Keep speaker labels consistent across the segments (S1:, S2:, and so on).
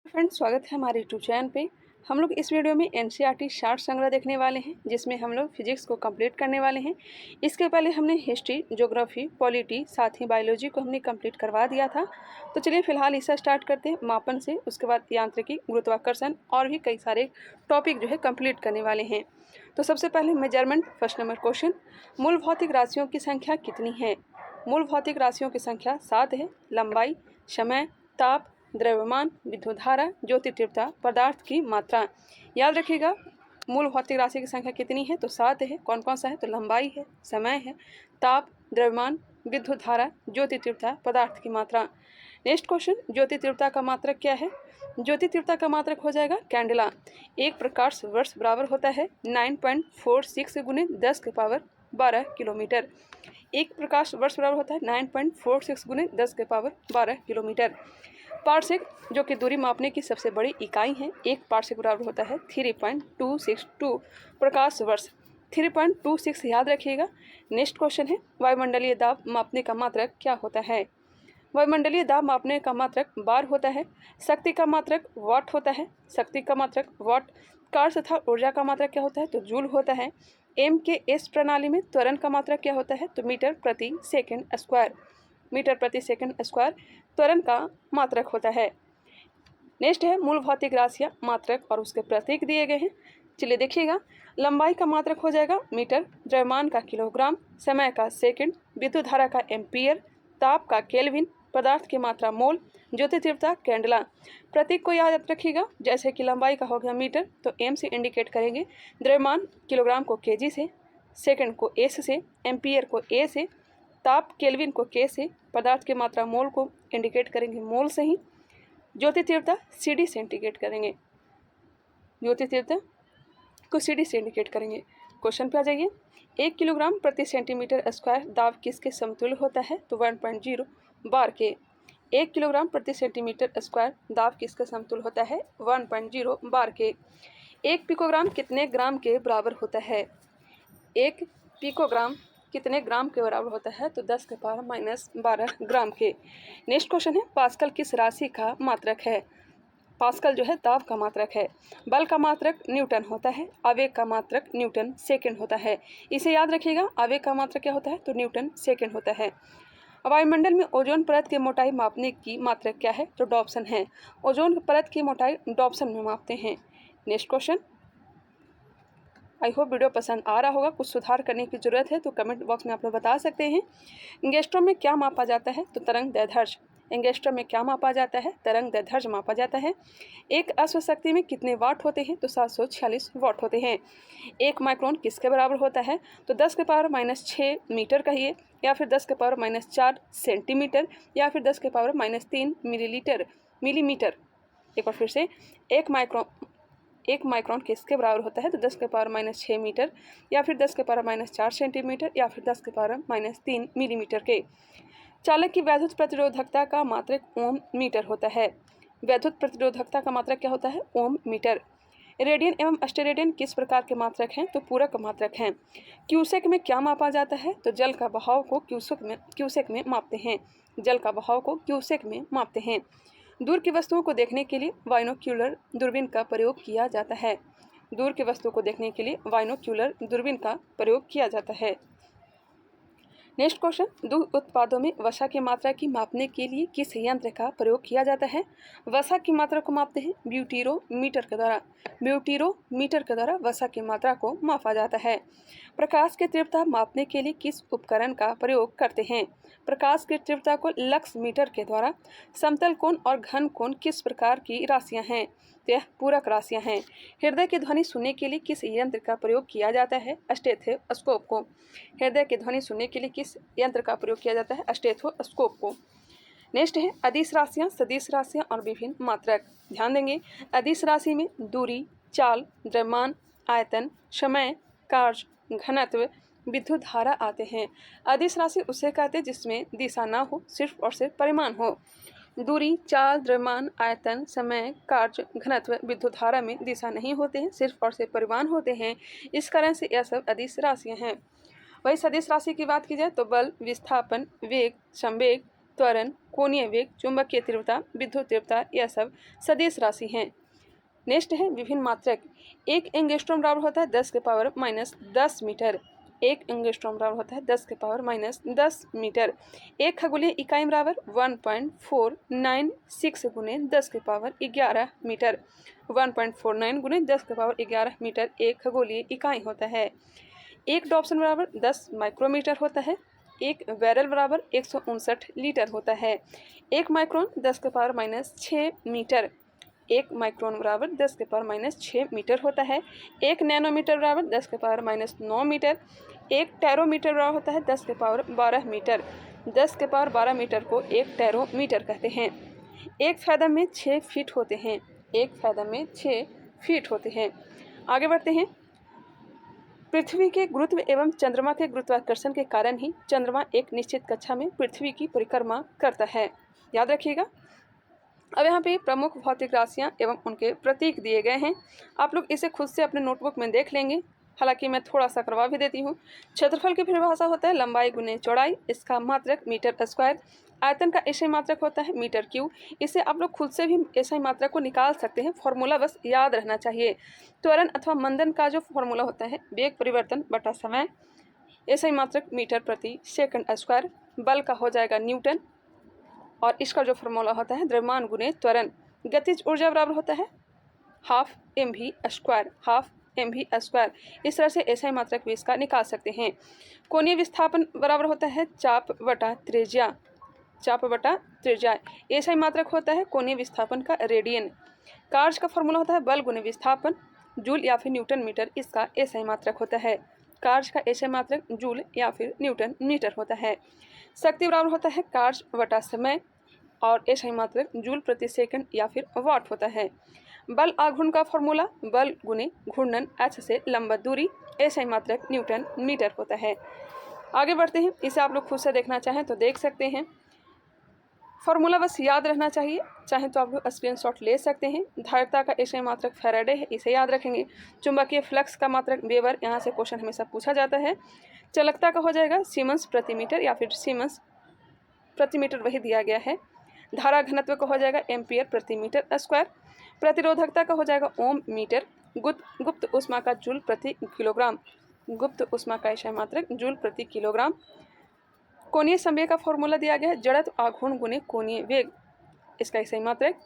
S1: Friends, स्वागत है हमारे यूट्यूब चैनल पे। हम लोग इस वीडियो में एनसीईआरटी शार्ट संग्रह देखने वाले हैं, जिसमें हम लोग फिजिक्स को कंप्लीट करने वाले हैं। इसके पहले हमने हिस्ट्री, ज्योग्राफी, पॉलिटी, साथ ही बायोलॉजी को हमने कंप्लीट करवा दिया था। तो चलिए फिलहाल इसे स्टार्ट करते हैं मापन से। उसके बाद यांत्रिकी, गुरुत्वाकर्षण और भी कई सारे टॉपिक जो है कंप्लीट करने वाले हैं। तो सबसे पहले मेजरमेंट, फर्स्ट नंबर क्वेश्चन, मूल भौतिक राशियों की संख्या कितनी है? मूल भौतिक राशियों की संख्या 7 है। लंबाई, समय, ताप, द्रव्यमान, विद्युत धारा, ज्योति तीव्रता, पदार्थ की मात्रा। याद रखिएगा, मूल भौतिक राशि की संख्या कितनी है? तो 7 है। कौन कौन सा है? तो लंबाई है, समय है, ताप, द्रव्यमान, विद्युत धारा, ज्योति तीव्रता, पदार्थ की मात्रा। नेक्स्ट क्वेश्चन, ज्योति तीव्रता का मात्रक क्या है? ज्योति तीव्रता का मात्रक हो जाएगा कैंडेला। एक प्रकाश वर्ष बराबर होता है 9.46 गुने 10 के पावर 12 किलोमीटर। एक प्रकाश वर्ष बराबर होता है 9.46 गुने 10 के पावर 12 किलोमीटर। पार्सेक, जो कि दूरी मापने की सबसे बड़ी इकाई है, एक पार्सेक बराबर होता है 3.262 प्रकाश वर्ष। 3.26 याद रखिएगा। नेक्स्ट क्वेश्चन है, वायुमंडलीय दाब मापने का मात्रक क्या होता है? वायुमंडलीय दाब मापने का मात्रक बार होता है। शक्ति का मात्रक वाट होता है। शक्ति का मात्रक वाट। कार्य तथा ऊर्जा का मात्रक क्या होता है? तो जूल होता है। एम के एस प्रणाली में त्वरण का मात्रक क्या होता है? तो मीटर प्रति सेकंड स्क्वायर। मीटर प्रति सेकंड स्क्वायर त्वरण का मात्रक होता है। नेक्स्ट है मूल भौतिक राशियाँ, मात्रक और उसके प्रतीक दिए गए हैं। चलिए देखिएगा, लंबाई का मात्रक हो जाएगा मीटर, द्रव्यमान का किलोग्राम, समय का सेकंड, विद्युत धारा का एम्पियर, ताप का केल्विन, पदार्थ की मात्रा मोल, ज्योति तीव्रता कैंडेला। प्रतीक को याद रखिएगा, जैसे कि लंबाई का हो गया मीटर तो एम से इंडिकेट करेंगे, द्रव्यमान किलोग्राम को केजी से, सेकंड को एस से, एम्पियर को ए से, ताप केल्विन को के से, पदार्थ की मात्रा मोल को इंडिकेट करेंगे मोल से ही, ज्योति तीव्रता सीडी से इंडिकेट करेंगे, ज्योति तीव्रता को सीडी से इंडिकेट करेंगे। क्वेश्चन पे आ जाइए, 1 किलोग्राम प्रति सेंटीमीटर स्क्वायर दाब किसके समतुल्य होता है? तो 1.0 बार के। 1 किलोग्राम प्रति सेंटीमीटर स्क्वायर दाब किसके समतुल्य होता है? 1.0 बार के। 1 पिकोग्राम कितने ग्राम के बराबर होता है? 1 पिकोग्राम कितने ग्राम के बराबर होता है? तो 10 के पावर -12 ग्राम के। नेक्स्ट क्वेश्चन है, पास्कल किस राशि का मात्रक है? पास्कल जो है दाब का मात्रक है। बल का मात्रक न्यूटन होता है। आवेग का मात्रक न्यूटन सेकंड होता है। इसे याद रखिएगा, आवेग का मात्रक क्या होता है? तो न्यूटन सेकंड होता है। वायुमंडल में ओजोन परत की मोटाई मापने की मात्रक क्या है? तो डॉप्सन है। ओजोन परत की मोटाई डॉप्सन में मापते हैं। Next question, I hope video पसंद आ रहा होगा। कुछ सुधार करने की जरूरत है तो कमेंट बॉक्स में आप लोग बता सकते हैं। एंगस्ट्रॉम में क्या मापा जाता है? तो तरंग दैर्ध्य। एंगस्ट्रॉम में क्या मापा जाता है? तरंग दैर्ध्य मापा जाता है। एक अश्व शक्ति में कितने वाट होते हैं? तो 746 वाट होते हैं। 1 माइक्रोन किसके बराबर होता है? तो 10 के पावर -6 मीटर कहिए, या फिर 10 के पावर -4 सेंटीमीटर, या फिर 10 के पावर -3 मिलीमीटर। एक बार फिर से, 1 माइक्रोन किसके बराबर होता है? तो 10 के पावर -6 मीटर, या फिर 10 के पावर -4 सेंटीमीटर, या फिर 10 के पावर -3 मिलीमीटर के। चालक की वैद्युत प्रतिरोधकता का मात्रक ओम मीटर होता है। वैद्युत प्रतिरोधकता का मात्रक क्या होता है? ओम मीटर। रेडियन एवं अस्टेरेडियन किस प्रकार के मात्रक हैं? तो पूरक मात्रक हैं। क्यूसेक में क्या मापा जाता है? तो जल का बहाव को क्यूसेक में मापते हैं। जल का बहाव को क्यूसेक में मापते हैं। दूर की वस्तुओं को देखने के लिए बाइनोक्यूलर दूरबीन का प्रयोग किया जाता है। दूर की वस्तुओं को देखने के लिए बाइनोक्यूलर दूरबीन का प्रयोग किया जाता है। नेक्स्ट क्वेश्चन, दूध उत्पादों में वसा की मात्रा की मापने के लिए किस यंत्र का प्रयोग किया जाता है? वसा की मात्रा को मापते हैं ब्यूटीरोमीटर के द्वारा। ब्यूटीरोमीटर के द्वारा वसा की मात्रा को मापा जाता है। प्रकाश की तीव्रता मापने के लिए किस उपकरण का प्रयोग करते हैं? प्रकाश की तीव्रता को लक्स मीटर के द्वारा। समतल कोण और घन कोण किस प्रकार की राशियां हैं? तो यह पूरक राशियां हैं। हृदय की ध्वनि सुनने के लिए किस यंत्र का प्रयोग किया जाता है? स्टेथोस्कोप को। हृदय की ध्वनि सुनने के लिए किस यंत्र का प्रयोग किया जाता है? स्टेथोस्कोप को। नेक्स्ट है अदिश राशियाँ, सदिश राशियाँ और विभिन्न मात्रक। ध्यान देंगे, अदिश राशि में दूरी, चाल, द्रव्यमान, आयतन, समय, कार्य, घनत्व, विद्युत धारा आते हैं। अदिश राशि उसे कहते हैं जिसमें दिशा ना हो, सिर्फ और सिर्फ परिमाण हो। दूरी, चाल, द्रव्यमान, आयतन, समय, कार्य, घनत्व, विद्युत धारा में दिशा नहीं होते हैं, सिर्फ और सिर्फ परिमाण होते हैं। इस कारण से यह सब अदिश राशियाँ हैं। वही सदिश राशि की बात की जाए तो बल, विस्थापन, वेग, संवेग, त्वरण, कोणीय वेग, चुंबकीय तीव्रता, विद्युत तीव्रता, यह सब सदिश राशि हैं। नेक्स्ट है विभिन्न मात्रक। एक एंगस्ट्रॉम बराबर होता है 10⁻⁻10 मीटर। एक एंगस्ट्रॉम बराबर होता है 10⁻⁻10 मीटर। एक खगोलीय इकाई बराबर 1.496 गुने 10⁻11 मीटर। 1.49 गुने 10⁻11 मीटर एक खगोलीय इकाई होता है। एक डॉप्सन बराबर 10 माइक्रोमीटर होता है। एक बैरल बराबर 159 लीटर होता है। एक माइक्रोन 10⁻⁻6 मीटर। एक माइक्रोन बराबर 10⁻⁻6 मीटर होता है। एक नैनोमीटर बराबर 10⁻⁻9 मीटर। एक टेरोमीटर बराबर होता है 10⁻12 मीटर। 10⁻12 मीटर को एक टेरोमीटर कहते हैं। एक फैदम में 6 फीट होते हैं। एक फैदम में 6 फीट होते हैं। आगे बढ़ते हैं। पृथ्वी के गुरुत्व एवं चंद्रमा के गुरुत्वाकर्षण के कारण ही चंद्रमा एक निश्चित कक्षा में पृथ्वी की परिक्रमा करता है, याद रखिएगा। अब यहाँ पे प्रमुख भौतिक राशियाँ एवं उनके प्रतीक दिए गए हैं। आप लोग इसे खुद से अपने नोटबुक में देख लेंगे, हालांकि मैं थोड़ा सा करवा भी देती हूँ। क्षेत्रफल की परिभाषा होता है लंबाई गुने चौड़ाई, इसका मात्रक मीटर स्क्वायर। आयतन का एसआई मात्रक होता है मीटर क्यूब। इसे आप लोग खुद से भी एसआई मात्रक को निकाल सकते हैं, फॉर्मूला बस याद रहना चाहिए। त्वरण अथवा मंदन का जो फॉर्मूला होता है वेग परिवर्तन बटा समय, एसआई मात्रक मीटर प्रति सेकंड स्क्वायर। बल का हो जाएगा न्यूटन, और इसका जो फॉर्मूला होता है द्रव्यमान गुने त्वरण। गतिज ऊर्जा बराबर होता है half mv square, half mv square. इस तरह से एसआई मात्रक भी इसका निकाल सकते हैं। कोणीय विस्थापन बराबर होता है चाप बटा त्रिज्या, चाप बटा त्रिज्या। एसआई मात्रक होता है कोणीय विस्थापन का रेडियन। कार्य का फॉर्मूला होता है बल गुने विस्थापन, जूल या फिर न्यूटन मीटर इसका एसआई मात्रक होता है। कार्य का एसआई मात्रक जूल या फिर न्यूटन मीटर होता है। शक्ति बराबर होता है कार्य बटा समय, और एसआई मात्रक जूल प्रति सेकंड या फिर वाट होता है। बल आघूर्ण का फॉर्मूला बल गुने घूर्णन h से लंबवत दूरी, एसआई मात्रक न्यूटन मीटर होता है। आगे बढ़ते हैं। इसे आप लोग खुद से देखना चाहें तो देख सकते हैं, फॉर्मूला बस याद रहना चाहिए। चाहे तो आप लोग स्क्रीनशॉट ले सकते हैं। धारिता का एसआई मात्रक फैराडे है, इसे याद रखेंगे। चुंबकीय फ्लक्स का मात्रक वेबर, यहाँ से क्वेश्चन हमेशा पूछा जाता है। चालकता का हो जाएगा सीमेंस प्रति मीटर या फिर सीमेंस प्रति मीटर, वही दिया गया है। धारा घनत्व का हो जाएगा एम्पियर प्रति मीटर स्क्वायर। प्रतिरोधकता का हो जाएगा ओम मीटर। गुप्त ऊष्मा का जूल प्रति किलोग्राम, गुप्त ऊष्मा का एसआई मात्रक जूल प्रति किलोग्राम। कोणीय संवेग का फॉर्मूला दिया गया है जड़त्व आघूर्ण गुने कोणीय वेग, इसका एसआई मात्रक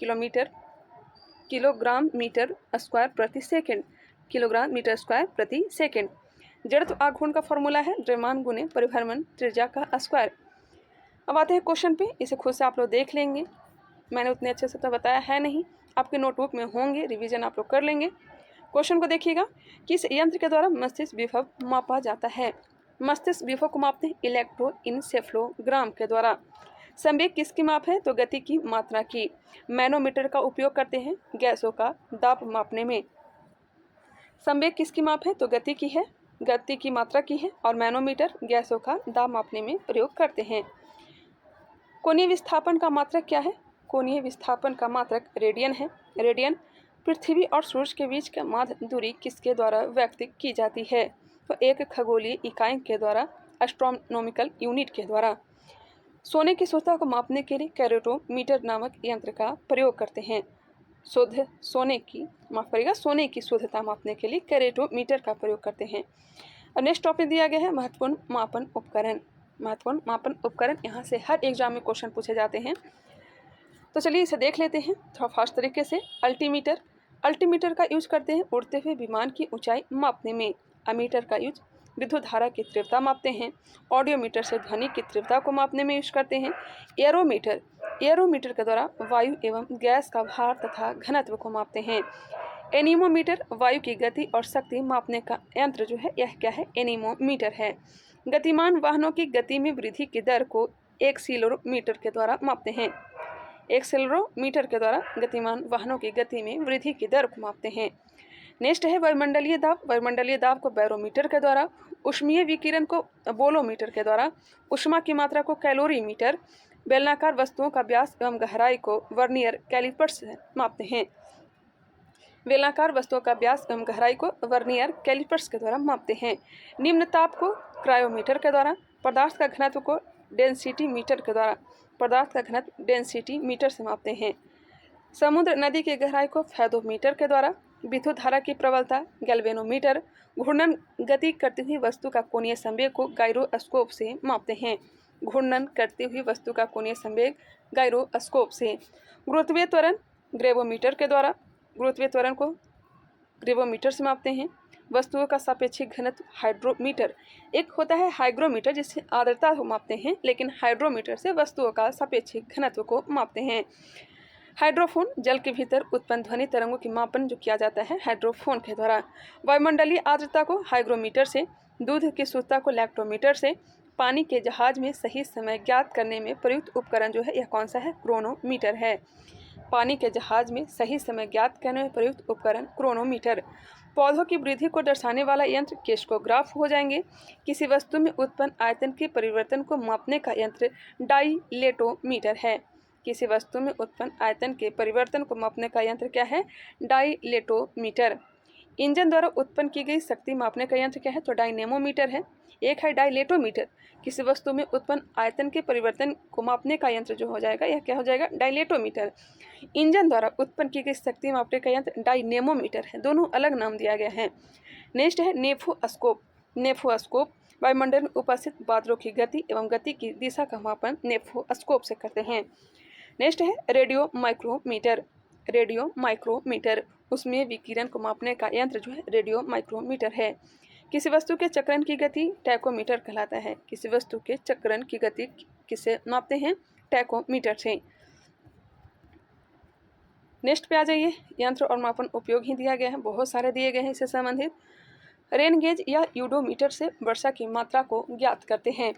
S1: किलोग्राम मीटर स्क्वायर प्रति सेकंड, किलोग्राम मीटर स्क्वायर प्रति सेकंड। जड़त्व आघूर्ण का फॉर्मूला है द्रव्यमान गुने परिभ्रमण त्रिज्या का स्क्वायर। अब आते हैं क्वेश्चन पे, इसे खुद से आप लोग देख लेंगे। मैंने उतने अच्छे से तो बताया है नहीं, आपके नोटबुक में होंगे, रिवीजन आप लोग कर लेंगे। क्वेश्चन को देखिएगा। किस यंत्र के द्वारा मस्तिष्क विभव मापा जाता है? मस्तिष्क विभव को मापते हैं इलेक्ट्रोइंसेफ्लोग्राम के द्वारा। संवेग किसकी माप है? तो गति की मात्रा की। मैनोमीटर का उपयोग करते हैं गैसों का दाब मापने में। संवेग किसकी माप है? तो गति की है, गति की मात्रा की है, और मैनोमीटर गैसों का दाब मापने में प्रयोग करते हैं। कोणीय विस्थापन का मात्रक क्या है? कोणीय विस्थापन का मात्रक रेडियन है। रेडियन पृथ्वी और सूर्य के बीच का माध्य दूरी किसके द्वारा व्यक्त की जाती है? तो एक खगोलीय इकाई के द्वारा, एस्ट्रोनॉमिकल यूनिट के द्वारा। सोने की शुद्धता को मापने के लिए कैरेटोमीटर नामक यंत्र का प्रयोग करते हैं। सोने की शुद्धता मापने के लिए कैरेटोमीटर का प्रयोग करते हैं। और नेक्स्ट टॉपिक दिया गया है महत्वपूर्ण मापन उपकरण। महत्वपूर्ण मापन उपकरण, यहाँ से हर एग्जाम में क्वेश्चन पूछे जाते हैं, तो चलिए इसे देख लेते हैं थोड़ा फास्ट तरीके से। अल्टीमीटर, अल्टीमीटर का यूज करते हैं उड़ते हुए विमान की ऊंचाई मापने में। अमीटर का यूज विद्युत धारा की तीव्रता मापते हैं। ऑडियोमीटर से ध्वनि की तीव्रता को मापने में यूज करते हैं। एरोमीटर, एरोमीटर के द्वारा वायु एवं गैस का भार तथा घनत्व को मापते हैं। एनीमोमीटर वायु की गति और शक्ति मापने का यंत्र जो है, यह क्या है? एनीमोमीटर है। गतिमान वाहनों की गति में वृद्धि की दर को एक्सीलरोमीटर के द्वारा मापते हैं। एक्सेलरोमीटर के द्वारा गतिमान वाहनों की गति में वृद्धि की दर को मापते हैं। नेक्स्ट है वायुमंडलीय दाब। वायुमंडलीय दाब को बैरोमीटर के द्वारा, ऊष्मीय विकिरण को बोलोमीटर के द्वारा, ऊष्मा की मात्रा को कैलोरीमीटर, बेलनाकार वस्तुओं का व्यास एवं गहराई को वर्नियर कैलिपर्स से मापते हैं। बेलनाकार वस्तुओं का व्यास एवं गहराई को वर्नियर कैलिपर्स के द्वारा मापते हैं। निम्न ताप को क्रायोमीटर के द्वारा, पदार्थ का घनत्व को डेंसिटी मीटर के द्वारा, पदार्थ का घनत्व डेंसिटी मीटर से मापते हैं। समुद्र नदी की गहराई को फेथोमीटर के द्वारा, विद्युत धारा की प्रबलता गैल्वेनोमीटर, घूर्णन गति करती हुई वस्तु का कोणीय संवेग को गायरोस्कोप से मापते हैं। घूर्णन करती हुई वस्तु का कोणीय संवेग गायरोस्कोप से। गुरुत्वीय त्वरण ग्रेवोमीटर के द्वारा, गुरुत्वीय त्वरण को ग्रेवोमीटर से मापते हैं। वस्तुओं का सापेक्षिक घनत्व हाइड्रोमीटर। एक होता है हाइग्रोमीटर जिससे आर्द्रता को मापते हैं, लेकिन हाइड्रोमीटर से वस्तुओं का सापेक्षिक घनत्व को मापते हैं। हाइड्रोफोन जल के भीतर उत्पन्न ध्वनि तरंगों की मापन जो किया जाता है हाइड्रोफोन के द्वारा। वायुमंडलीय आर्द्रता को हाइग्रोमीटर से, दूध की शुद्धता को लैक्टोमीटर से। पानी के जहाज में सही समय ज्ञात करने में प्रयुक्त उपकरण जो है यह कौन सा है? क्रोनोमीटर है। पानी के जहाज में सही समय ज्ञात करने में प्रयुक्त उपकरण क्रोनोमीटर। पौधों की वृद्धि को दर्शाने वाला यंत्र क्रिस्टोग्राफ हो जाएंगे। किसी वस्तु में उत्पन्न आयतन के परिवर्तन को मापने का यंत्र डाइलेटोमीटर है। किसी वस्तु में उत्पन्न आयतन के परिवर्तन को मापने का यंत्र क्या है? डाइलेटोमीटर। इंजन द्वारा उत्पन्न की गई शक्ति मापने का यंत्र क्या है? तो डायनेमोमीटर है। एक है डाइलेटोमीटर। किसी वस्तु में उत्पन्न आयतन के परिवर्तन को मापने का यंत्र जो हो जाएगा यह क्या हो जाएगा? डाइलेटोमीटर। इंजन द्वारा उत्पन्न की गई शक्ति मापने का यंत्र डायनेमोमीटर है। दोनों अलग नाम दिया गया है। नेक्स्ट है नेफोस्कोप। नेफोस्कोप वायुमंडल में उपस्थित बादलों की गति एवं गति की दिशा का मापन नेफोस्कोप से करते हैं। नेक्स्ट है रेडियो माइक्रोमीटर। रेडियो माइक्रोमीटर, उसमें विकिरण को मापने का यंत्र जो है रेडियो माइक्रोमीटर है। किसी वस्तु के चक्रण की गति टैकोमीटर कहलाता है। किसी वस्तु के चक्रण की गति किससे मापते हैं? टैकोमीटर से। नेक्स्ट पे आ जाइए। यंत्र और मापन उपयोग ही दिया गया है, बहुत सारे दिए गए हैं इससे संबंधित। रेन गेज या यूडोमीटर से वर्षा की मात्रा को ज्ञात करते हैं।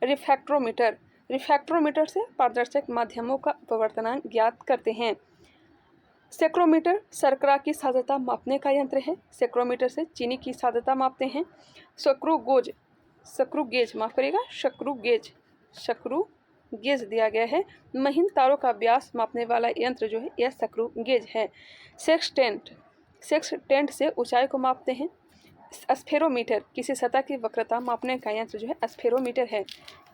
S1: रिफ्रैक्टरोमीटर, रिफ्रैक्टरोमीटर से पारदर्शक माध्यमों का अपवर्तनांक ज्ञात करते हैं। सेक्रोमीटर शर्करा की सान्द्रता मापने का यंत्र है। सेक्रोमीटर से चीनी की सान्द्रता मापते हैं। शक्रू गेज माफ करिएगा, शक्रू गेज दिया गया है। महीन तारों का व्यास मापने वाला यंत्र जो है यह शक्रू गेज है। सेक्सटेंट से ऊंचाई को मापते हैं। स्फेरोमीटर, किसी सतह की वक्रता मापने का यंत्र जो है स्फेरोमीटर है।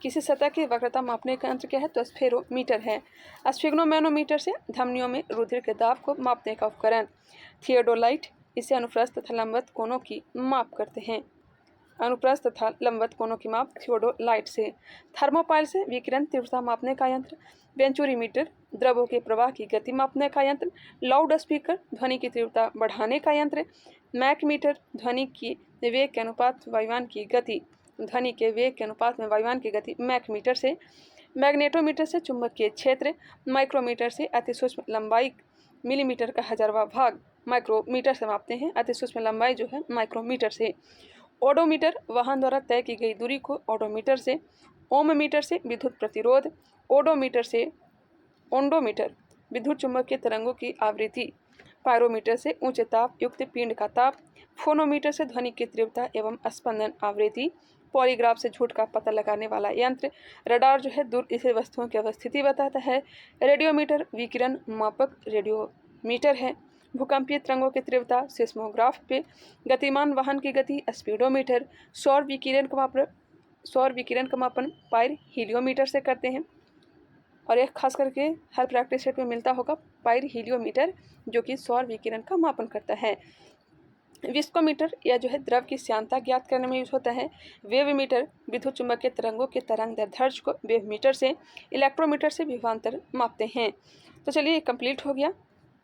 S1: किसी सतह की वक्रता मापने का यंत्र क्या है? तो स्फेरोमीटर है। स्फिग्नोमैनोमीटर से धमनियों में रुधिर के दाब को मापने का उपकरण। थियोडोलाइट, इसे अनुप्रस्थ तथा लंबवत कोणों की माप करते हैं। अनुप्रस्थ तथा लंबवत कोणों की माप थियोडोलाइट से। थर्मोपाइल से विकिरण तीव्रता मापने का यंत्र। वेंचुरीमीटर, द्रवों के प्रवाह की गति मापने का यंत्र। लाउड स्पीकर, ध्वनि की तीव्रता बढ़ाने का यंत्र। मैकमीटर, ध्वनि की वेग के अनुपात वायुयान की गति, ध्वनि के वेग के अनुपात में वायुयान की गति मैकमीटर से। मैग्नेटोमीटर से चुंबकीय क्षेत्र। माइक्रोमीटर से अति सूक्ष्म लंबाई, मिलीमीटर का 1000वां भाग माइक्रोमीटर से मापते हैं। अति सूक्ष्म लंबाई जो है माइक्रोमीटर से। ओडोमीटर, वाहन द्वारा तय की गई दूरी को ओडोमीटर से। ओममीटर से विद्युत प्रतिरोध। ओंडोमीटर विद्युत चुंबकीय तरंगों की आवृत्ति। पायरोमीटर से उच्च ताप युक्त पिंड का ताप। फोनोमीटर से ध्वनि की तीव्रता एवं स्पंदन आवृत्ति। पॉलीग्राफ से झूठ का पता लगाने वाला यंत्र। रडार जो है दूर स्थित वस्तुओं की अवस्थिति बताता है। रेडियोमीटर विकिरण मापक रेडियोमीटर है। भूकंपीय तरंगों की तीव्रता सिस्मोग्राफ पे। गतिमान वाहन की गति स्पीडोमीटर। सौर विकिरण का मापन पायर हीलियोमीटर से करते हैं। और एक खास करके हर प्रैक्टिस सेट में मिलता होगा पायर हीलियोमीटर, जो कि सौर विकिरण का मापन करता है। विस्कोमीटर यह जो है द्रव की श्यानता ज्ञात करने में यूज होता है। वेवमीटर विद्युत चुंबकीय तरंगों के तरंग दैर्ध्य को वेवमीटर से। इलेक्ट्रोमीटर से विभवांतर मापते हैं। तो चलिए ये कंप्लीट हो गया।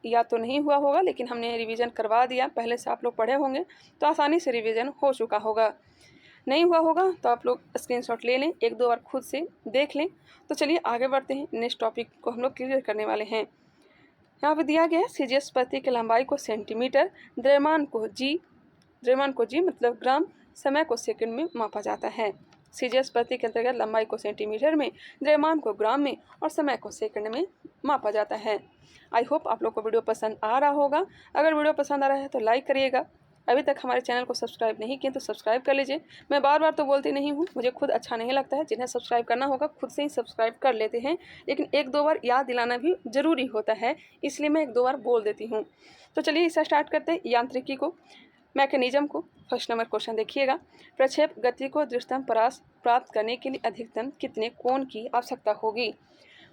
S1: या तो नहीं हुआ होगा, लेकिन हमने रिवीजन करवा दिया, पहले से आप लोग पढ़े होंगे तो आसानी से रिवीजन हो चुका होगा। नहीं हुआ होगा तो आप लोग स्क्रीनशॉट ले लें, एक दो बार खुद से देख लें। तो चलिए आगे बढ़ते हैं। नेक्स्ट टॉपिक को हम लोग क्लियर करने वाले हैं। यहाँ पे दिया गया है सीजीएस पत्ती की लंबाई को सेंटीमीटर, द्रव्यमान को जी मतलब ग्राम, समय को सेकंड में मापा जाता है। सीजीएस पत्ती के अंतर्गत लंबाई को सेंटीमीटर में, द्रव्यमान को ग्राम में और समय को सेकंड में मापा जाता है। आई होप आप लोग को वीडियो पसंद आ रहा होगा। अगर वीडियो पसंद आ रहा है तो लाइक करिएगा। अभी तक हमारे चैनल को सब्सक्राइब नहीं किए तो सब्सक्राइब कर लीजिए। मैं बार बार तो बोलती नहीं हूँ, मुझे खुद अच्छा नहीं लगता है। जिन्हें सब्सक्राइब करना होगा खुद से ही सब्सक्राइब कर लेते हैं, लेकिन एक दो बार याद दिलाना भी ज़रूरी होता है, इसलिए मैं एक दो बार बोल देती हूँ। तो चलिए इसे स्टार्ट करते हैं। यांत्रिकी को, मैकेनिज्म को। फर्स्ट नंबर क्वेश्चन देखिएगा। प्रक्षेप गति को दृष्टतम परास प्राप्त करने के लिए अधिकतम कितने कोण की आवश्यकता होगी?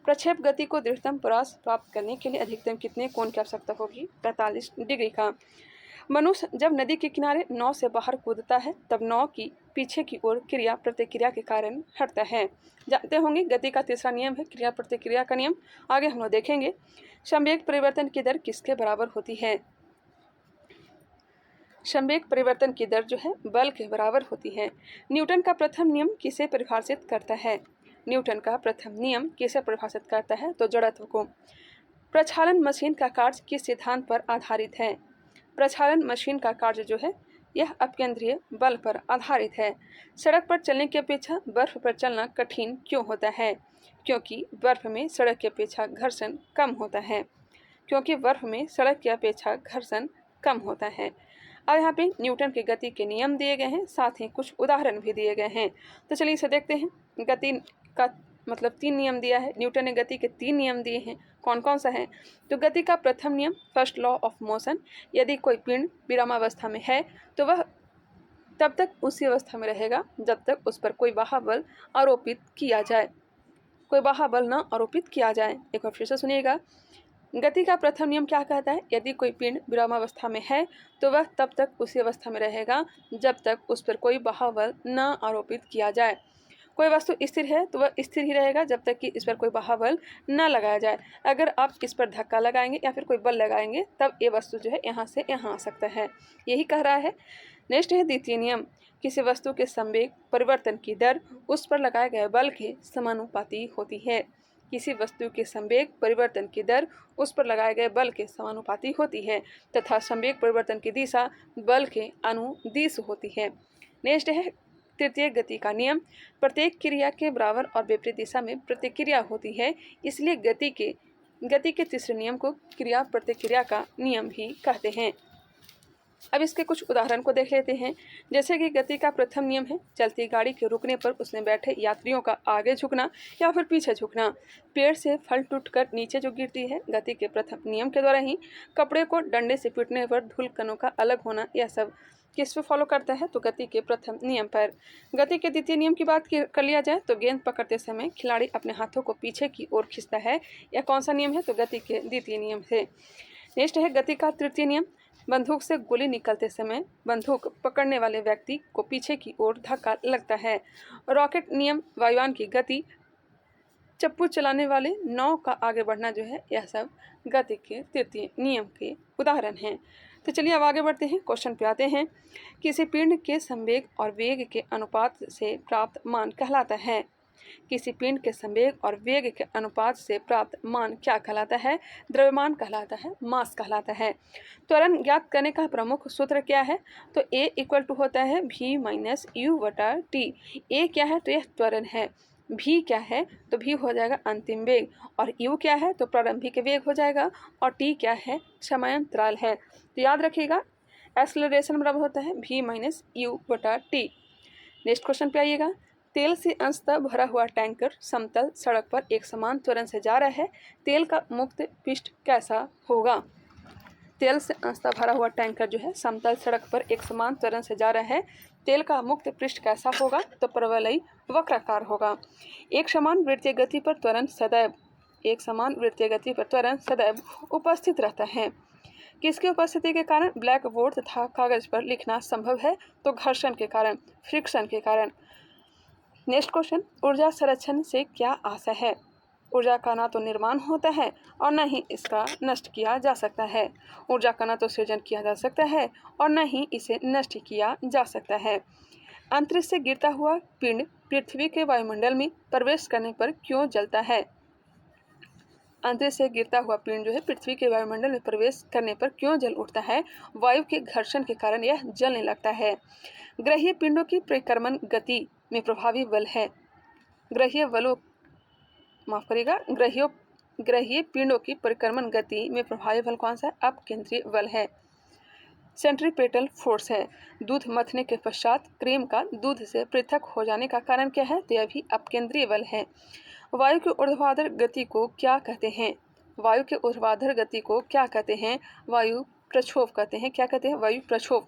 S1: प्रक्षेप गति को दृढ़तम प्रयास प्राप्त करने के लिए अधिकतम कितने कोण की आवश्यकता होगी? 45 डिग्री का। मनुष्य जब नदी के किनारे नाव से बाहर कूदता है तब नाव की पीछे की ओर क्रिया प्रतिक्रिया के कारण हटता है। जानते होंगे गति का तीसरा नियम है क्रिया प्रतिक्रिया का नियम। आगे हम लोग देखेंगे संवेग परिवर्तन की दर किसके बराबर होती है? संवेग परिवर्तन की दर जो है बल के बराबर होती है। न्यूटन का प्रथम नियम किसे परिभाषित करता है? न्यूटन का प्रथम नियम किसे परिभाषित करता है? तो जड़त्व को। प्रक्षालन मशीन का कार्य किस सिद्धांत पर आधारित है? प्रक्षालन मशीन का कार्य जो है यह अपकेंद्रीय बल पर आधारित है। सड़क पर चलने की अपेक्षा बर्फ पर चलना कठिन क्यों होता है? क्योंकि बर्फ में सड़क की अपेक्षा घर्षण कम होता है। क्योंकि बर्फ में सड़क की अपेक्षा घर्षण कम होता है। अब यहाँ पे न्यूटन के गति के नियम दिए गए हैं, साथ ही कुछ उदाहरण भी दिए गए हैं। तो चलिए इसे देखते हैं। गति का मतलब 3 नियम दिया है। न्यूटन ने गति के 3 नियम दिए हैं। कौन कौन सा है? तो गति का प्रथम नियम फर्स्ट लॉ ऑफ मोशन, यदि कोई पिंड विरामावस्था में है तो वह तब तक उसी अवस्था में रहेगा जब तक उस पर कोई बाह्य बल आरोपित किया जाए, कोई बाह्य बल न आरोपित किया जाए। एक बार फिर से सुनिएगा। गति का प्रथम नियम क्या कहता है? यदि कोई पिंड विरामावस्था में है तो वह तब तक उसी अवस्था में रहेगा जब तक उस पर कोई बाह्य बल न आरोपित किया जाए। कोई वस्तु स्थिर है तो वह स्थिर ही रहेगा जब तक कि इस पर कोई बाह्य बल न लगाया जाए। अगर आप इस पर धक्का लगाएंगे या फिर कोई बल लगाएंगे तब ये वस्तु जो है यहाँ से यहाँ आ सकता है, यही कह रहा है। नेक्स्ट है द्वितीय नियम। किसी वस्तु के संवेग परिवर्तन की दर उस पर लगाए गए बल के समानुपाती होती है। किसी वस्तु के संवेग परिवर्तन की दर उस पर लगाए गए बल के समानुपाती होती है तथा संवेग परिवर्तन की दिशा बल के अनुदिश होती है। नेक्स्ट है तृतीय गति का नियम। प्रत्येक क्रिया के बराबर और विपरीत दिशा में प्रतिक्रिया होती है, इसलिए गति के तीसरे नियम को क्रिया प्रतिक्रिया का नियम भी कहते हैं। अब इसके कुछ उदाहरण को देख लेते हैं। जैसे कि गति का प्रथम नियम है चलती गाड़ी के रुकने पर उसमें बैठे यात्रियों का आगे झुकना या फिर पीछे झुकना। पेड़ से फल टूटकर नीचे जो गिरती है, गति के प्रथम नियम के द्वारा ही। कपड़े को डंडे से पीटने पर धूल कणों का अलग होना, यह सब किस पे फॉलो करता है? तो गति के प्रथम नियम पर। गति के द्वितीय नियम की बात कर लिया जाए तो गेंद पकड़ते समय खिलाड़ी अपने हाथों को पीछे की ओर खींचता है। यह कौन सा नियम है? तो गति के द्वितीय नियम से। नेक्स्ट है गति का तृतीय नियम। बंदूक से गोली निकलते समय बंदूक पकड़ने वाले व्यक्ति को पीछे की ओर धक्का लगता है। रॉकेट नियम, वायुयान की गति, चप्पू चलाने वाले नाव का आगे बढ़ना जो है, यह सब गति के तृतीय नियम के उदाहरण हैं। तो चलिए अब आगे बढ़ते हैं, क्वेश्चन पे आते हैं। किसी पिंड के संवेग और वेग के अनुपात से प्राप्त मान कहलाता है। किसी पिंड के संवेग और वेग के अनुपात से प्राप्त मान क्या कहलाता है? द्रव्यमान कहलाता है, मास कहलाता है। त्वरण ज्ञात करने का प्रमुख सूत्र क्या है? तो A इक्वल टू होता है V माइनस U बटा T। A क्या है? तो यह त्वरण है। V क्या है? तो V हो जाएगा अंतिम वेग, और U क्या है? तो प्रारंभिक वेग हो जाएगा, और T क्या है? समयांतराल है। तो याद रखिएगा एक्सेलरेशन बराबर होता है V माइनस U बटा T। नेक्स्ट क्वेश्चन पे आइएगा। तेल से अंशतः भरा हुआ टैंकर समतल सड़क पर एक समान त्वरण से जा रहा है, तेल का मुक्त पृष्ठ कैसा होगा? तेल से अंशतः भरा हुआ टैंकर जो है समतल सड़क पर एक समान त्वरण से जा रहा है, तेल का मुक्त पृष्ठ कैसा होगा? तो परवलयी वक्राकार होगा। एक समान वृत्तीय गति पर त्वरण सदैव उपस्थित रहता है। किसकी उपस्थिति के कारण ब्लैक बोर्ड तथा कागज पर लिखना संभव है? तो घर्षण के कारण, फ्रिक्शन के कारण। नेक्स्ट क्वेश्चन, ऊर्जा संरक्षण से क्या आशा है? ऊर्जा का ना तो निर्माण होता है और न ही इसका नष्ट किया जा सकता है। ऊर्जा का ना तो सृजन किया जा सकता है और न ही इसे नष्ट किया जा सकता है। अंतरिक्ष से गिरता हुआ पिंड पृथ्वी के वायुमंडल में प्रवेश करने पर क्यों जलता है? अंतरिक्ष से गिरता हुआ पिंड जो है पृथ्वी के वायुमंडल में प्रवेश करने पर क्यों जल उठता है? वायु के घर्षण के कारण यह जलने लगता है। ग्रहीय पिंडों की परिक्रमण गति में प्रभावी बल है। ग्रहीय पिंडों की परिक्रमण गति में प्रभावी बल कौन सा है? अपकेंद्रीय बल है, सेंट्रीपेटल फोर्स है। दूध मथने के पश्चात क्रीम का दूध से पृथक हो जाने का कारण क्या है? तो यह भी अपकेंद्रीय बल है। वायु के ऊर्ध्वाधर गति को क्या कहते हैं? वायु के ऊर्ध्वाधर गति को क्या कहते हैं? वायु प्रक्षोभ कहते हैं। क्या कहते हैं? वायु प्रक्षोभ।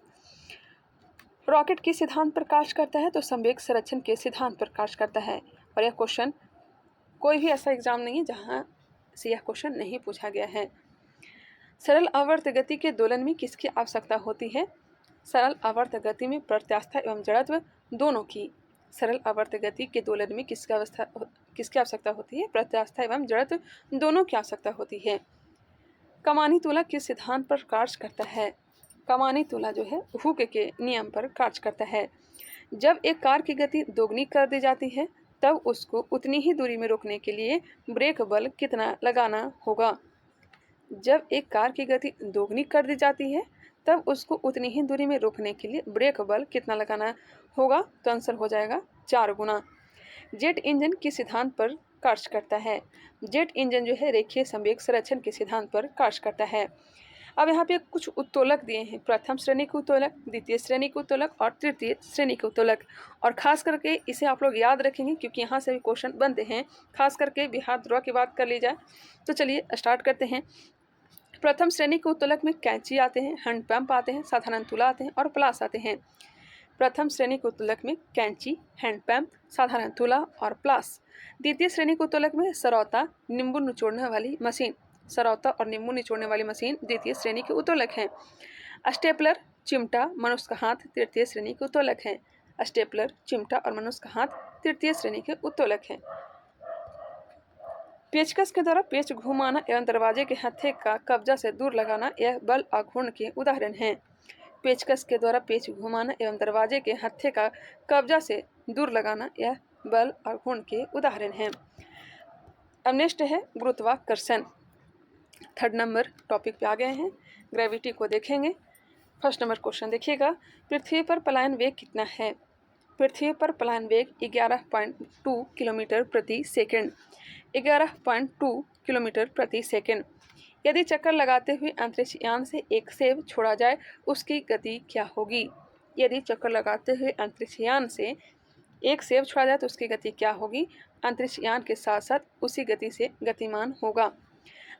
S1: रॉकेट किस सिद्धांत पर कार्य करता है? तो संवेग संरक्षण के सिद्धांत पर कार्य करता है। और यह क्वेश्चन कोई भी ऐसा एग्जाम नहीं है जहाँ से यह क्वेश्चन नहीं पूछा गया है। सरल आवर्त गति के दोलन में किसकी आवश्यकता होती है? सरल आवर्त गति में प्रत्यास्था एवं जड़त्व दोनों की। सरल आवर्त गति के दोलन में किसकी आवश्यकता होती है? प्रत्यास्था एवं जड़त्व दोनों की आवश्यकता होती है। कमानी तुला किस सिद्धांत पर कार्य करता है? कमानी तुला जो है हुक के नियम पर कार्य करता है। जब एक कार की गति दोगुनी कर दी जाती है तब उसको उतनी ही दूरी में रोकने के लिए ब्रेक बल कितना लगाना होगा? जब एक कार की गति दोगुनी कर दी जाती है तब उसको उतनी ही दूरी में रोकने के लिए ब्रेक बल कितना लगाना होगा? तो आंसर हो जाएगा 4 गुना। जेट इंजन किस सिद्धांत पर कार्य करता है? जेट इंजन जो है रेखीय संवेग संरक्षण के सिद्धांत पर कार्य करता है। अब यहाँ पे कुछ उत्तोलक दिए हैं, प्रथम श्रेणी के उत्तोलक, द्वितीय श्रेणी के उत्तोलक और तृतीय श्रेणी के उत्तोलक। और खास करके इसे आप लोग याद रखेंगे क्योंकि यहाँ से भी क्वेश्चन बनते हैं, खास करके बिहार ध्रुव की बात कर ली जाए तो चलिए स्टार्ट करते हैं। प्रथम श्रेणी के उत्तोलक में कैंची आते हैं, हैंड पंप आते हैं, साधारण तुला आते हैं और प्लास आते हैं। प्रथम श्रेणी के उत्तोलक में कैंची, हैंड पंप, साधारण तुला और प्लास। द्वितीय श्रेणी के उत्तोलक में सरौता, नींबू निचोड़ने वाली मशीन, सरौता और नींबू निचोड़ने वाली मशीन द्वितीय श्रेणी के उत्तोलक हैं। स्टेपलर, चिमटा, मनुष्य का हाथ तृतीय श्रेणी के उत्तोलक हैं। स्टेपलर, चिमटा और मनुष्य का हाथ तृतीय श्रेणी के उत्तोलक हैं। पेचकस के द्वारा पेच घुमाना एवं दरवाजे के हत्थे का कब्जा से दूर लगाना यह बल और घूर्ण के उदाहरण हैं। पेचकस के द्वारा पेच घुमाना एवं दरवाजे के हत्थे का कब्जा से दूर लगाना यह बल और घूर्ण के उदाहरण हैं। अब नेक्स्ट है गुरुत्वाकर्षण। 3rd नंबर टॉपिक पे आ गए हैं, ग्रेविटी को देखेंगे। फर्स्ट नंबर क्वेश्चन देखिएगा, पृथ्वी पर पलायन वेग कितना है? पृथ्वी पर पलायन वेग 11.2 किलोमीटर प्रति सेकंड। 11.2 किलोमीटर प्रति सेकंड। यदि चक्कर लगाते हुए अंतरिक्ष यान से एक सेब छोड़ा जाए उसकी गति क्या होगी? यदि चक्कर लगाते हुए अंतरिक्ष यान से एक सेब छोड़ा जाए तो उसकी गति क्या होगी? अंतरिक्ष यान के साथ साथ उसी गति से गतिमान होगा।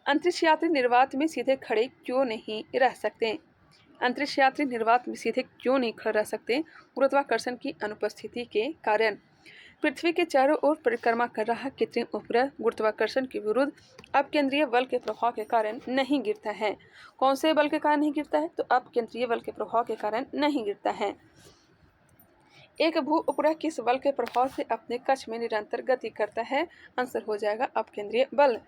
S1: अंतरिक्ष यात्री निर्वात में सीधे खड़े क्यों नहीं रह सकते? अंतरिक्ष यात्री निर्वात में सीधे क्यों नहीं खड़े रह सकते? गुरुत्वाकर्षण की अनुपस्थिति के कारण। पृथ्वी के चारों ओर परिक्रमा कर रहा कृत्रिम उपग्रह गुरुत्वाकर्षण के विरुद्ध अपकेंद्रीय बल के प्रभाव के कारण नहीं गिरता है। कौन से बल के कारण नहीं गिरता है? तो अपकेंद्रीय बल के प्रभाव के कारण नहीं गिरता है। एक भू उपग्रह किस बल के प्रभाव से अपने कक्ष में निरंतर गति करता है? आंसर हो जाएगा अपकेंद्रीय बल।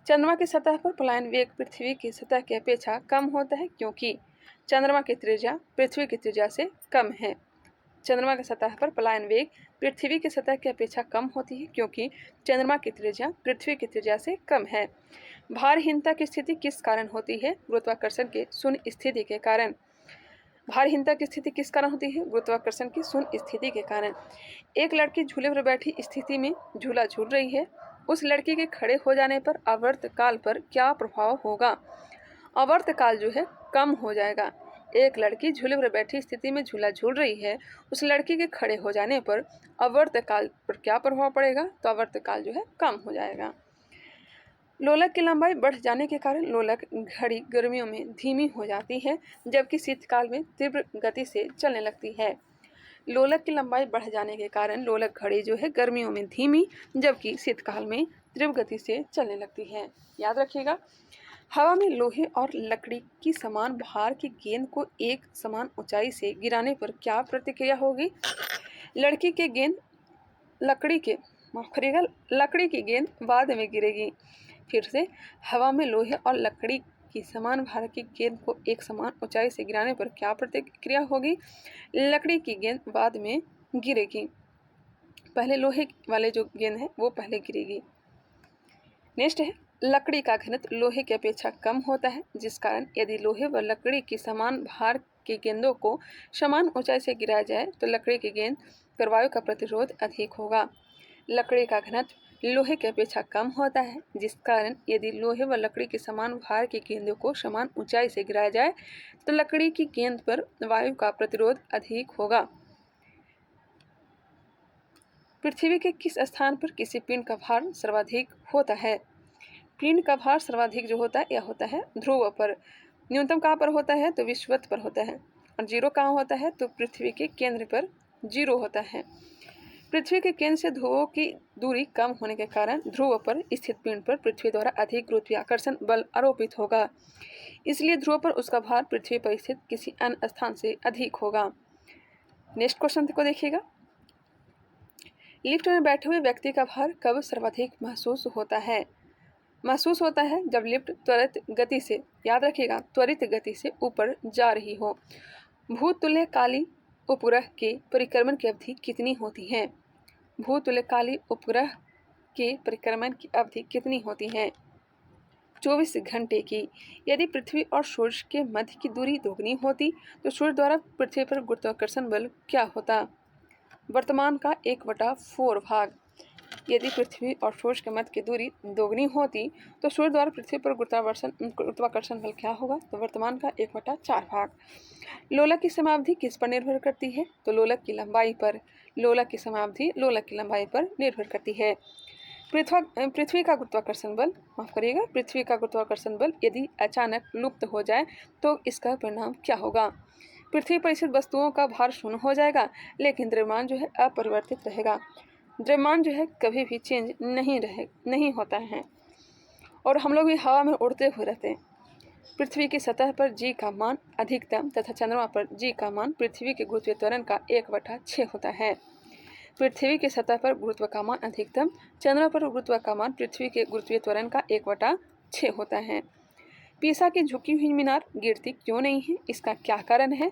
S1: चंद्रमा की सतह पर पलायन वेग पृथ्वी की सतह की अपेक्षा कम होता है क्योंकि चंद्रमा की त्रिज्या पृथ्वी की त्रिज्या से कम है। चंद्रमा की सतह पर पलायन वेग पृथ्वी की सतह की अपेक्षा कम होती है क्योंकि चंद्रमा की त्रिज्या पृथ्वी की त्रिज्या से कम है। भारहीनता की स्थिति किस कारण होती है? गुरुत्वाकर्षण के शून्य स्थिति के कारण। भारहीनता की स्थिति किस कारण होती है? गुरुत्वाकर्षण की शून्य स्थिति के कारण। एक लड़की झूले पर बैठी स्थिति में झूला झूल रही है, उस लड़की के खड़े हो जाने पर आवर्तकाल पर क्या प्रभाव होगा? आवर्तकाल जो है कम हो जाएगा। एक लड़की झूले पर बैठी स्थिति में झूला झूल रही है, उस लड़की के खड़े हो जाने पर आवर्तकाल पर क्या प्रभाव पड़ेगा? तो आवर्तकाल जो है कम हो जाएगा। लोलक की लंबाई बढ़ जाने के कारण लोलक घड़ी गर्मियों में धीमी हो जाती है जबकि शीतकाल में तीव्र गति से चलने लगती है। लोलक की लंबाई बढ़ जाने के कारण लोलक घड़ी जो है गर्मियों में धीमी जबकि शीतकाल में तीव्र गति से चलने लगती है। याद रखिएगा, हवा में लोहे और लकड़ी की समान भार की गेंद को एक समान ऊंचाई से गिराने पर क्या प्रतिक्रिया होगी? लकड़ी की गेंद बाद में गिरेगी। फिर से, हवा में लोहे और लकड़ी की समान भार की गेंद को एक समान ऊंचाई से गिराने पर क्या प्रतिक्रिया होगी? लकड़ी की गेंद बाद में गिरेगी। पहले लोहे वाले जो गेंद है वो पहले गिरेगी। नेक्स्ट है, लकड़ी का घनत्व लोहे की अपेक्षा कम होता है जिस कारण यदि लोहे व लकड़ी की समान भार की गेंदों को समान ऊंचाई से गिराया जाए तो लकड़ी की गेंद पर वायु का प्रतिरोध अधिक होगा। लकड़ी का घनत्व लोहे की अपेक्षा कम होता है जिस कारण यदि लोहे व लकड़ी की समान भार की गेंदों को समान ऊंचाई से गिराया जाए तो लकड़ी की गेंद पर वायु का प्रतिरोध अधिक होगा। पृथ्वी के किस स्थान पर किसी पिंड का भार सर्वाधिक होता है? पिंड का भार सर्वाधिक जो होता है यह होता है ध्रुव पर। न्यूनतम कहाँ पर होता है? तो विषुवत पर होता है। और जीरो कहाँ होता है? तो पृथ्वी के केंद्र पर जीरो होता है। पृथ्वी के केंद्र से ध्रुवों की दूरी कम होने के कारण ध्रुव पर स्थित पिंड पर पृथ्वी द्वारा अधिक गुरुत्वाकर्षण बल आरोपित होगा, इसलिए ध्रुव पर उसका भार पृथ्वी पर स्थित किसी अन्य स्थान से अधिक होगा। नेक्स्ट क्वेश्चन को देखिएगा। लिफ्ट में बैठे हुए व्यक्ति का भार कब सर्वाधिक महसूस होता है? महसूस होता है जब लिफ्ट त्वरित गति से, याद रखिएगा, त्वरित गति से ऊपर जा रही हो। भूतुल्यकाली उपग्रह के परिक्रमण की अवधि कितनी होती है? भूतुल्यकाली उपग्रह के परिक्रमण की अवधि कितनी होती है? 24 घंटे की। यदि पृथ्वी और सूर्य के मध्य की दूरी दोगुनी होती तो सूर्य द्वारा पृथ्वी पर गुरुत्वाकर्षण बल क्या होता? वर्तमान का 1/4 भाग। यदि पृथ्वी और सूर्य के मध्य की दूरी दोगुनी होती तो सूर्य द्वारा पृथ्वी पर गुरुत्वाकर्षण बल क्या होगा? तो वर्तमान का 1/4 भाग। लोलक की समावधि किस पर निर्भर करती है? तो लोलक की लंबाई पर। लोलक की समावधि लोलक की लंबाई पर निर्भर करती है। पृथ्वी का गुरुत्वाकर्षण बल, माफ करिएगा, पृथ्वी का गुरुत्वाकर्षण बल यदि अचानक लुप्त हो जाए तो इसका परिणाम क्या होगा? पृथ्वी पर स्थित वस्तुओं का भार शून्य हो जाएगा, लेकिन द्रव्यमान जो है अपरिवर्तित रहेगा। द्रव्यमान जो है कभी भी चेंज नहीं होता है और हम लोग भी हवा में उड़ते हुए रहते हैं। पृथ्वी की सतह पर जी का मान अधिकतम तथा चंद्रमा पर जी का मान पृथ्वी के गुरुत्वीय त्वरण का 1/6 होता है। पृथ्वी की सतह पर गुरुत्व का मान अधिकतम, चंद्रमा पर गुरुत्व का मान पृथ्वी के गुरुत्वीय त्वरण का 1/6 होता है। पीसा की झुकी हुई मीनार गिरती क्यों नहीं है? इसका क्या कारण है?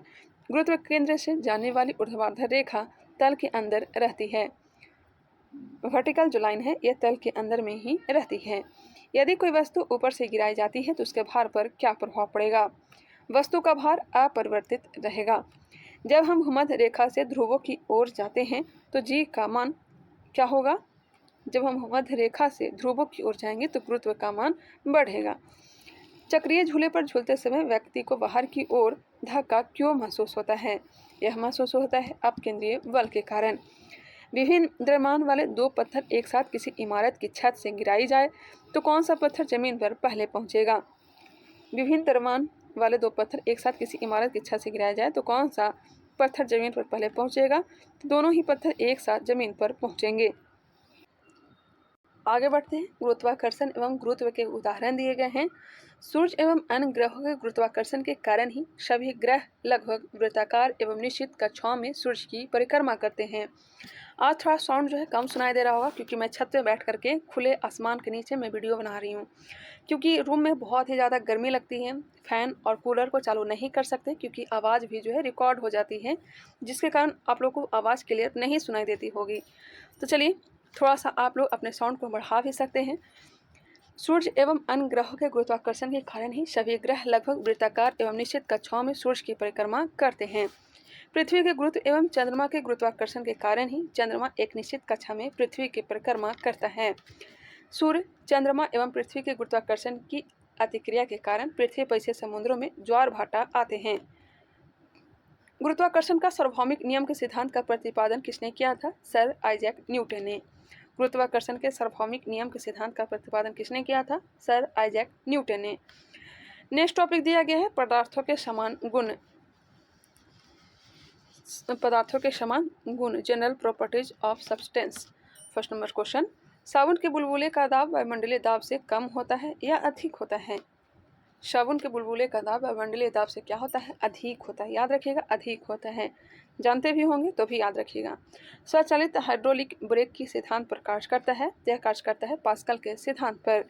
S1: गुरुत्व केंद्र से जाने वाली ऊर्ध्वाधर रेखा तल के अंदर रहती है। वर्टिकल जो लाइन है यह तल के अंदर में ही रहती है। यदि कोई वस्तु ऊपर से गिराई जाती है तो उसके भार पर क्या प्रभाव पड़ेगा? वस्तु का भार अपरिवर्तित रहेगा। जब हम भूमध्य रेखा से ध्रुवों की ओर जाते हैं तो जी का मान क्या होगा? जब हम भूमध्य रेखा से ध्रुवों की ओर जाएंगे तो गुरुत्व का मान बढ़ेगा। चक्रीय झूले पर झूलते समय व्यक्ति को बाहर की ओर धक्का क्यों महसूस होता है? यह महसूस होता है अपकेंद्रीय बल के कारण। विभिन्न द्रव्यमान वाले दो पत्थर एक साथ किसी इमारत की छत से गिराई जाए तो कौन सा पत्थर जमीन पर पहले पहुंचेगा? विभिन्न द्रव्यमान वाले दो पत्थर एक साथ किसी इमारत की छत से गिराया जाए तो कौन सा पत्थर जमीन पर पहले पहुंचेगा? तो दोनों ही पत्थर एक साथ जमीन पर पहुंचेंगे। आगे बढ़ते हैं। गुरुत्वाकर्षण एवं गुरुत्व के उदाहरण दिए गए हैं। सूर्य एवं अन्य ग्रहों के गुरुत्वाकर्षण के कारण ही सभी ग्रह लगभग वृत्ताकार एवं निश्चित कक्षाओं में सूर्य की परिक्रमा करते हैं। आज थोड़ा साउंड जो है कम सुनाई दे रहा होगा क्योंकि मैं छत पे बैठ करके खुले आसमान के नीचे मैं वीडियो बना रही हूँ, क्योंकि रूम में बहुत ही ज़्यादा गर्मी लगती है। फ़ैन और कूलर को चालू नहीं कर सकते क्योंकि आवाज़ भी जो है रिकॉर्ड हो जाती है, जिसके कारण आप लोग को आवाज़ क्लियर नहीं सुनाई देती होगी। तो चलिए, थोड़ा सा आप लोग अपने साउंड को बढ़ा भी सकते हैं। सूर्य एवं अन्य ग्रहों के गुरुत्वाकर्षण के कारण ही सभी ग्रह लगभग वृत्ताकार एवं निश्चित कक्षाओं में सूर्य की परिक्रमा करते हैं। पृथ्वी के गुरुत्व एवं चंद्रमा के गुरुत्वाकर्षण के कारण ही चंद्रमा एक निश्चित कक्षा में पृथ्वी की परिक्रमा करता है। सूर्य, चंद्रमा एवं पृथ्वी के गुरुत्वाकर्षण की अतिक्रिया के कारण पृथ्वी पर स्थित समुद्रों में ज्वार भाटा आते हैं। गुरुत्वाकर्षण का सार्वभौमिक नियम के सिद्धांत का प्रतिपादन किसने किया था? सर आइजैक न्यूटन ने। गुरुत्वाकर्षण के सार्वभौमिक नियम के सिद्धांत का प्रतिपादन किसने किया था? सर आइजैक न्यूटन ने। नेक्स्ट टॉपिक दिया गया है पदार्थों के समान गुण। पदार्थों के समान गुण, general properties of substance. First number question, साबुन के बुलबुले का दाब वायुमंडलीय दाब से कम होता है या अधिक होता है? साबुन के बुलबुले का दाब वायुमंडलीय दाब से क्या होता है? अधिक होता है। याद रखिएगा, अधिक होता है। जानते भी होंगे तो भी याद रखिएगा। स्वचालित हाइड्रोलिक ब्रेक की सिद्धांत पर कार्य करता है। यह कार्य करता है पास्कल के सिद्धांत पर।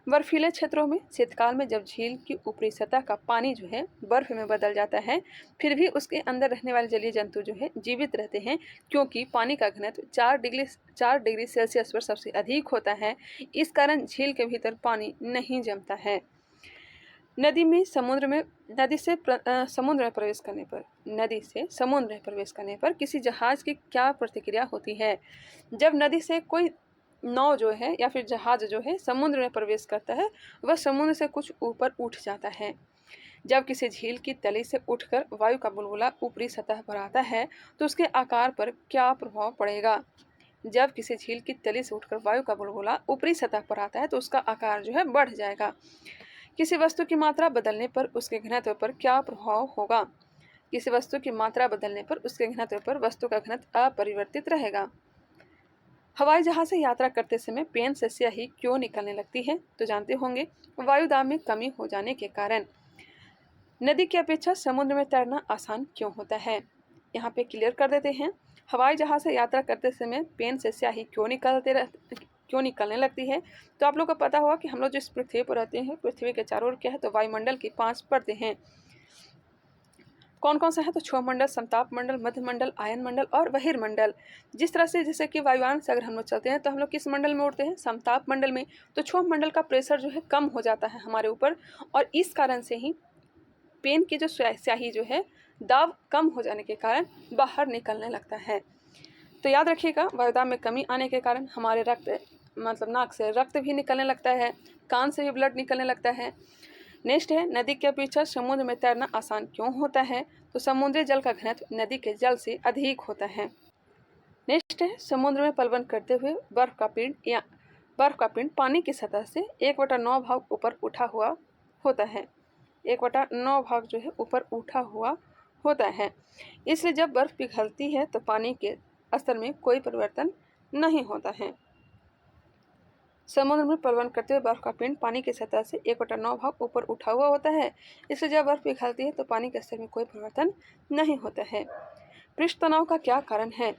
S1: बर्फीले क्षेत्रों में शीतकाल में जब झील की ऊपरी सतह का पानी जो है बर्फ में बदल जाता है, फिर भी उसके अंदर रहने वाले जलीय जंतु जो है जीवित रहते हैं, क्योंकि पानी का घनत्व 4 डिग्री सेल्सियस पर सबसे अधिक होता है। इस कारण झील के भीतर पानी नहीं जमता है। नदी से समुद्र में प्रवेश करने पर किसी जहाज की क्या प्रतिक्रिया होती है? जब नदी से कोई नाव जो है या फिर जहाज जो है समुद्र में प्रवेश करता है, वह समुद्र से कुछ ऊपर उठ जाता है। जब किसी झील की तली से उठकर वायु का बुलबुला ऊपरी सतह पर आता है तो उसके आकार पर क्या प्रभाव पड़ेगा? जब किसी झील की तली से उठकर वायु का बुलबुला ऊपरी सतह पर आता है तो उसका आकार जो है बढ़ जाएगा। किसी वस्तु की मात्रा बदलने पर उसके घनत्व पर क्या प्रभाव होगा? किसी वस्तु की मात्रा बदलने पर उसके घनत्व पर वस्तु का घनत्व अपरिवर्तित रहेगा। हवाई जहाज से यात्रा करते समय पेन से स्याही क्यों निकलने लगती है? तो जानते होंगे वायुदाब में कमी हो जाने के कारण। नदी की अपेक्षा समुद्र में तैरना आसान क्यों होता है? यहाँ पे क्लियर कर देते हैं। हवाई जहाज से यात्रा करते समय पेन से स्याही क्यों निकलने लगती है? तो आप लोग को पता होगा कि हम लोग जिस पृथ्वी पर रहते हैं, पृथ्वी के चारों ओर क्या है, तो वायुमंडल की 5 परतें हैं। कौन कौन सा है? तो क्षोभ मंडल, समताप मंडल, मध्य मंडल, आयन मंडल और बहिर्मंडल। जिस तरह से जैसे कि वायुयान से अगर हम लोग चलते हैं तो हम लोग किस मंडल में उड़ते हैं? समताप मंडल में। तो क्षोभ मंडल का प्रेशर जो है कम हो जाता है हमारे ऊपर, और इस कारण से ही पेन की जो स्याही जो है दाब कम हो जाने के कारण बाहर निकलने लगता है। तो याद रखिएगा, वायुदाब में कमी आने के कारण हमारे नाक से रक्त भी निकलने लगता है, कान से भी ब्लड निकलने लगता है। नेक्स्ट है, नदी के अपेक्षा समुद्र में तैरना आसान क्यों होता है? तो समुद्री जल का घनत्व नदी के जल से अधिक होता है। नेक्स्ट है, समुद्र में पलवन करते हुए बर्फ का पिंड पानी की सतह से 1/9 भाग ऊपर उठा हुआ होता है। 1/9 भाग जो है ऊपर उठा हुआ होता है। इसलिए जब बर्फ पिघलती है तो पानी के स्तर में कोई परिवर्तन नहीं होता है। समुद्र में पलवन करते हुए बर्फ का पिंड पानी की सतह से 1/9 भाग ऊपर उठा हुआ होता है। इसलिए जब बर्फ पिघलती है तो पानी के स्तर में कोई परिवर्तन नहीं होता है। पृष्ठ तनाव का क्या कारण है?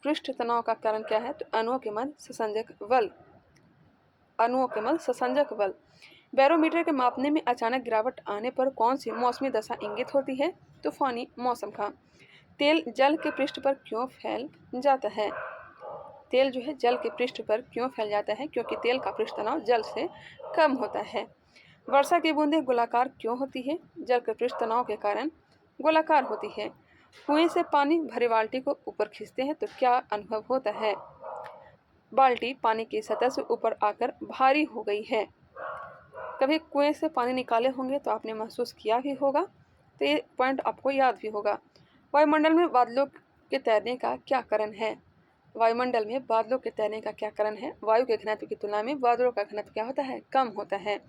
S1: पृष्ठ तनाव का कारण क्या है? तो अणुओं के मध्य संसंजक बल। बैरोमीटर के मापने में अचानक गिरावट आने पर कौन सी मौसमी दशा इंगित होती है? तूफानी मौसम का। तेल जल के पृष्ठ पर क्यों फैल जाता है? तेल जो है जल के पृष्ठ पर क्यों फैल जाता है? क्योंकि तेल का पृष्ठ तनाव जल से कम होता है। वर्षा की बूंदें गोलाकार क्यों होती है? जल के पृष्ठ तनाव के कारण गोलाकार होती है। कुएं से पानी भरे बाल्टी को ऊपर खींचते हैं तो क्या अनुभव होता है? बाल्टी पानी की सतह से ऊपर आकर भारी हो गई है। कभी कुएं से पानी निकाले होंगे तो आपने महसूस किया भी होगा, तो ये पॉइंट आपको याद भी होगा। वायुमंडल में बादलों के तैरने का क्या कारण है? वायुमंडल में बादलों के तैरने का क्या कारण है? वायु के घनत्व की तुलना में बादलों का घनत्व क्या होता है? कम होता है।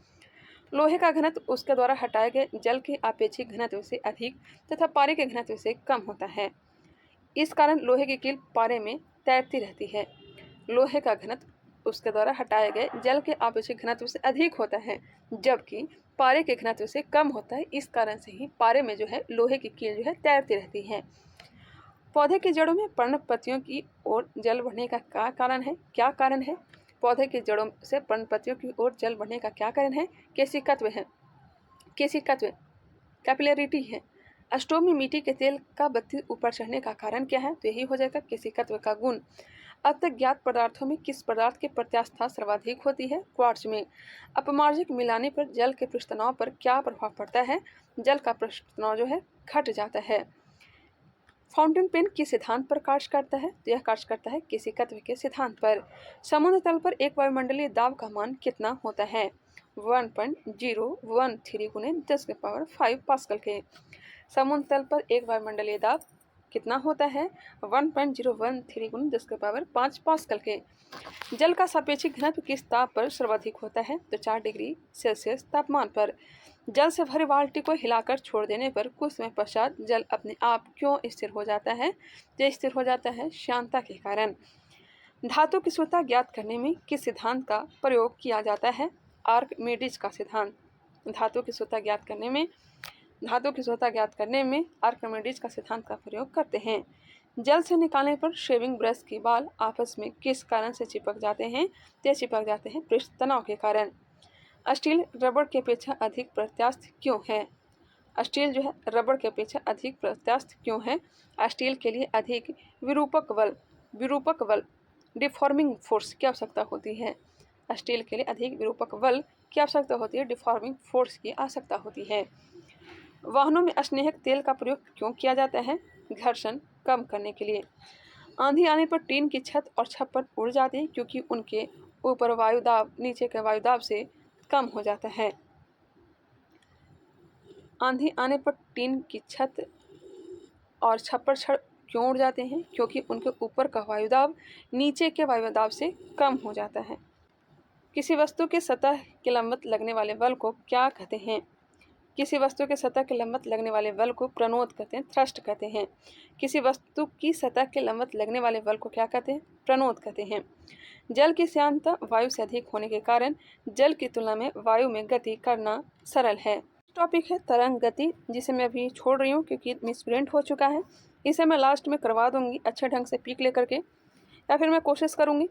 S1: लोहे का घनत्व उसके द्वारा हटाए गए जल के आपेक्षिक घनत्व से अधिक तथा पारे के घनत्व से कम होता है। इस कारण लोहे की कील पारे में तैरती रहती है। लोहे का घनत्व उसके द्वारा हटाए गए जल के आपेक्षिक घनत्व से अधिक होता है, जबकि पारे के घनत्व से कम होता है। इस कारण से ही पारे में जो है लोहे की कील जो है तैरती रहती है। पौधे की जड़ों में पर्णपत्तियों की ओर जल बढ़ने का क्या कारण है? पौधे की जड़ों से पर्णपत्तियों की ओर जल बढ़ने का क्या कारण है? केशिकत्व है। केशिकत्व कैपिलरिटी है। स्टोव में मिट्टी के तेल का बत्ती ऊपर चढ़ने का कारण क्या है? तो यही हो जाएगा केशिकत्व का गुण। अब तक ज्ञात पदार्थों में किस पदार्थ की प्रत्यास्थता सर्वाधिक होती है? क्वार्ट्ज में। अपमार्जक मिलाने पर जल के पृष्ठ तनाव पर क्या प्रभाव पड़ता है? जल का पृष्ठ तनाव जो है घट जाता है। फाउंटेन पेन किस सिद्धांत पर कार्य करता है? तो यह कार्य करता है केशिकत्व के सिद्धांत पर। समुद्र तल पर एक वायुमंडलीय दाब का मान कितना होता है? 1.013 गुने 10⁵ पास्कल के। समुद्र तल पर एक वायुमंडलीय दाब कितना होता है? 1.013 गुने 10⁵ पास्कल के। जल का सापेक्षिक घनत्व किस ताप पर सर्वाधिक होता है? तो 4 डिग्री सेल्सियस तापमान पर। जल से भरे बाल्टी को हिलाकर छोड़ देने पर कुछ समय पश्चात जल अपने आप क्यों स्थिर हो जाता है? जो स्थिर हो जाता है श्यानता के कारण। धातु की शुद्धता ज्ञात करने में किस सिद्धांत का प्रयोग किया जाता है? आर्किमिडीज का सिद्धांत। धातु की शुद्धता ज्ञात करने में आर्किमिडीज का सिद्धांत का प्रयोग करते हैं। जल से निकालने पर शेविंग ब्रश की बाल आपस में किस कारण से चिपक जाते हैं? ते चिपक जाते हैं पृष्ठ तनाव के कारण। स्टील रबड़ की अपेक्षा अधिक प्रत्यास्थ क्यों है? स्टील जो है रबड़ की अपेक्षा अधिक प्रत्यास्थ क्यों है? स्टील के लिए अधिक विरूपक बल डिफॉर्मिंग फोर्स की आवश्यकता होती है। स्टील के लिए अधिक विरूपक बल की आवश्यकता होती है, डिफॉर्मिंग फोर्स की आवश्यकता होती है। वाहनों में स्नेहक तेल का प्रयोग क्यों किया जाता है? घर्षण कम करने के लिए। आंधी आने पर टीन की छत और छप्पर उड़ जाते हैं क्योंकि उनके ऊपर वायुदाब नीचे के वायुदाब से कम हो जाता है। आंधी आने पर टीन की छत और छप्पर क्यों उड़ जाते हैं? क्योंकि उनके ऊपर का वायुदाब नीचे के वायुदाब से कम हो जाता है। किसी वस्तु के सतह के लंबवत लगने वाले बल को क्या कहते हैं? किसी वस्तु के सतह के लंबवत लगने वाले बल को प्रणोद कहते हैं, थ्रस्ट कहते हैं। किसी वस्तु की सतह के लंबवत लगने वाले बल को क्या कहते हैं? प्रणोद कहते हैं। जल की श्यानता वायु से अधिक होने के कारण जल की तुलना में वायु में गति करना सरल है। टॉपिक है तरंग गति, जिसे मैं अभी छोड़ रही हूँ क्योंकि मिसप्रिंट हो चुका है। इसे मैं लास्ट में करवा दूंगी अच्छे ढंग से पिक लेकर के, या फिर मैं कोशिश करूंगी।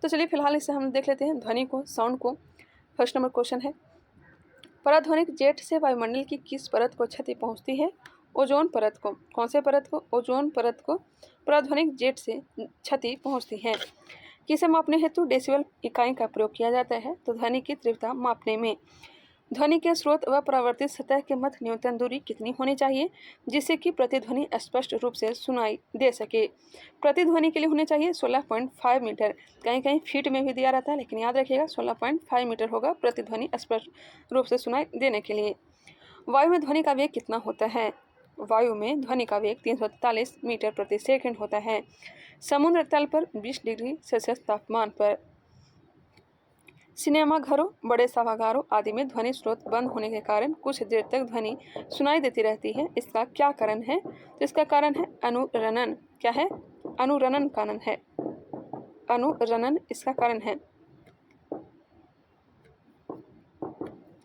S1: तो चलिए फिलहाल इसे हम देख लेते हैं, ध्वनि को, साउंड को। फर्स्ट नंबर क्वेश्चन है, पराध्वनिक जेट से वायुमंडल की किस परत को क्षति पहुंचती है? ओजोन परत को। कौन से परत को? ओजोन परत को पराध्वनिक जेट से क्षति पहुंचती है। किसे मापने हेतु डेसिबल इकाई का प्रयोग किया जाता है? तो ध्वनि की तीव्रता मापने में। ध्वनि के स्रोत व परावर्तित सतह के मध्य न्यूनतम दूरी कितनी होनी चाहिए जिससे कि प्रतिध्वनि स्पष्ट रूप से सुनाई दे सके? प्रतिध्वनि के लिए होने चाहिए 16.5 मीटर। कहीं कहीं फीट में भी दिया रहता है, लेकिन याद रखिएगा 16.5 मीटर होगा प्रतिध्वनि स्पष्ट रूप से सुनाई देने के लिए। वायु में ध्वनि का वेग कितना होता है? वायु में ध्वनि का वेग 343 मीटर प्रति सेकंड होता है। समुद्र तल पर 20 डिग्री सेल्सियस तापमान पर। सिनेमा घरों, बड़े सभागारों आदि में ध्वनि स्रोत बंद होने के कारण कुछ देर तक ध्वनि सुनाई देती रहती है। इसका क्या कारण है? तो इसका कारण है अनुरणन। क्या है? अनुरणन कारण है। अनुरणन इसका कारण है।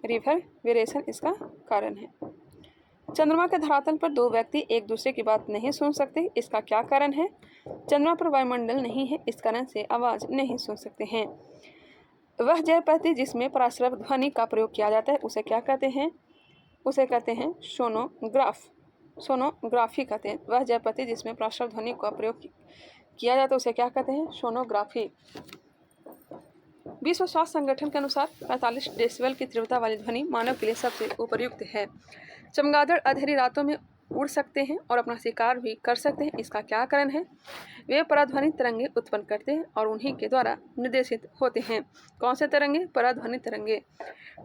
S1: रिवर्बरेशन इसका कारण है। चंद्रमा के धरातल पर दो व्यक्ति एक दूसरे की बात नहीं सुन सकते, इसका क्या कारण है? चंद्रमा पर वायुमंडल नहीं है, इस कारण से आवाज नहीं सुन सकते हैं। वह जयपति जिसमें पराश्रव ध्वनि का प्रयोग किया जाता है उसे क्या कहते हैं? उसे कहते हैं सोनोग्राफ। सोनोग्राफी कहते हैं। वह जयपति जिसमें पराश्रव ध्वनि का प्रयोग किया जाता है उसे क्या कहते हैं? सोनोग्राफी। विश्व स्वास्थ्य संगठन के अनुसार 45 डेसिबल की तीव्रता वाली ध्वनि मानव के लिए सबसे उपयुक्त है। चमगादड़ अंधेरी रातों में उड़ सकते हैं और अपना शिकार भी कर सकते हैं, इसका क्या कारण है? वे पराध्वनि तरंगे उत्पन्न करते हैं और उन्हीं के द्वारा निर्देशित होते हैं। कौन से तरंगे? पराध्वनि तरंगे।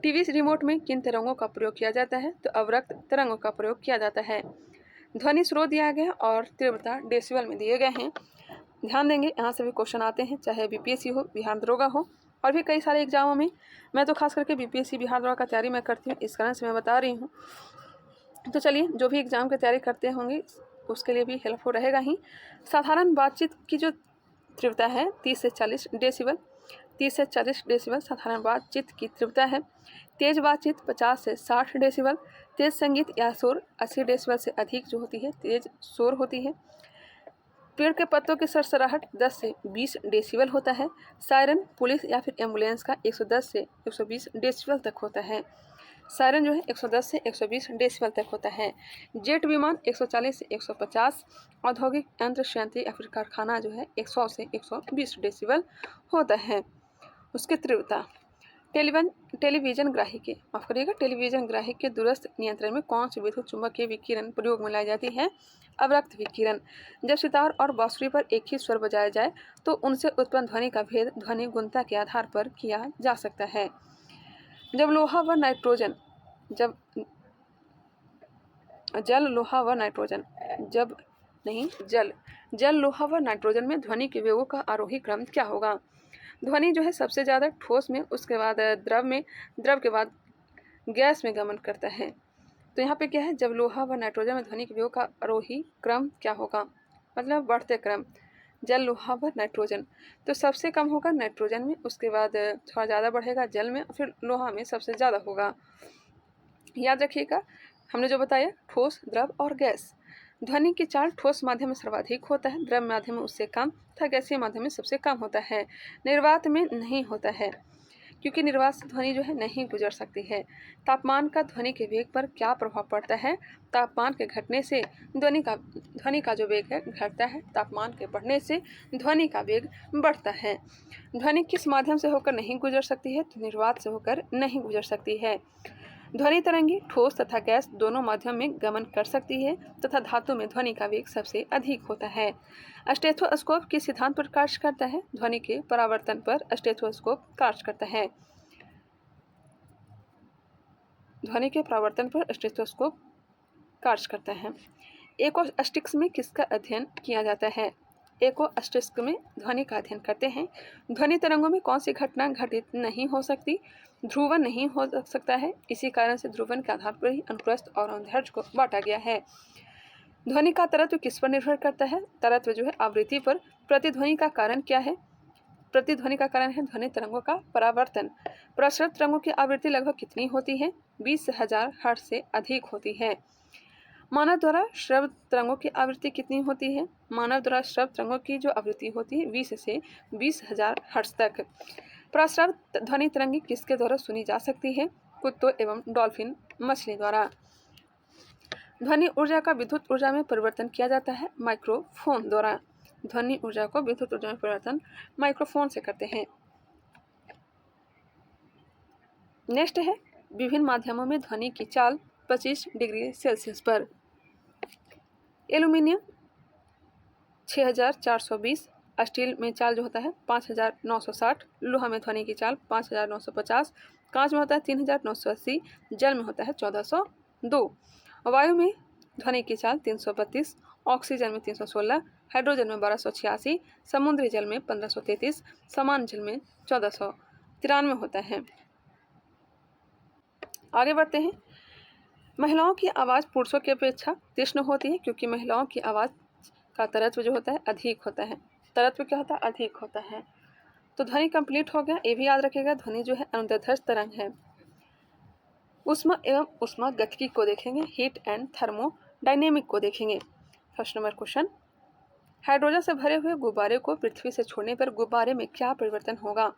S1: टीवी रिमोट में किन तरंगों का प्रयोग किया जाता है? तो अवरक्त तरंगों का प्रयोग किया जाता है। ध्वनि स्रोत दिया गया है और तीव्रता डेसिबल में दिए गए हैं। ध्यान देंगे, यहाँ से भी क्वेश्चन आते हैं, चाहे बीपीएससी हो, बिहार दरोगा हो, और भी कई सारे एग्जामों में। मैं तो खास करके बीपीएससी बिहार दरोगा का तैयारी मैं करती हूँ, इस कारण से मैं बता रही हूँ। तो चलिए, जो भी एग्जाम की तैयारी करते होंगे उसके लिए भी हेल्पफुल रहेगा ही। साधारण बातचीत की जो तीव्रता है 30 से 40 डेसिबल। 30 से 40 डेसिबल साधारण बातचीत की तीव्रता है। तेज बातचीत 50 से 60 डेसिबल। तेज संगीत या शोर 80 डेसिबल से अधिक जो होती है तेज शोर होती है। पेड़ के पत्तों की सरसराहट 10 से 20 डेसिबल होता है। सायरन पुलिस या फिर एम्बुलेंस का 110 से 120 डेसिबल तक होता है। सायरन जो है 110 से 120 डेसिबल तक होता है। जेट विमान 140 से 150। औद्योगिक यंत्र संयंत्र या फिर कारखाना जो है 100 से 120 डेसिबल होता है उसकी तीव्रता। टेलीविजन ग्राहिके, माफ करिएगा, टेलीविजन ग्राहिक के दूरस्थ नियंत्रण में कौन सी विद्युत चुंबकीय विकिरण प्रयोग में लाई जाती है? अवरक्त विकिरण। जब सितार और बांसुरी पर एक ही स्वर बजाया जाए तो उनसे उत्पन्न ध्वनि का भेद ध्वनि गुणता के आधार पर किया जा सकता है। जब लोहा व नाइट्रोजन जब जल लोहा व नाइट्रोजन जब नहीं जल जल लोहा व नाइट्रोजन में ध्वनि के वेगों का आरोही क्रम क्या होगा? ध्वनि जो है सबसे ज़्यादा ठोस में, उसके बाद द्रव में, द्रव के बाद गैस में गमन करता है। तो यहाँ पे क्या है? जब लोहा व नाइट्रोजन में ध्वनि के वेगों का आरोही क्रम क्या होगा? मतलब बढ़ते क्रम। जल लोहा व नाइट्रोजन, तो सबसे कम होगा नाइट्रोजन में, उसके बाद थोड़ा ज़्यादा बढ़ेगा जल में, फिर लोहा में सबसे ज़्यादा होगा। याद रखिएगा हमने जो बताया, ठोस, द्रव और गैस। ध्वनि की चाल ठोस माध्यम में सर्वाधिक होता है, द्रव माध्यम में उससे कम तथा गैसीय माध्यम में सबसे कम होता है। निर्वात में नहीं होता है क्योंकि निर्वात से ध्वनि जो है नहीं गुजर सकती है। तापमान का ध्वनि के वेग पर क्या प्रभाव पड़ता है? तापमान के घटने से ध्वनि का जो वेग है घटता है, तापमान के बढ़ने से ध्वनि का वेग बढ़ता है। ध्वनि किस माध्यम से होकर नहीं गुजर सकती है? तो निर्वात से होकर नहीं गुजर सकती है। ध्वनि तरंगी ठोस तथा गैस दोनों माध्यम में गमन कर सकती है तथा धातु में ध्वनि का वेग सबसे अधिक होता है। स्टेथोस्कोप किस सिद्धांत पर कार्य करता है? ध्वनि के परावर्तन पर स्टेथोस्कोप कार्य करता है। ध्वनि के परावर्तन पर स्टेथोस्कोप कार्य करता है। एकोस्टिक्स में किसका अध्ययन किया जाता है? एकोस्टिक्स में ध्वनि का अध्ययन करते हैं। ध्वनि तरंगों में कौन सी घटना घटित नहीं हो सकती? ध्रुवन नहीं हो सकता है। इसी कारण से ध्रुवन के आधार पर ही अनुप्रस्थ और अनुदैर्घ्य को बांटा गया है। ध्वनि का तरत्व किस पर निर्भर करता है? तरत्व जो है आवृत्ति पर। प्रतिध्वनि का कारण क्या है? प्रतिध्वनि का कारण है ध्वनि तरंगों का परावर्तन। प्रसृत तरंगों की आवृत्ति लगभग कितनी होती है? 20,000 हर्ट्ज से अधिक होती है। मानव द्वारा श्रव्य तरंगों की आवृत्ति कितनी होती है? मानव द्वारा श्रव्य तरंगों की जो आवृत्ति होती है 20 से 20,000 हर्ट्ज तक। प्रस्रव ध्वनि तरंगी किसके द्वारा सुनी जा सकती है? कुत्तों एवं डॉल्फिन मछली द्वारा। ध्वनि ऊर्जा का विद्युत ऊर्जा में परिवर्तन किया जाता है माइक्रोफोन द्वारा। ध्वनि ऊर्जा को विद्युत ऊर्जा में परिवर्तन माइक्रोफोन से करते हैं। नेक्स्ट है विभिन्न माध्यमों में ध्वनि की चाल 25 डिग्री सेल्सियस पर। एल्यूमिनियम 6420, स्टील में चाल जो होता है 5960, लोहा में ध्वनि की चाल 5950, कांच में होता है 3980, जल में होता है 1402, वायु में ध्वनि की चाल 332, ऑक्सीजन में 316, हाइड्रोजन में 1286, समुद्री जल में 1533, समान जल में 1493 होता है। आगे बढ़ते हैं। महिलाओं की आवाज़ पुरुषों की अपेक्षा तीक्ष्ण होती है क्योंकि महिलाओं की आवाज़ का तरत्व जो होता है अधिक होता है। तरत्व क्या होता है? अधिक होता है। तो ध्वनि कंप्लीट हो गया। ये भी याद रखिएगा ध्वनि जो है अनुदैर्घ्य तरंग है। ऊष्मा एवं ऊष्मा गतिकी को देखेंगे, हीट एंड थर्मोडायनेमिक को देखेंगे। फर्स्ट नंबर क्वेश्चन, हाइड्रोजन से भरे हुए गुब्बारे को पृथ्वी से छोड़ने पर गुब्बारे में क्या परिवर्तन होगा?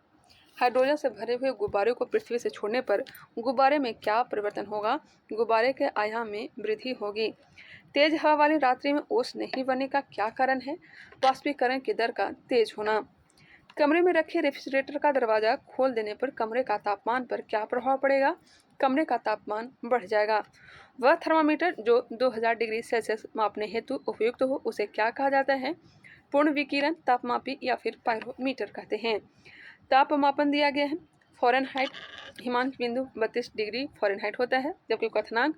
S1: हाइड्रोजन से भरे हुए गुब्बारे को पृथ्वी से छोड़ने पर गुब्बारे में क्या परिवर्तन होगा? गुब्बारे के आयाम में वृद्धि होगी। तेज हवा वाली रात्रि में ओस नहीं बनने का क्या कारण है? वाष्पीकरण की दर का तेज होना। कमरे में रखे रेफ्रिजरेटर का दरवाजा खोल देने पर कमरे का तापमान पर क्या प्रभाव पड़ेगा? कमरे का तापमान बढ़ जाएगा। वह थर्मामीटर जो 2000 डिग्री सेल्सियस मापने हेतु उपयुक्त हो उसे क्या कहा जाता है? पूर्ण विकिरण तापमापी या फिर पायरोमीटर कहते हैं। तापमापन दिया गया है। फ़ारेनहाइट हिमांक बिंदु 32 डिग्री फ़ारेनहाइट होता है, जबकि क्वथनांक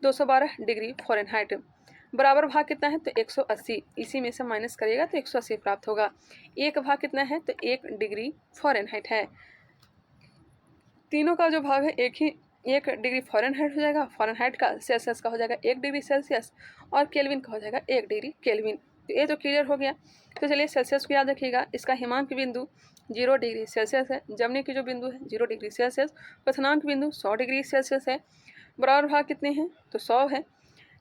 S1: 212 डिग्री फ़ारेनहाइट। बराबर भाग कितना है? तो 180। इसी में से माइनस करिएगा तो 180 प्राप्त होगा। एक भाग कितना है? तो 1 डिग्री फ़ारेनहाइट है। तीनों का जो भाग है 1 डिग्री फ़ारेनहाइट हो जाएगा। फ़ारेनहाइट का सेल्सियस का हो जाएगा 1 डिग्री सेल्सियस और केल्विन का हो जाएगा 1 डिग्री केल्विन। तो ये तो क्लियर हो गया। तो चलिए सेल्सियस को याद रखिएगा। इसका हिमांक बिंदु 0 डिग्री सेल्सियस है। जमने की जो बिंदु है 0 डिग्री सेल्सियस। क्वथनांक बिंदु 100 डिग्री सेल्सियस है। बराबर भाग कितने हैं? तो 100 है।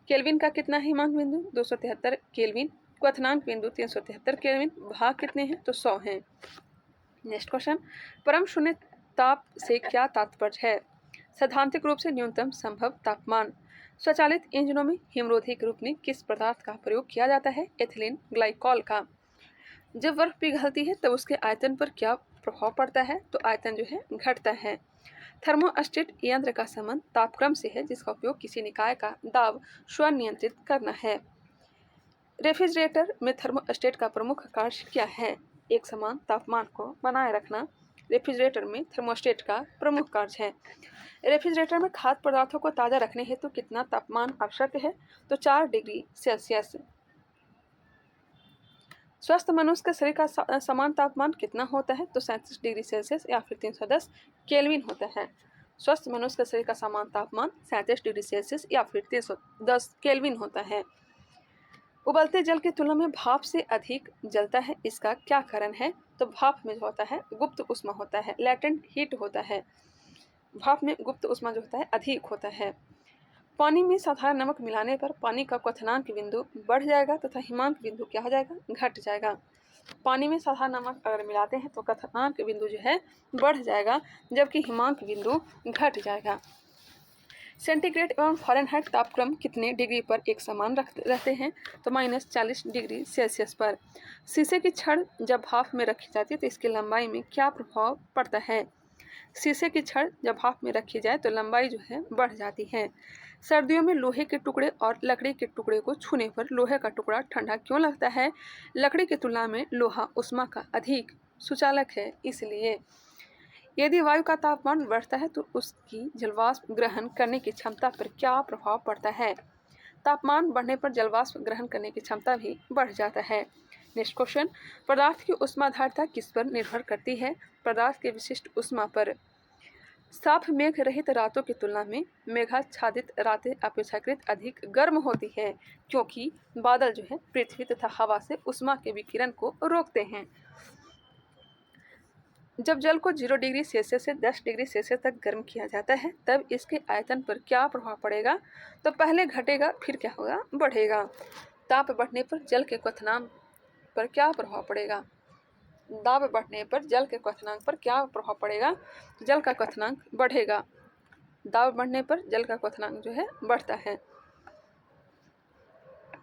S1: केल्विन का कितना है हिमांक बिंदु? 273 केल्विन। क्वथनांक बिंदु 373 केल्विन। भाग कितने हैं? तो 100 हैं। नेक्स्ट क्वेश्चन, परम शून्य ताप से क्या तात्पर्य है? सैद्धांतिक रूप से न्यूनतम संभव तापमान। स्वचालित इंजनों में हिमरोधी के रूप में किस पदार्थ का प्रयोग किया जाता है? एथिलीन ग्लाइकॉल का। जब बर्फ पिघलती है तब उसके आयतन पर क्या प्रभाव पड़ता है? तो आयतन जो है घटता है। थर्मोस्टेट यंत्र का संबंध तापक्रम से है जिसका उपयोग किसी निकाय का दाब स्वनियंत्रित करना है। रेफ्रिजरेटर में थर्मोस्टेट का प्रमुख कार्य क्या है? एक समान तापमान को बनाए रखना रेफ्रिजरेटर में थर्मोस्टेट का प्रमुख कार्य है। रेफ्रिजरेटर में खाद्य पदार्थों को ताज़ा रखने हेतु कितना तापमान आवश्यक है? तो 4 डिग्री सेल्सियस। स्वस्थ मनुष्य के शरीर का समान तापमान कितना होता है? तो 37 डिग्री सेल्सियस या फिर 310 केल्विन होता है। स्वस्थ मनुष्य के शरीर का समान तापमान 37 डिग्री सेल्सियस या फिर 310 केल्विन होता है। उबलते जल की तुलना में भाप से अधिक जलता है, इसका क्या कारण है? तो भाप में जो होता है गुप्त उष्मा होता है, लेटेंट हीट होता है। भाप में गुप्त उष्मा जो होता है अधिक होता है। पानी में साधारण नमक मिलाने पर पानी का क्वथनांक बिंदु बढ़ जाएगा तथा हिमांक बिंदु क्या हो जाएगा? घट जाएगा। पानी में साधारण नमक अगर मिलाते हैं तो क्वथनांक बिंदु जो है बढ़ जाएगा, जबकि हिमांक बिंदु घट जाएगा। सेंटीग्रेड एवं फ़ारेनहाइट तापक्रम कितने डिग्री पर एक समान रहते हैं? तो -40 डिग्री सेल्सियस पर। शीशे की छड़ जब भाप में रखी जाती है तो इसकी लंबाई में क्या प्रभाव पड़ता है? शीशे की छड़ जब भाप में रखी जाए तो लंबाई जो है बढ़ जाती है। सर्दियों में लोहे के टुकड़े और लकड़ी के टुकड़े को छूने पर लोहे का टुकड़ा ठंडा क्यों लगता है? लकड़ी की तुलना में लोहा ऊष्मा का अधिक सुचालक है, इसलिए। यदि वायु का तापमान बढ़ता है तो उसकी जलवाष्प ग्रहण करने की क्षमता पर क्या प्रभाव पड़ता है? तापमान बढ़ने पर जलवाष्प ग्रहण करने की क्षमता भी बढ़ जाता है। नेक्स्ट क्वेश्चन, पदार्थ की ऊष्माधारिता किस पर निर्भर करती है? पदार्थ के विशिष्ट ऊष्मा पर। साफ मेघ रहित रातों की तुलना में मेघाच्छादित रातें अपेक्षाकृत अधिक गर्म होती है, क्योंकि बादल जो है पृथ्वी तथा हवा से उष्मा के विकिरण को रोकते हैं। जब जल को 0 डिग्री सेल्सियस से 10 डिग्री सेल्सियस तक गर्म किया जाता है, तब इसके आयतन पर क्या प्रभाव पड़ेगा? तो पहले घटेगा, फिर क्या होगा? बढ़ेगा। ताप बढ़ने पर जल के क्वथनांक पर क्या प्रभाव पड़ेगा? दाब बढ़ने पर जल के क्वथनांक पर क्या प्रभाव पड़ेगा? जल का क्वथनांक बढ़ेगा। दाब बढ़ने पर जल का क्वथनांक जो है बढ़ता है।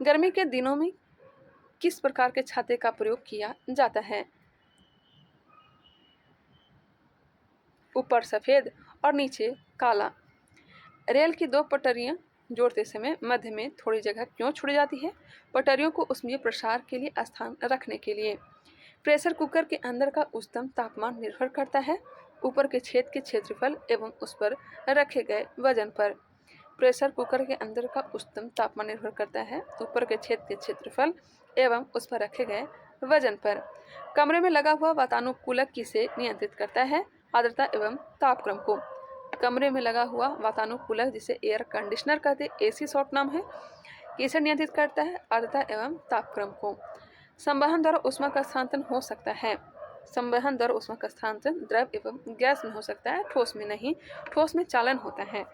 S1: गर्मी के दिनों में किस प्रकार के छाते का प्रयोग किया जाता है? ऊपर सफेद और नीचे काला। रेल की 2 पटरियां जोड़ते समय मध्य में थोड़ी जगह क्यों छोड़ी जाती है? पटरियों को ऊष्मीय प्रसार के लिए स्थान रखने के लिए। प्रेशर कुकर के अंदर का उच्चतम तापमान निर्भर करता है ऊपर के छेद के क्षेत्रफल एवं उस पर रखे गए वजन पर। प्रेशर कुकर के अंदर का उच्चतम तापमान निर्भर करता है ऊपर के छेद के क्षेत्रफल एवं उस पर रखे गए वजन पर। कमरे में लगा हुआ वातानुकूलक किसे नियंत्रित करता है? आर्द्रता एवं तापक्रम को। कमरे में लगा हुआ वातानुकूलक, जिसे एयर कंडीशनर कहते हैं, एसी शॉर्ट नाम है, किसे नियंत्रित करता है? आर्द्रता एवं तापक्रम को। संवहन द्वारा ऊष्मा का स्थानांतरण हो सकता है। संवहन द्वारा ऊष्मा का स्थानांतरण द्रव एवं गैस में हो सकता है, ठोस में नहीं। ठोस में चालन होता है।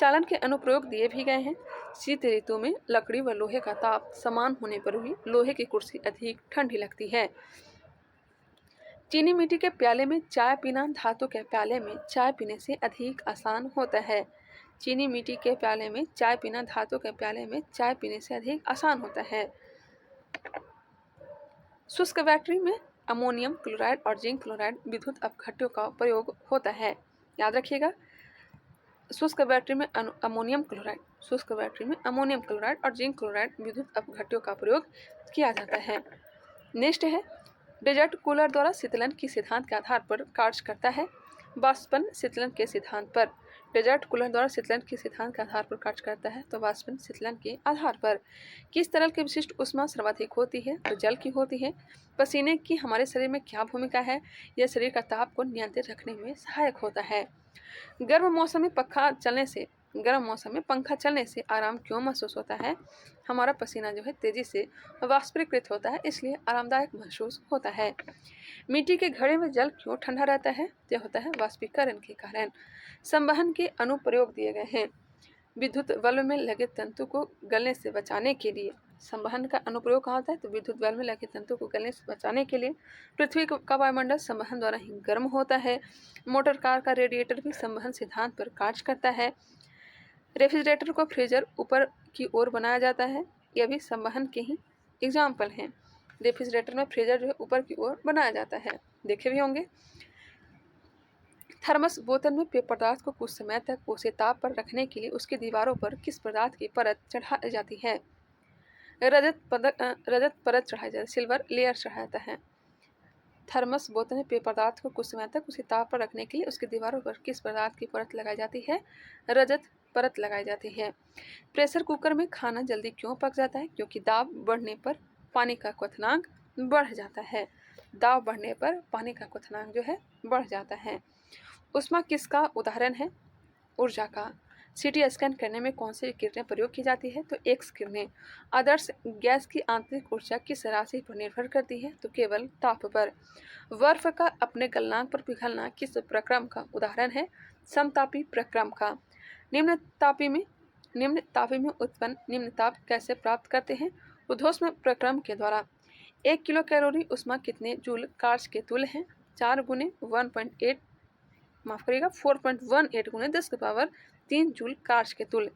S1: चालन के अनुप्रयोग दिए भी गए हैं। शीत ऋतु में लकड़ी व लोहे का ताप समान होने पर भी लोहे की कुर्सी अधिक ठंडी लगती है। चीनी मिट्टी के प्याले में चाय पीना धातु के प्याले में चाय पीने से अधिक आसान होता है। चीनी मिट्टी के प्याले में चाय पीना धातु के प्याले में चाय पीने से अधिक आसान होता है। शुष्क बैटरी में अमोनियम क्लोराइड और जिंक क्लोराइड विद्युत अपघट्यों का प्रयोग होता है। याद रखिएगा, शुष्क बैटरी में अमोनियम क्लोराइड और जिंक क्लोराइड विद्युत अपघट्यों का प्रयोग किया जाता है। नेक्स्ट है, डेजर्ट कूलर द्वारा शीतलन की सिद्धांत के आधार पर कार्य करता है। वाष्पन शीतलन के सिद्धांत पर। डेजर्ट कूलर द्वारा शीतलन के सिद्धांत के आधार पर कार्य करता है, तो वाष्पन शीतलन के आधार पर। किस तरल की विशिष्ट ऊष्मा सर्वाधिक होती है? तो जल की होती है। पसीने की हमारे शरीर में क्या भूमिका है? यह शरीर का ताप को नियंत्रित रखने में सहायक होता है। गर्म मौसम में पंखा चलने से आराम क्यों महसूस होता है? हमारा पसीना जो है तेजी से वाष्पीकृत होता है, इसलिए आरामदायक महसूस होता है। मिट्टी के घड़े में जल क्यों ठंडा रहता है? यह होता है वाष्पीकरण के कारण। संवहन के अनुप्रयोग दिए गए हैं। विद्युत बल्ब में लगे तंतु को गलने से बचाने के लिए। संवहन का अनुप्रयोग कहाँ होता है? तो विद्युत बल्ब में लगे तंतु को गलने से बचाने के लिए। पृथ्वी का वायुमंडल संवहन द्वारा ही गर्म होता है। मोटर कार का रेडिएटर भी संवहन सिद्धांत पर कार्य करता है। रेफ्रिजरेटर को फ्रीजर ऊपर की ओर बनाया जाता है, यह भी संवहन के ही एग्जाम्पल हैं। रेफ्रिजरेटर में फ्रीजर जो है ऊपर की ओर बनाया जाता है, देखे भी होंगे। थर्मस बोतल में पेय पदार्थ को कुछ समय तक उसे ताप पर रखने के लिए उसकी दीवारों पर किस पदार्थ की परत चढ़ाई जाती है? रजत परत चढ़ाई जाती है, सिल्वर लेयर चढ़ाया जाता है। थर्मस बोतल में पेय पदार्थ को कुछ समय तक उसे ताप पर रखने के लिए उसकी दीवारों पर किस पदार्थ की परत लगाई जाती है? रजत परत लगाई जाती है। प्रेशर कुकर में खाना जल्दी क्यों पक जाता है? क्योंकि दाब बढ़ने पर पानी का क्वथनांक बढ़ जाता है। दाब बढ़ने पर पानी का क्वथनांक जो है बढ़ जाता है। ऊष्मा किसका उदाहरण है? ऊर्जा का। सीटी स्कैन करने में कौन सी किरणें प्रयोग की जाती है? तो एक्स किरणें। आदर्श गैस की आंतरिक ऊर्जा किस राशि पर निर्भर करती है? तो केवल ताप पर। बर्फ का अपने गलनांक पर पिघलना किस प्रक्रम का उदाहरण है? समतापी प्रक्रम का। निम्न तापी में उत्पन्न निम्न ताप कैसे प्राप्त करते हैं? ऊर्ध्वोष्म प्रक्रम के द्वारा। 1 किलो कैलोरी ऊष्मा कितने जूल कार्य के तुल्य है? 4 गुने 4.18 गुने 10 की पावर 3 जूल कार्य के तुल्य।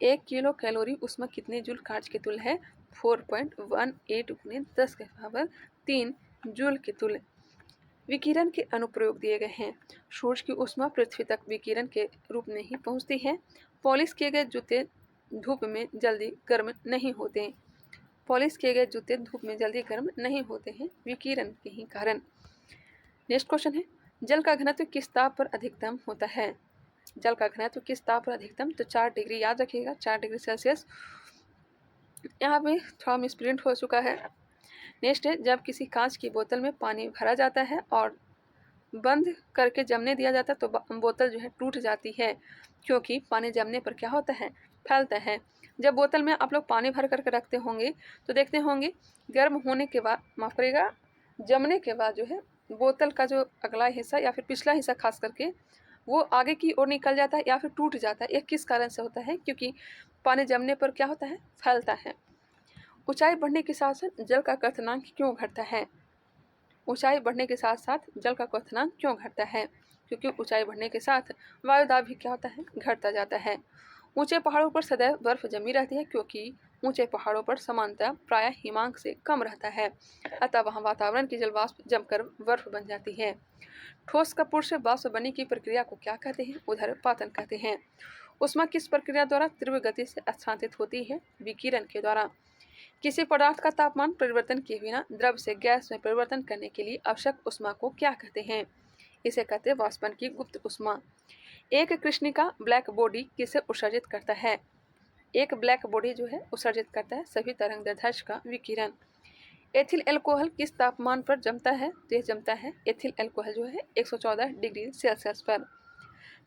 S1: 1 किलो कैलोरी ऊष्मा कितने जूल कार्य के तुल्य है? 4.18 गुने 10 की पावर 3 जूल के तुल्य। विकिरण के अनुप्रयोग दिए गए हैं। सूर्य की ऊष्मा पृथ्वी तक विकिरण के रूप में ही पहुंचती है। पॉलिश किए गए जूते धूप में जल्दी गर्म नहीं होते। हैं विकिरण के ही कारण। नेक्स्ट क्वेश्चन है, जल का घनत्व किस ताप पर अधिकतम होता है? जल का घनत्व किस ताप पर अधिकतम? तो 4 डिग्री, याद रखिएगा 4 डिग्री सेल्सियस। यहाँ पे थोड़ा मिसप्रिंट हो चुका है। नेक्स्ट है, जब किसी कांच की बोतल में पानी भरा जाता है और बंद करके जमने दिया जाता है तो बोतल जो है टूट जाती है, क्योंकि पानी जमने पर क्या होता है, फैलता है। जब बोतल में आप लोग पानी भर करके रखते होंगे तो देखते होंगे गर्म होने के बाद, माफ़ करिएगा, जमने के बाद जो है बोतल का जो अगला हिस्सा या फिर पिछला हिस्सा खास करके वो आगे की ओर निकल जाता है या फिर टूट जाता है। ये किस कारण से होता है, क्योंकि पानी जमने पर क्या होता है, फैलता है। ऊंचाई बढ़ने के साथ साथ जल का क्वथनांक क्यों घटता है? ऊंचाई बढ़ने के साथ साथ जल का क्वथनांक क्यों घटता है? क्योंकि ऊंचाई बढ़ने के साथ वायुदाब भी क्या होता है, घटता जाता है। ऊंचे पहाड़ों पर सदैव बर्फ जमी रहती है, क्योंकि ऊंचे पहाड़ों पर सामान्यतः प्रायः हिमांक से कम रहता है, अतः वहां वातावरण की जलवाष्प जमकर बर्फ बन जाती है। ठोस कपूर से वाष्प बनने की प्रक्रिया को क्या कहते हैं? ऊर्ध्वपातन कहते हैं। ऊष्मा किस प्रक्रिया द्वारा तीव्र गति से स्थानांतरित होती है? विकिरण के द्वारा। किसी पदार्थ का तापमान परिवर्तन किए बिना द्रव से गैस में परिवर्तन करने के लिए आवश्यक ऊष्मा को क्या कहते हैं? इसे कहते हैं वाष्पन की गुप्त ऊष्मा। एक कृष्णिका ब्लैक बॉडी किसे उत्सर्जित करता है? एक ब्लैक बॉडी जो है उत्सर्जित करता है सभी तरंगदैर्ध्य का विकिरण। एथिल अल्कोहल किस तापमान पर जमता है? तो यह जमता है एथिल अल्कोहल जो है 114 डिग्री सेल्सियस पर।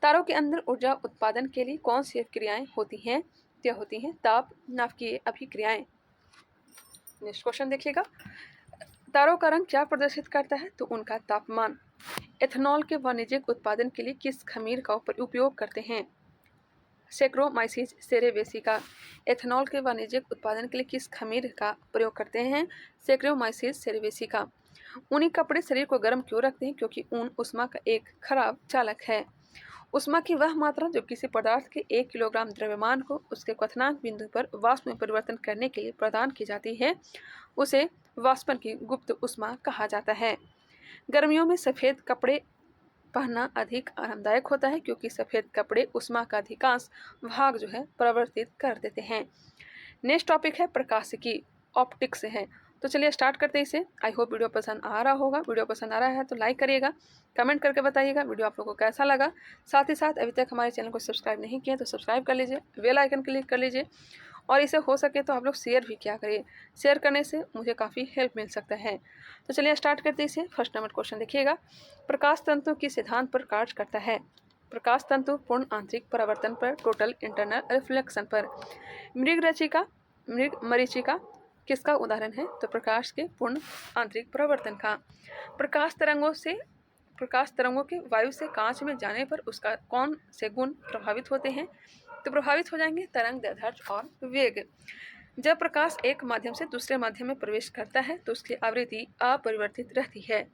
S1: तारों के अंदर ऊर्जा उत्पादन के लिए कौन सी क्रियाएं होती हैं? यह होती हैं ताप नाभिकीय अभिक्रियाएं। नेक्स्ट क्वेश्चन देखिएगा, तारों का रंग क्या प्रदर्शित करता है? तो उनका तापमान। एथेनॉल के वाणिज्यिक उत्पादन के लिए किस खमीर का उपयोग करते हैं? सैक्रोमाइसिस सेरेवेसिका। एथेनॉल के वाणिज्यिक उत्पादन के लिए किस खमीर का प्रयोग करते हैं? सैक्रोमाइसिस सेरेवेसिका। ऊनी कपड़े शरीर को गर्म क्यों रखते हैं? क्योंकि ऊन ऊष्मा का एक खराब चालक है। ऊष्मा की वह मात्रा जो किसी पदार्थ के 1 किलोग्राम द्रव्यमान को उसके क्वथनांक बिंदु पर वाष्प में परिवर्तन करने के लिए प्रदान की जाती है, उसे वाष्पन की गुप्त ऊष्मा कहा जाता है। गर्मियों में सफ़ेद कपड़े पहनना अधिक आरामदायक होता है, क्योंकि सफ़ेद कपड़े ऊष्मा का अधिकांश भाग जो है परिवर्तित कर देते हैं। नेक्स्ट टॉपिक है प्रकाशिकी, ऑप्टिक्स है। तो चलिए स्टार्ट करते हैं इसे। आई होप वीडियो पसंद आ रहा होगा। वीडियो पसंद आ रहा है तो लाइक करिएगा, कमेंट करके बताइएगा वीडियो आप लोगों को कैसा लगा। साथ ही साथ अभी तक हमारे चैनल को सब्सक्राइब नहीं किया तो सब्सक्राइब कर लीजिए, बेल आइकन क्लिक कर लीजिए, और इसे हो सके तो आप लोग शेयर भी क्या करिए। शेयर करने से मुझे काफ़ी हेल्प मिल सकता है। तो चलिए स्टार्ट करते हैं इसे। फर्स्ट नंबर क्वेश्चन देखिएगा, प्रकाश तंतु किस सिद्धांत पर कार्य करता है? प्रकाश तंतु पूर्ण आंतरिक परावर्तन पर, टोटल इंटरनल रिफ्लेक्शन पर। मृग मरीचिका किसका उदाहरण है? तो प्रकाश के पूर्ण आंतरिक परावर्तन का। प्रकाश तरंगों के वायु से कांच में जाने पर उसका कौन से गुण प्रभावित होते हैं? तो प्रभावित हो जाएंगे तरंगदैर्ध्य और वेग। जब प्रकाश एक माध्यम से दूसरे माध्यम में प्रवेश करता है तो उसकी आवृत्ति अपरिवर्तित रहती है,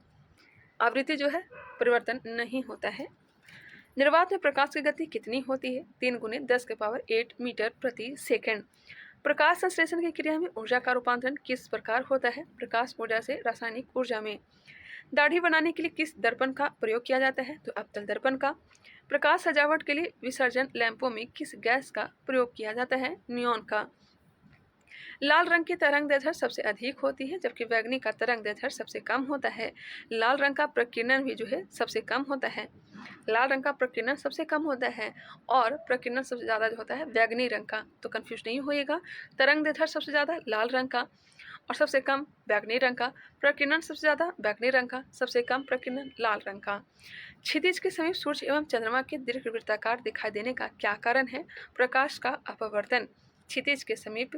S1: आवृत्ति जो है परिवर्तन नहीं होता है। निर्वात में प्रकाश की गति कितनी होती है? 3 × 10⁸ मीटर प्रति सेकंड। प्रकाश संश्लेषण की क्रिया में ऊर्जा का रूपांतरण किस प्रकार होता है? प्रकाश ऊर्जा से रासायनिक ऊर्जा में। दाढ़ी बनाने के लिए किस दर्पण का प्रयोग किया जाता है? तो अवतल दर्पण का। प्रकाश सजावट के लिए विसर्जन लैंपों में किस गैस का प्रयोग किया जाता है? नियॉन का। लाल रंग की तरंगदैर्ध्य सबसे अधिक होती है, जबकि बैंगनी का तरंगदैर्ध्य सबसे कम होता है। लाल रंग का प्रकीर्णन भी जो है सबसे कम होता है। लाल रंग का प्रकीर्णन सबसे कम होता है और प्रकीर्णन सबसे ज़्यादा जो होता है बैंगनी रंग का। तो कंफ्यूज नहीं होइएगा, तरंगदैर्ध्य सबसे ज़्यादा लाल रंग का और सबसे कम बैंगनी रंग का। प्रकीर्णन सबसे ज़्यादा बैंगनी रंग का, सबसे कम प्रकीर्णन लाल रंग का। क्षितिज के समीप सूर्य एवं चंद्रमा के दीर्घवृत्ताकार दिखाई देने का क्या कारण है? प्रकाश का अपवर्तन। क्षितिज के समीप,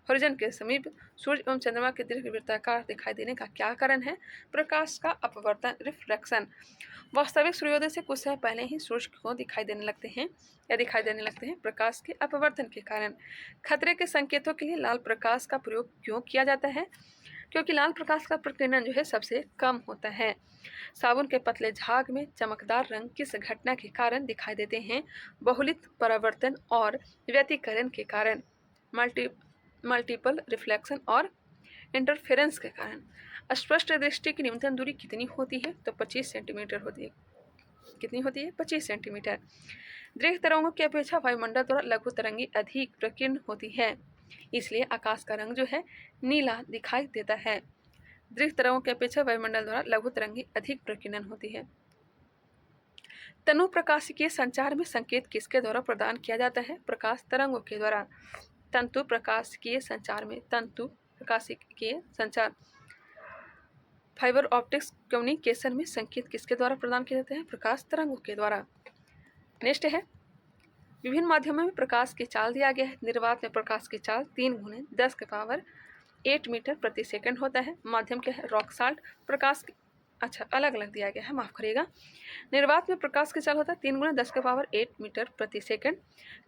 S1: होरिजन के समीप सूर्य एवं चंद्रमा के दीर्घवृत्ताकार दिखाई देने का क्या कारण है? प्रकाश का अपवर्तन, रिफ्लेक्शन। वास्तविक सूर्योदय से कुछ समय पहले ही सूर्य को दिखाई देने लगते हैं प्रकाश के अपवर्तन के कारण। खतरे के संकेतों के लिए लाल प्रकाश का प्रयोग क्यों किया जाता है? क्योंकि लाल प्रकाश का प्रकीर्णन जो है सबसे कम होता है। साबुन के पतले झाग में चमकदार रंग किस घटना के कारण दिखाई देते हैं? बहुलित परावर्तन और व्यतिकरण के कारण, मल्टीपल रिफ्लेक्शन और इंटरफेरेंस के कारण। स्पष्ट दृष्टि की न्यूनतम दूरी कितनी होती है? तो 25 सेंटीमीटर होती है। कितनी होती है? 25 सेंटीमीटर। दीर्घ तरंगों की अपेक्षा वायुमंडल द्वारा लघु तरंगी अधिक प्रकीर्ण होती है, इसलिए आकाश का रंग जो है नीला दिखाई देता है। दीर्घ तरंगों की अपेक्षा वायुमंडल द्वारा लघु तरंगी अधिक प्रकीर्णन होती है। तनु प्रकाशिकीय संचार में संकेत किसके द्वारा प्रदान किया जाता है? प्रकाश तरंगों के द्वारा। तंतु प्रकाशिकीय संचार में, तंतु प्रकाशिकीय संचार फाइबर ऑप्टिक्स कम्युनिकेशन में संकेत किसके द्वारा प्रदान किए जाते हैं? प्रकाश तरंगों के द्वारा। नेक्स्ट है, विभिन्न माध्यमों में प्रकाश की चाल दिया गया है। निर्वात में प्रकाश की चाल 3 × 10⁸ मीटर प्रति सेकंड होता है। माध्यम क्या है? Rock salt. प्रकाश अलग अलग दिया गया है, माफ करिएगा। निर्वात में प्रकाश की चाल होता है 3 × 10⁸ मीटर प्रति सेकंड।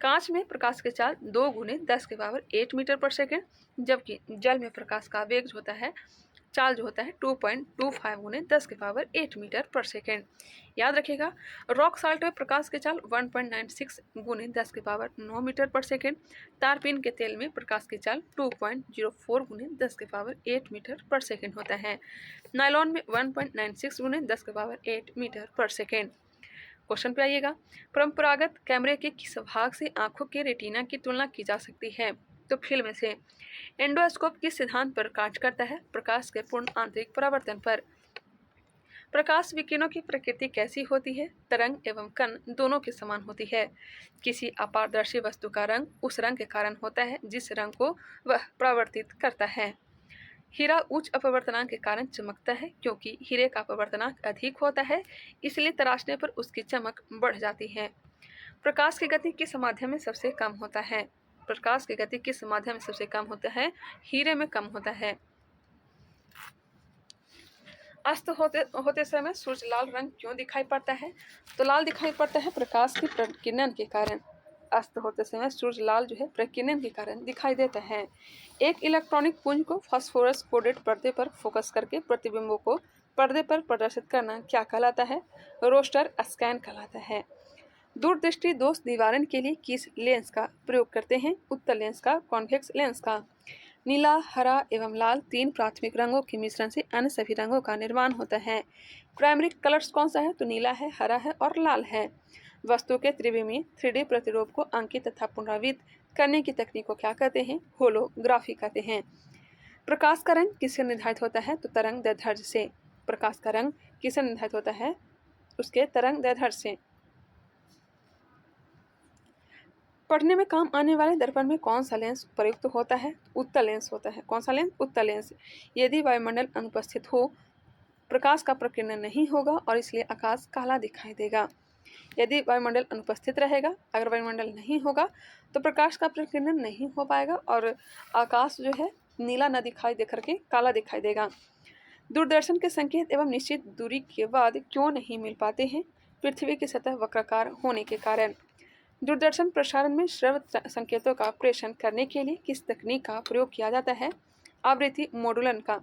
S1: कांच में प्रकाश की चाल 2 × 10⁸ मीटर पर सेकंड, जबकि जल में प्रकाश का वेग जो होता है, चाल जो होता है 2.25 × 10⁸ मीटर पर सेकेंड। याद रखिएगा, रॉक साल्ट में प्रकाश की चाल 1.96 × 10⁹ मीटर पर सेकेंड। तारपीन के तेल में प्रकाश की चाल 2.04 × 10⁸ मीटर पर सेकेंड होता है। नायलॉन में 1.96 × 10⁸ मीटर पर सेकेंड। क्वेश्चन पे आइएगा, परंपरागत कैमरे के किस भाग से आंखों के रेटिना की तुलना की जा सकती है? तो फिल्म से। एंडोस्कोप किस सिद्धांत पर कार्य करता है? प्रकाश के पूर्ण आंतरिक परावर्तन पर। प्रकाश विकिरणों की प्रकृति कैसी होती है? तरंग एवं कण दोनों के समान होती है। किसी अपारदर्शी वस्तु का रंग उस रंग के कारण होता है जिस रंग को वह परावर्तित करता है। हीरा उच्च अपवर्तनांक के कारण चमकता है, क्योंकि हीरे का अपवर्तनांक अधिक होता है, इसलिए तराशने पर उसकी चमक बढ़ जाती है। प्रकाश की गति किस माध्यम में सबसे कम होता है? प्रकाश की गति किस माध्यम में सबसे कम होता है? हीरे में कम होता है। अस्त होते समय सूर्य लाल रंग क्यों दिखाई पड़ता है? तो लाल दिखाई पड़ता है प्रकाश की प्रकिरण के कारण। अस्त होते समय सूर्य लाल जो है प्रकिरण के कारण दिखाई देता है। एक इलेक्ट्रॉनिक पुंज को फास्फोरस कोडेड पर्दे पर फोकस करके प्रतिबिंबों को पर्दे पर प्रदर्शित करना क्या कहलाता है? रोस्टर स्कैन कहलाता है। दूरदृष्टि दोष निवारण के लिए किस लेंस का प्रयोग करते हैं? उत्तल लेंस का, कॉन्वेक्स लेंस का। नीला, हरा एवं लाल 3 प्राथमिक रंगों के मिश्रण से अन्य सभी रंगों का निर्माण होता है। प्राइमरी कलर्स कौन सा है? तो नीला है, हरा है और लाल है। वस्तु के त्रिविमीय 3D प्रतिरूप को अंकित तथा पुनरावृत्त करने की तकनीक को क्या कहते हैं? होलोग्राफी कहते हैं। प्रकाश का रंग किससे निर्धारित होता है? तो तरंग दैर्ध्य से। प्रकाश का रंग किससे निर्धारित होता है? उसके तरंग दैर्ध्य से। पढ़ने में काम आने वाले दर्पण में कौन सा लेंस प्रयुक्त होता है? उत्तल लेंस होता है। कौन सा लेंस? उत्तल लेंस। यदि वायुमंडल अनुपस्थित हो, प्रकाश का प्रकीर्णन नहीं होगा और इसलिए आकाश काला दिखाई देगा। यदि वायुमंडल अनुपस्थित रहेगा, अगर वायुमंडल नहीं होगा तो प्रकाश का प्रकीर्णन नहीं हो पाएगा और आकाश जो है नीला न दिखाई दे करके काला दिखाई देगा। दूरदर्शन के संकेत एवं निश्चित दूरी के बाद क्यों नहीं मिल पाते हैं? पृथ्वी की सतह वक्राकार होने के कारण। दूरदर्शन प्रसारण में श्रव्य संकेतों का प्रेषण करने के लिए किस तकनीक का प्रयोग किया जाता है? आवृत्ति मॉड्यूलन का,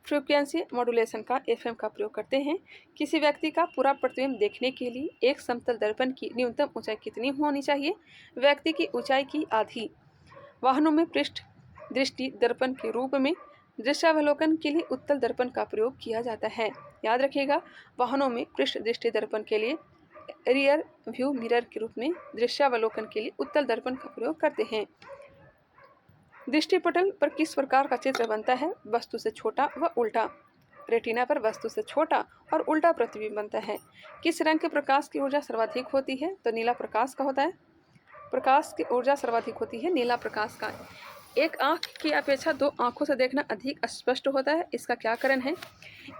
S1: फ्रीक्वेंसी मॉड्यूलेशन का, FM का प्रयोग करते हैं। किसी व्यक्ति का पूरा प्रतिबिंब देखने के लिए एक समतल दर्पण की न्यूनतम ऊंचाई कितनी होनी चाहिए? व्यक्ति की ऊंचाई की आधी। वाहनों में पृष्ठ दृष्टि दर्पण के रूप में दृश्यावलोकन के लिए उत्तल दर्पण का प्रयोग किया जाता है। याद रखिएगा, वाहनों में पृष्ठ दृष्टि दर्पण के लिए रियर व्यू मिरर के रूप में दृश्यावलोकन के लिए उत्तल दर्पण का प्रयोग करते हैं। दृष्टिपटल पर किस प्रकार का चित्र बनता है? वस्तु से छोटा व उल्टा। रेटिना पर वस्तु से छोटा और उल्टा प्रतिबिंब बनता है। किस रंग के प्रकाश की ऊर्जा सर्वाधिक होती है? तो नीला प्रकाश का होता है। प्रकाश की ऊर्जा सर्वाधिक होती है नीला प्रकाश का। एक आंख की अपेक्षा 2 आंखों से देखना अधिक स्पष्ट होता है, इसका क्या कारण है?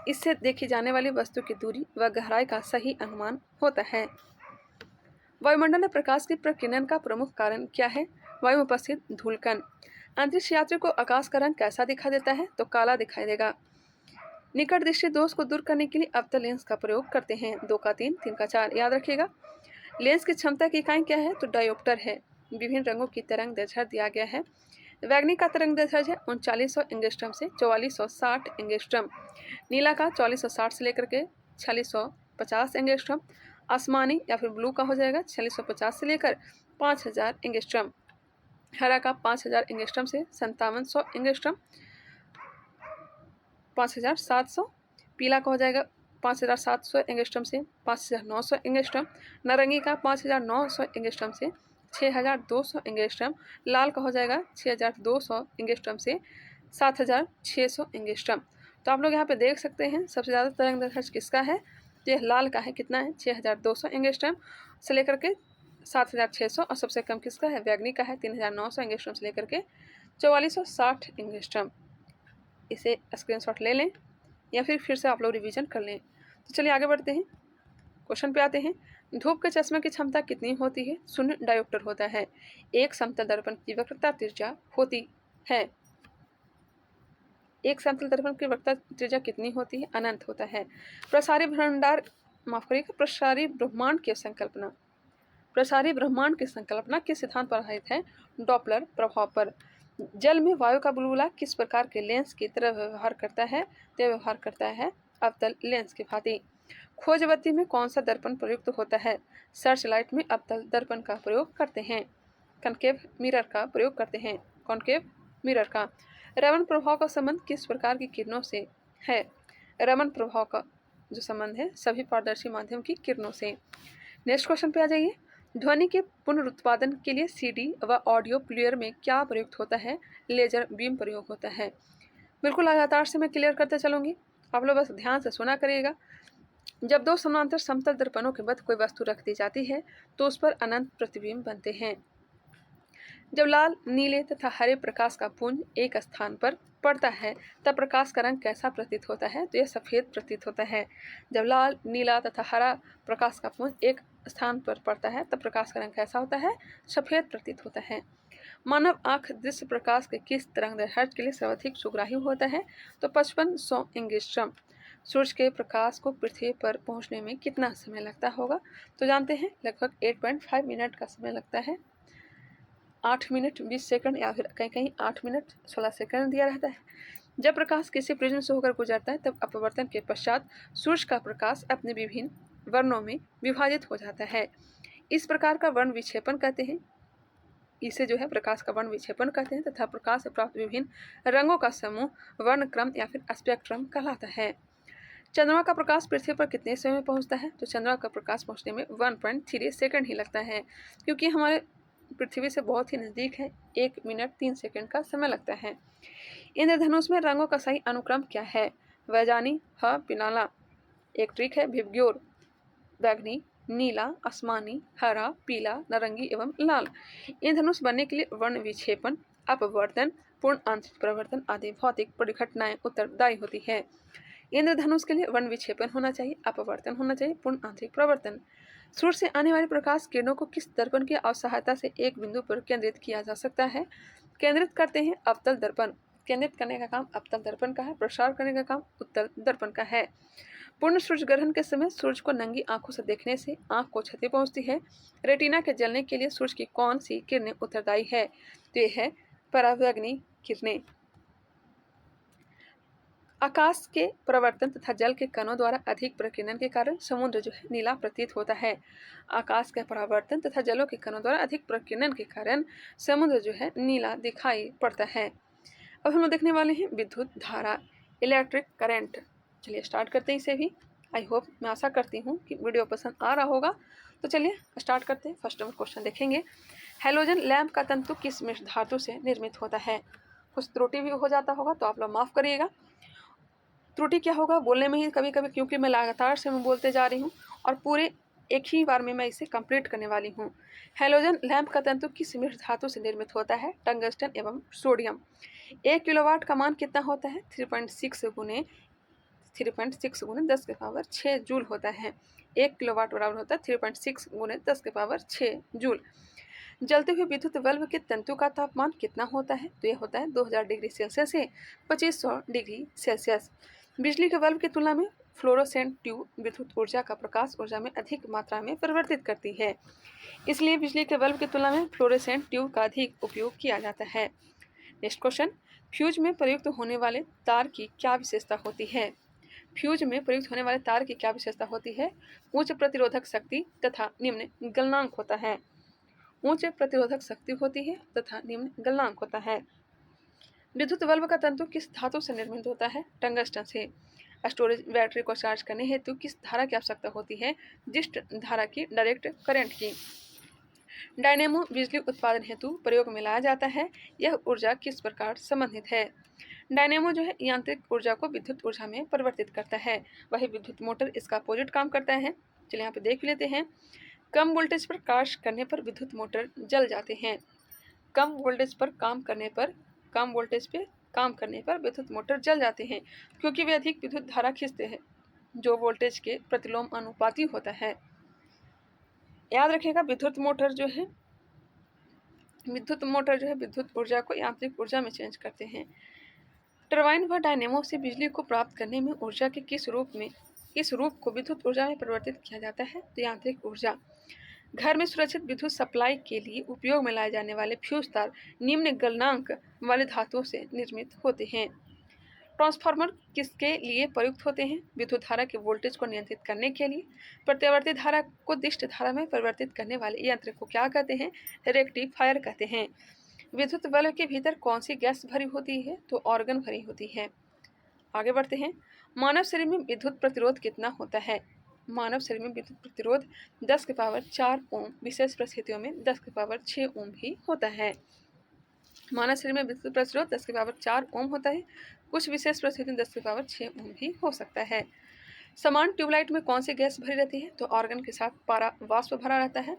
S1: इससे देखी जाने वाली वस्तु की दूरी व गहराई का सही अनुमान होता है। वायुमंडल में प्रकाश की प्रकीर्णन का प्रमुख कारण क्या है? वायु में उपस्थित धूलकण। अंतरिक्ष यात्री को आकाश का रंग कैसा दिखाई देता है? तो काला दिखाई देगा। निकट दृष्टि दोष को दूर करने के लिए अवतल लेंस का प्रयोग करते हैं। 2 का 3, 3 का 4। याद रखिएगा, लेंस की क्षमता की इकाई क्या है? तो डायोप्टर है। विभिन्न रंगों की तरंग दैर्ध्य दिया गया है। वैगनी का तरंग दैर्ध्य है 3900 एंगस्ट्रम से 4460 एंगस्ट्रम। नीला का 4460 से लेकर के 4650 एंगस्ट्रम। आसमानी या फिर ब्लू का हो जाएगा 4650 से लेकर 5000 एंगस्ट्रम। हरा का 5000 एंगस्ट्रम से 5700 एंगस्ट्रम, 5700। पीला का हो जाएगा 5700 एंगस्ट्रम से 5900 एंगस्ट्रम। नारंगी का 5900 एंगस्ट्रम से 6200 एंगस्ट्रम। लाल का हो जाएगा 6200 एंगस्ट्रम से 7600 एंगस्ट्रम। तो आप लोग यहाँ पे देख सकते हैं सबसे ज़्यादा तरंग दैर्ध्य किसका है? यह लाल का है। कितना है? 6200 एंगस्ट्रम से लेकर के 7600। और सबसे कम किसका है? वैगनी का है 3900 एंगस्ट्रम से लेकर के 4460 एंगस्ट्रम। इसे स्क्रीनशॉट ले लें या फिर से आप लोग रिवीजन कर लें। तो चलिए आगे बढ़ते हैं, क्वेश्चन पे आते हैं। धूप के चश्मे की क्षमता कितनी होती है? 0 डायोप्टर होता है। एक समतल दर्पण की वक्रता त्रिज्या होती है, एक समतल दर्पण की वक्रता त्रिज्या कितनी होती है? अनंत होता है। प्रसारी ब्रह्मांड की संकल्पना, प्रसारी ब्रह्मांड की संकल्पना किस सिद्धांत पर आधारित है? डॉपलर प्रभाव पर। जल में वायु का बुलबुला किस प्रकार के लेंस की तरह व्यवहार करता है? तो व्यवहार करता है अवतल लेंस की भांति। खोजबत्ती में कौन सा दर्पण प्रयुक्त होता है? सर्च लाइट में अवतल दर्पण का प्रयोग करते हैं, कनकेव मिरर का प्रयोग करते हैं, कॉनकेव मिरर का। रमन प्रभाव का संबंध किस प्रकार की किरणों से है? रमन प्रभाव का जो संबंध है सभी पारदर्शी माध्यम की किरणों से। नेक्स्ट क्वेश्चन पे आ जाइए। ध्वनि के पुनरुत्पादन के लिए सीडी व ऑडियो प्लेयर में क्या प्रयुक्त होता है? लेजर बीम प्रयोग होता है। बिल्कुल लगातार से मैं क्लियर करते चलूंगी, आप लोग बस ध्यान से सुना करिएगा। जब दो समानांतर समतल दर्पणों के मध्य कोई वस्तु रख दी जाती है तो उस पर अनंत प्रतिबिंब बनते हैं। जब लाल, नीले तथा हरे प्रकाश का पुंज एक स्थान पर पड़ता है तब प्रकाश का रंग कैसा प्रतीत होता है? तो यह सफ़ेद प्रतीत होता है। जब लाल, नीला तथा हरा प्रकाश का पुंज एक स्थान पर पड़ता है तब प्रकाश का रंग कैसा होता है? सफ़ेद प्रतीत होता है। मानव आँख दृश्य प्रकाश के किस तरंगदैर्घ्य के लिए सर्वाधिक सुग्राही होता है? तो 5500 एंगस्ट्रम। सूर्य के प्रकाश को पृथ्वी पर पहुंचने में कितना समय लगता होगा? तो जानते हैं लगभग 8.5 मिनट का समय लगता है। 8 मिनट 20 सेकंड या फिर कहीं कहीं 8 मिनट 16 सेकंड दिया रहता है। जब प्रकाश किसी प्रिज्म से होकर गुजरता है तब अपवर्तन के पश्चात सूर्य का प्रकाश अपने विभिन्न वर्णों में विभाजित हो जाता है। इस प्रकार का वर्ण विक्षेपण कहते हैं, इसे जो है प्रकाश का वर्ण विक्षेपण कहते हैं तथा प्रकाश से प्राप्त विभिन्न रंगों का समूह वर्ण क्रम या फिर स्पेक्ट्रम कहलाता है। चंद्रमा का प्रकाश पृथ्वी पर कितने समय में पहुंचता है? तो चंद्रमा का प्रकाश पहुंचने में 1.3 सेकंड ही लगता है, क्योंकि हमारे पृथ्वी से बहुत ही नज़दीक है। 1 मिनट 3 सेकंड का समय लगता है। इंद्रधनुष में रंगों का सही अनुक्रम क्या है? वैजानी, ह पिनाला। एक ट्रिक है भिवग्योर, बैगनी, नीला, आसमानी, हरा, पीला, नारंगी एवं लाल। इंद्रधनुष बनने के लिए वर्ण विक्षेपण, अपवर्तन, पूर्ण आंतरिक प्रवर्तन आदि भौतिक परिघटनाएं उत्तरदायी होती है। इंद्रधनुष के लिए वर्ण विक्षेपण होना चाहिए, अपवर्तन होना चाहिए, पूर्ण आंतरिक प्रवर्तन। सूर्य से आने वाली प्रकाश किरणों को किस दर्पण की सहायता से एक बिंदु पर केंद्रित किया जा सकता है? केंद्रित करते हैं अवतल दर्पण। केंद्रित करने का काम अवतल दर्पण का है, प्रसार करने का काम उत्तल दर्पण का है। पूर्ण सूर्य ग्रहण के समय सूर्य को नंगी आंखों से देखने से आंख को क्षति पहुंचती है। रेटिना के जलने के लिए सूर्य की कौन सी किरणें उत्तरदायी है? तो यह है परावैंगनी किरणें। आकाश के प्रवर्तन तथा जल के कणों द्वारा अधिक प्रकीर्णन के कारण समुद्र जो है नीला प्रतीत होता है। आकाश के परावर्तन तथा जलों के कणों द्वारा अधिक प्रकीर्णन के कारण समुद्र जो है नीला दिखाई पड़ता है। अब हम लोग देखने वाले हैं विद्युत धारा, इलेक्ट्रिक करंट। चलिए स्टार्ट करते हैं इसे भी। आई होप, मैं आशा करती हूँ कि वीडियो पसंद आ रहा होगा। तो चलिए स्टार्ट करते हैं। फर्स्ट नंबर क्वेश्चन देखेंगे। हैलोजन लैंप का तंतु किस मिश्र धातु से निर्मित होता है? कुछ त्रुटि भी हो जाता होगा तो आप लोग माफ़ करिएगा। त्रुटि क्या होगा बोलने में ही कभी कभी, क्योंकि मैं लगातार से मैं बोलते जा रही हूँ और पूरे एक ही बार में मैं इसे कंप्लीट करने वाली हूँ। हैलोजन लैंप का तंतु किस मिश्र धातु से निर्मित होता है? टंगस्टन एवं सोडियम। 1 किलोवाट का मान कितना होता है? 3.6 गुने 10⁶ जूल होता है। 1 किलोवाट बराबर होता है 3.6 गुने 10⁶ जूल। जलते हुए विद्युत बल्ब के तंतु का तापमान कितना होता है? तो यह होता है 2000 डिग्री सेल्सियस से 2500 डिग्री सेल्सियस। बिजली के बल्ब की तुलना में फ्लोरोसेंट ट्यूब विद्युत ऊर्जा का प्रकाश ऊर्जा में अधिक मात्रा में परिवर्तित करती है, इसलिए बिजली के बल्ब की तुलना में फ्लोरोसेंट ट्यूब का अधिक उपयोग किया जाता है। Next question. फ्यूज में प्रयुक्त होने वाले तार की क्या विशेषता होती है? फ्यूज में प्रयुक्त होने वाले तार की क्या विशेषता होती है? उच्च प्रतिरोधक शक्ति तथा निम्न गलनांक होता है। उच्च प्रतिरोधक शक्ति होती है तथा निम्न गलनांक होता है। विद्युत बल्ब का तंतु किस धातु से निर्मित होता है? टंगस्टन से। स्टोरेज बैटरी को चार्ज करने हेतु किस धारा की आवश्यकता होती है? डिस्ट धारा की, डायरेक्ट करंट की। डायनेमो बिजली उत्पादन हेतु प्रयोग में लाया जाता है। यह ऊर्जा किस प्रकार संबंधित है? डायनेमो जो है यांत्रिक ऊर्जा को विद्युत ऊर्जा में परिवर्तित करता है, वही विद्युत मोटर इसका अपोजिट काम करता है। चलिए यहाँ पे देख लेते हैं। कम वोल्टेज पर कार्य करने पर विद्युत मोटर जल जाते हैं। कम वोल्टेज पर काम करने पर, कम वोल्टेज पे काम करने पर विद्युत मोटर जल जाते हैं, क्योंकि वे अधिक विद्युत धारा खींचते हैं जो वोल्टेज के प्रतिलोम अनुपाती होता है। याद रखिएगा, विद्युत मोटर जो है विद्युत ऊर्जा को यांत्रिक ऊर्जा में चेंज करते हैं। टरबाइन व डायनेमो से बिजली को प्राप्त करने में ऊर्जा के किस रूप को विद्युत ऊर्जा में परिवर्तित किया जाता है? तो यांत्रिक ऊर्जा। घर में सुरक्षित विद्युत सप्लाई के लिए उपयोग में लाए जाने वाले फ्यूज तार निम्न गलनांक वाले धातुओं से निर्मित होते हैं। ट्रांसफार्मर किसके लिए प्रयुक्त होते हैं? विद्युत धारा के वोल्टेज को नियंत्रित करने के लिए। प्रत्यावर्ती धारा को दिष्ट धारा में परिवर्तित करने वाले यंत्र को क्या कहते हैं? रेक्टिफायर कहते हैं। विद्युत बल्ब के भीतर कौन सी गैस भरी होती है? तो ऑर्गन भरी होती है। आगे बढ़ते हैं। मानव शरीर में विद्युत प्रतिरोध कितना होता है? मानव शरीर में विद्युत प्रतिरोध 10 की पावर 4 ओम, विशेष परिस्थितियों में 10 की पावर 6 ओम भी होता है। मानव शरीर में विद्युत प्रतिरोध 10 की पावर 4 ओम होता है, कुछ विशेष परिस्थितियों में 10 की पावर 6 ओम भी हो सकता है। समान ट्यूबलाइट में कौन सी गैस भरी रहती है? तो ऑर्गन के साथ पारा वाष्प भरा रहता है।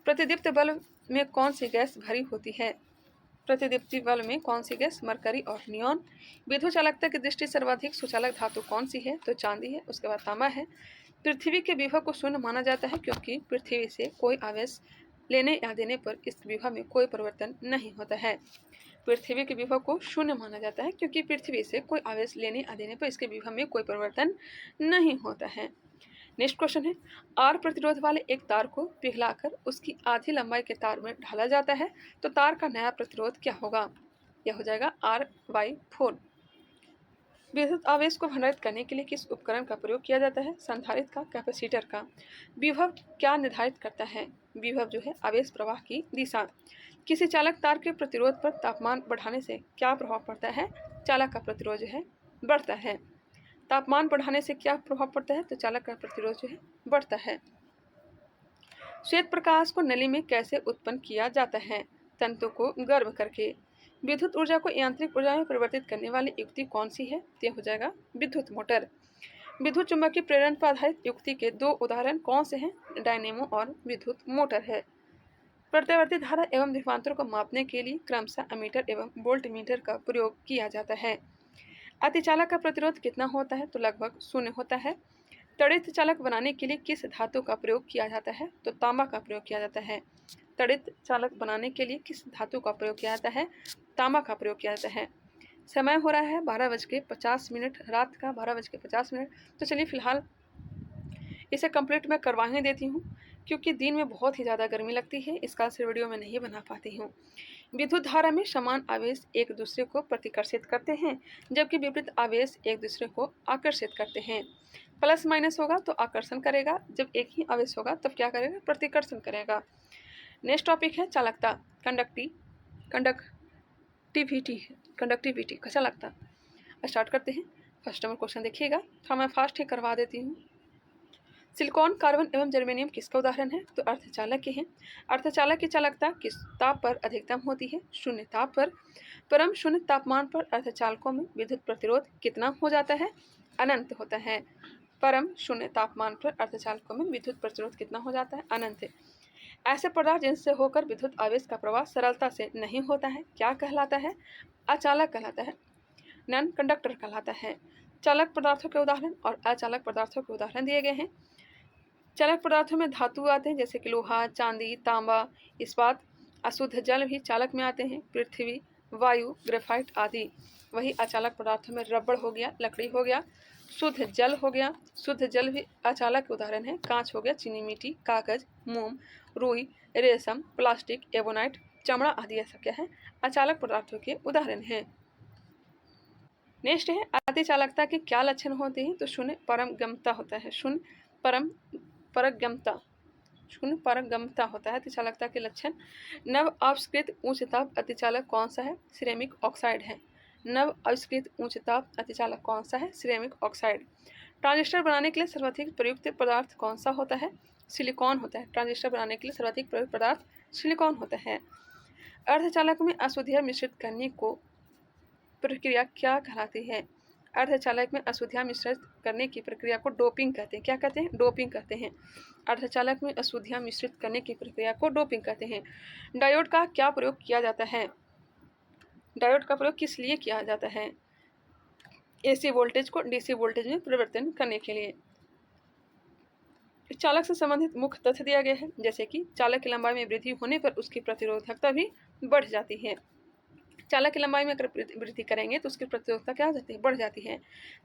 S1: प्रतिदीप्त बल्ब में कौन सी गैस भरी होती है? प्रतिदीप्ति बल्ब में कौन सी गैस? मरकरी और नियॉन। विद्युत चालकता की दृष्टि सर्वाधिक सुचालक धातु कौन सी है? तो चांदी है। उसके बाद तांबा है। पृथ्वी के विभव को शून्य माना जाता है क्योंकि पृथ्वी से कोई आवेश लेने या देने पर इस विभव में कोई परिवर्तन नहीं होता है। पृथ्वी के विभव को शून्य माना जाता है क्योंकि पृथ्वी से कोई आवेश लेने या देने पर इसके विभव में कोई परिवर्तन नहीं होता है। नेक्स्ट क्वेश्चन है, आर प्रतिरोध वाले एक तार को पिघलाकर उसकी आधी लंबाई के तार में ढाला जाता है तो तार का नया प्रतिरोध क्या होगा? यह हो जाएगा R/4। विद्युत आवेश को भंडारित करने के लिए किस उपकरण का प्रयोग किया जाता है? संधारित्र का, कैपेसिटर का। विभव क्या निर्धारित करता है? विभव जो है आवेश प्रवाह की दिशा। किसी चालक तार के प्रतिरोध पर तापमान बढ़ाने से क्या प्रभाव पड़ता है? चालक का प्रतिरोध जो है बढ़ता है। तापमान बढ़ाने से क्या प्रभाव पड़ता है? तो चालक का प्रतिरोध जो है बढ़ता है। श्वेत प्रकाश को नली में कैसे उत्पन्न किया जाता है? तंतु को गर्म करके। विद्युत ऊर्जा को यांत्रिक ऊर्जा में परिवर्तित करने वाली युक्ति कौन सी है? तो यह हो जाएगा विद्युत मोटर। विद्युत चुंबकीय प्रेरण पर आधारित युक्ति के दो उदाहरण कौन से हैं? डायनेमो और विद्युत मोटर है। प्रत्यावर्ती धारा एवं विभवांतर को मापने के लिए क्रमशः अमीटर एवं वोल्टमीटर का प्रयोग किया जाता है। अतिचालक का प्रतिरोध कितना होता है? तो लगभग 0 होता है। तड़ित चालक बनाने के लिए किस धातु का प्रयोग किया जाता है? तो तांबा का प्रयोग किया जाता है। तड़ित चालक बनाने के लिए किस धातु का प्रयोग किया जाता है? तांबा का प्रयोग किया जाता है। समय हो रहा है 12:50, रात का 12:50। तो चलिए फिलहाल इसे कंप्लीट मैं करवा ही देती हूँ क्योंकि दिन में बहुत ही ज़्यादा गर्मी लगती है, इस कारण से वीडियो में नहीं बना पाती हूँ। विद्युत धारा में समान आवेश एक दूसरे को प्रतिकर्षित करते हैं जबकि विपरीत आवेश एक दूसरे को आकर्षित करते हैं। प्लस माइनस होगा तो आकर्षण करेगा, जब एक ही आवेश होगा तब क्या करेगा? प्रतिकर्षण करेगा। नेक्स्ट टॉपिक है चालकता, कंडक्टिविटी का चालकता। स्टार्ट करते हैं। फर्स्ट नंबर क्वेश्चन देखिएगा, तो मैं फास्ट ही करवा देती हूँ। सिलिकॉन, कार्बन एवं जर्मेनियम किसका उदाहरण है? तो अर्धचालक के हैं। अर्धचालक की चालकता किस ताप पर अधिकतम होती है? 0 ताप पर। परम 0 तापमान पर अर्धचालकों में विद्युत प्रतिरोध कितना हो जाता है? अनंत होता है। परम 0 तापमान पर अर्धचालकों में विद्युत प्रतिरोध कितना हो जाता है? अनंत। ऐसे पदार्थ जिनसे होकर विद्युत आवेश का प्रवाह सरलता से नहीं होता है क्या कहलाता है? अचालक कहलाता है, नॉन कंडक्टर कहलाता है। चालक पदार्थों के उदाहरण और अचालक पदार्थों के उदाहरण दिए गए हैं। चालक पदार्थों में धातु आते हैं जैसे कि लोहा, चांदी, तांबा, इस्पात। अशुद्ध जल भी चालक में आते हैं, पृथ्वी, वायु, ग्रेफाइट आदि। वही अचालक पदार्थों में रबड़ हो गया, लकड़ी हो गया, शुद्ध जल हो गया। शुद्ध जल भी अचालक के उदाहरण है। कांच हो गया, चीनी मिट्टी, कागज, मोम, रुई, रेशम, प्लास्टिक, एबोनाइट, चमड़ा आदि ऐसा क्या है? अचालक पदार्थों के उदाहरण हैं। नेक्स्ट है अतिचालकता के क्या लक्षण होते हैं? तो शून्य परमगमता होता है। शून्य परगमता होता है अतिचालकता के लक्षण। नव आविष्कृत उच्च ताप अतिचालक कौन सा है? सिरेमिक ऑक्साइड है। नव आविष्कृत उच्च ताप अतिचालक कौन सा है? Ceramic oxide. ट्रांजिस्टर बनाने के लिए सर्वाधिक प्रयुक्त पदार्थ कौन सा होता है? सिलिकॉन होता है। ट्रांजिस्टर बनाने के लिए सर्वाधिक प्रयुक्त पदार्थ सिलिकॉन होता है। अर्धचालक में अशुद्धियाँ मिश्रित करने को प्रक्रिया क्या कहलाती है? अर्धचालक में अशुद्धियाँ मिश्रित करने की प्रक्रिया को डोपिंग कहते हैं। क्या कहते हैं? डोपिंग कहते हैं। अर्धचालक में अशुद्धियाँ मिश्रित करने की प्रक्रिया को डोपिंग कहते हैं। डायोड का क्या प्रयोग किया जाता है? डायोड का प्रयोग किस लिए किया जाता है? AC वोल्टेज को DC वोल्टेज में परिवर्तन करने के लिए। चालक से संबंधित मुख्य तथ्य दिया गया है, जैसे कि चालक की लंबाई में वृद्धि होने पर उसकी प्रतिरोधकता भी बढ़ जाती है। चालक की लंबाई में अगर वृद्धि करेंगे तो उसकी प्रतिरोधकता क्या हो जाती है? बढ़ जाती है।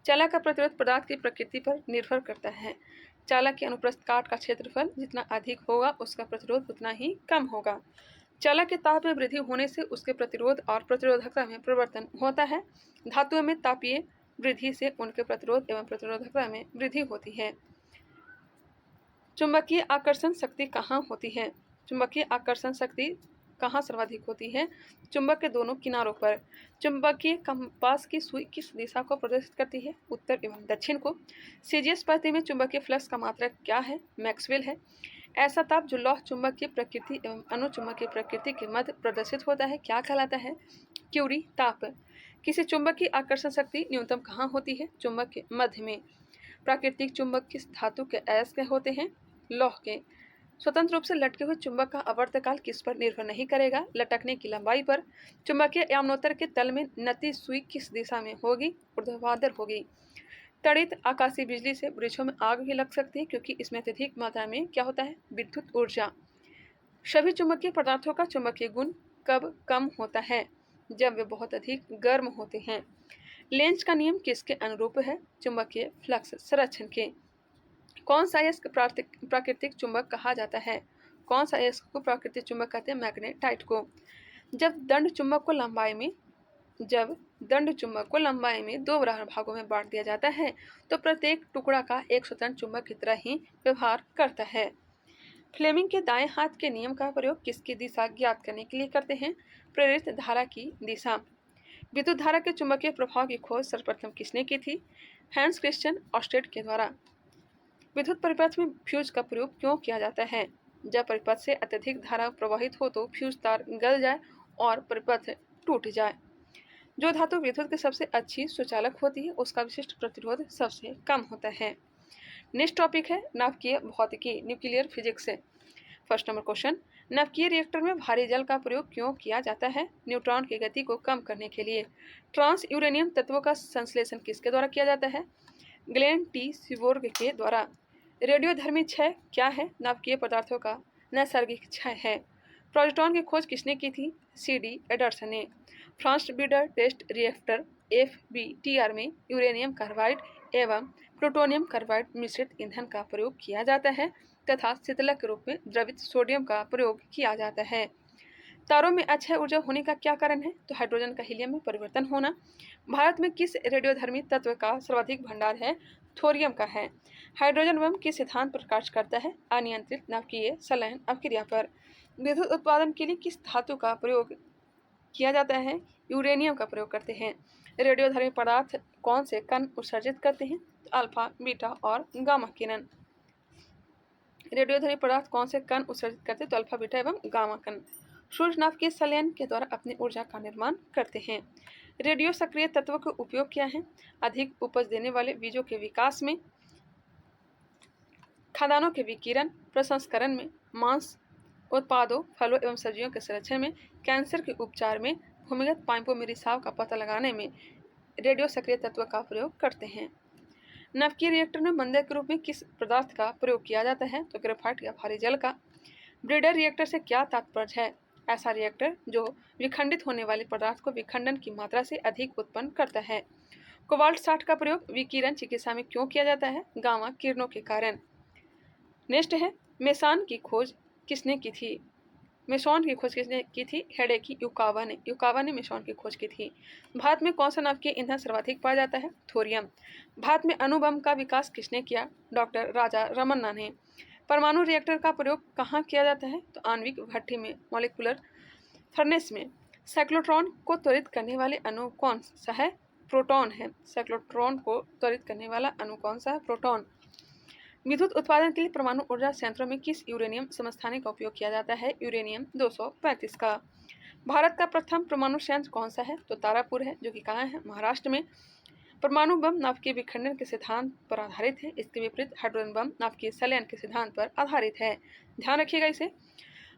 S1: चालक का प्रतिरोध पदार्थ की प्रकृति पर निर्भर करता है। चालक के अनुप्रस्थ काट का क्षेत्रफल जितना अधिक होगा उसका प्रतिरोध उतना ही कम होगा। चालक के ताप में वृद्धि होने से उसके प्रतिरोध और प्रतिरोधकता में परिवर्तन होता है। धातुओं में तापीय वृद्धि से उनके प्रतिरोध एवं प्रतिरोधकता में वृद्धि होती है। चुंबकीय आकर्षण शक्ति कहाँ होती है? चुंबकीय आकर्षण शक्ति कहाँ सर्वाधिक होती है? चुंबक के दोनों किनारों पर। चुंबकीय कंपास की सुई किस दिशा को प्रदर्शित करती है? उत्तर एवं दक्षिण को। सीजीएस पद्धति में चुंबकीय फ्लक्स का मात्रक क्या है? मैक्सवेल है। ऐसा ताप जो लौह चुंबकीय प्रकृति एवं अनुचुंबकीय प्रकृति के मध्य प्रदर्शित होता है क्या कहलाता है? क्यूरी ताप। किसी चुंबक की आकर्षण शक्ति न्यूनतम कहाँ होती है? चुंबक के मध्य में। प्राकृतिक चुंबक किस धातु के अयस्क होते हैं? लौह के। स्वतंत्र रूप से लटके हुए चुंबक का आवर्तकाल किस पर निर्भर नहीं करेगा? लटकने की लंबाई पर। चुंबकीय यामनोत्तर के तल में नती सुई किस दिशा में होगी? ऊर्ध्वाधर होगी। तड़ित आकाशीय बिजली से वृक्षों में आग भी लग सकती है क्योंकि इसमें अत्यधिक मात्रा में क्या होता है? विद्युत ऊर्जा। सभी चुंबकीय पदार्थों का चुंबकीय गुण कब कम होता है? जब वे बहुत अधिक गर्म होते हैं। लेंज का नियम किसके अनुरूप है? चुंबकीय फ्लक्स संरक्षण के। कौन सा अयस्क प्राकृतिक चुंबक कहा जाता है? कौन सा अयस्क को प्राकृतिक चुंबक कहते हैं? मैग्नेटाइट को। जब दंड चुंबक को लंबाई में दो बराबर भागों में बांट दिया जाता है तो प्रत्येक टुकड़ा का एक स्वतंत्र चुंबक की तरह ही व्यवहार करता है। फ्लेमिंग के दाएं हाथ के नियम का प्रयोग किसकी दिशा ज्ञात करने के लिए करते हैं? प्रेरित धारा की दिशा। विद्युत धारा के चुंबकीय प्रभाव की खोज सर्वप्रथम किसने की थी? हैंस क्रिश्चियन ऑस्टेड के द्वारा। विद्युत परिपथ में फ्यूज का प्रयोग क्यों किया जाता है? जब परिपथ से अत्यधिक धारा प्रवाहित हो तो फ्यूज तार गल जाए और परिपथ टूट जाए। जो धातु विद्युत की सबसे अच्छी सुचालक होती है उसका विशिष्ट प्रतिरोध सबसे कम होता है। नेक्स्ट टॉपिक है नाभिकीय भौतिकी, nuclear physics. First number question, नाभिकीय रिएक्टर में भारी जल का प्रयोग क्यों किया जाता है? न्यूट्रॉन की गति को कम करने के लिए। ट्रांस यूरेनियम तत्वों का संश्लेषण किसके द्वारा किया जाता है? ग्लेन टी सीबोर्ग के द्वारा। रेडियोधर्मी क्षय क्या है? नाभिकीय पदार्थों का नैसर्गिक क्षय है। प्रोटॉन की खोज किसने की थी? CD एडर्सन ने। Fast breeder test reactor FBTR में यूरेनियम कार्बाइड एवं प्लूटोनियम कार्बाइड मिश्रित ईंधन का प्रयोग किया जाता है तथा शीतलक के रूप में द्रवित सोडियम का प्रयोग किया जाता है। तारों में अक्षय ऊर्जा होने का क्या कारण है? तो हाइड्रोजन का हीलियम में परिवर्तन होना। भारत में किस रेडियोधर्मी तत्व का सर्वाधिक भंडार है? थोरियम का है। हाइड्रोजन बम किस सिद्धांत पर कार्य करता है? अनियंत्रित नाभिकीय संलयन अभिक्रिया पर। विद्युत उत्पादन के लिए किस धातु का प्रयोग किया जाता है? यूरेनियम का प्रयोग करते हैं। रेडियोधर्मी पदार्थ कौन से कण उत्सर्जित करते हैं? अल्फा, बीटा और गामा किरण। रेडियोधर्मी पदार्थ कौन से कण उत्सर्जित करते हैं? तो अल्फा, बीटा एवं गामा कण। सूर्य नाभिकीय संलयन के द्वारा अपनी ऊर्जा का निर्माण करते हैं। रेडियो सक्रिय तत्वों का उपयोग किया है? अधिक उपज देने वाले बीजों के विकास में, खाद्यान्नों के विकिरण प्रसंस्करण में, मांस उत्पादों, फलों एवं सब्जियों के संरक्षण में, कैंसर के उपचार में, भूमिगत पाइपों में रिसाव का पता लगाने में रेडियो सक्रिय तत्व का प्रयोग करते हैं। नाभिकीय रिएक्टर में मंदक के रूप में किस पदार्थ का प्रयोग किया जाता है? तो ग्रेफाइट या भारी जल का। ब्रीडर रिएक्टर से क्या तात्पर्य है? ऐसा रिएक्टर जो विखंडित होने वाले पदार्थ को विखंडन की मात्रा से अधिक उत्पन्न करता है। कोबाल्ट 60 का प्रयोग विकिरण चिकित्सा में क्यों किया जाता है? गामा किरणों के कारण। नेक्स्ट है मेसान की खोज किसने की थी? मेसॉन की खोज किसने की थी? हेडेकी युकावा ने मेसॉन की खोज की थी। भारत में कौन सा नाभिकीय ईंधन सर्वाधिक पाया जाता है? थोरियम। भारत में अणुबम का विकास किसने किया? डॉक्टर राजा रमन्ना ने। परमाणु रिएक्टर का प्रयोग कहाँ किया जाता है? तो आणविक भट्ठी में, मॉलिक्यूलर फर्नेस में। साइक्लोट्रॉन को त्वरित करने वाले अणु कौन सा है? प्रोटॉन है। साइक्लोट्रॉन को त्वरित करने वाला अणु कौन सा है? प्रोटॉन। विद्युत उत्पादन के लिए परमाणु ऊर्जा संयंत्रों में किस यूरेनियम समस्थानिक का उपयोग किया जाता है? यूरेनियम 235 का। भारत का प्रथम परमाणु संयंत्र कौन सा है? तो तारापुर है, जो कि कहाँ है? महाराष्ट्र में। परमाणु बम नाभिकीय विखंडन के सिद्धांत पर आधारित है। इसके विपरीत हाइड्रोजन बम नाभिकीय संलयन के सिद्धांत पर आधारित है। ध्यान रखिएगा इसे।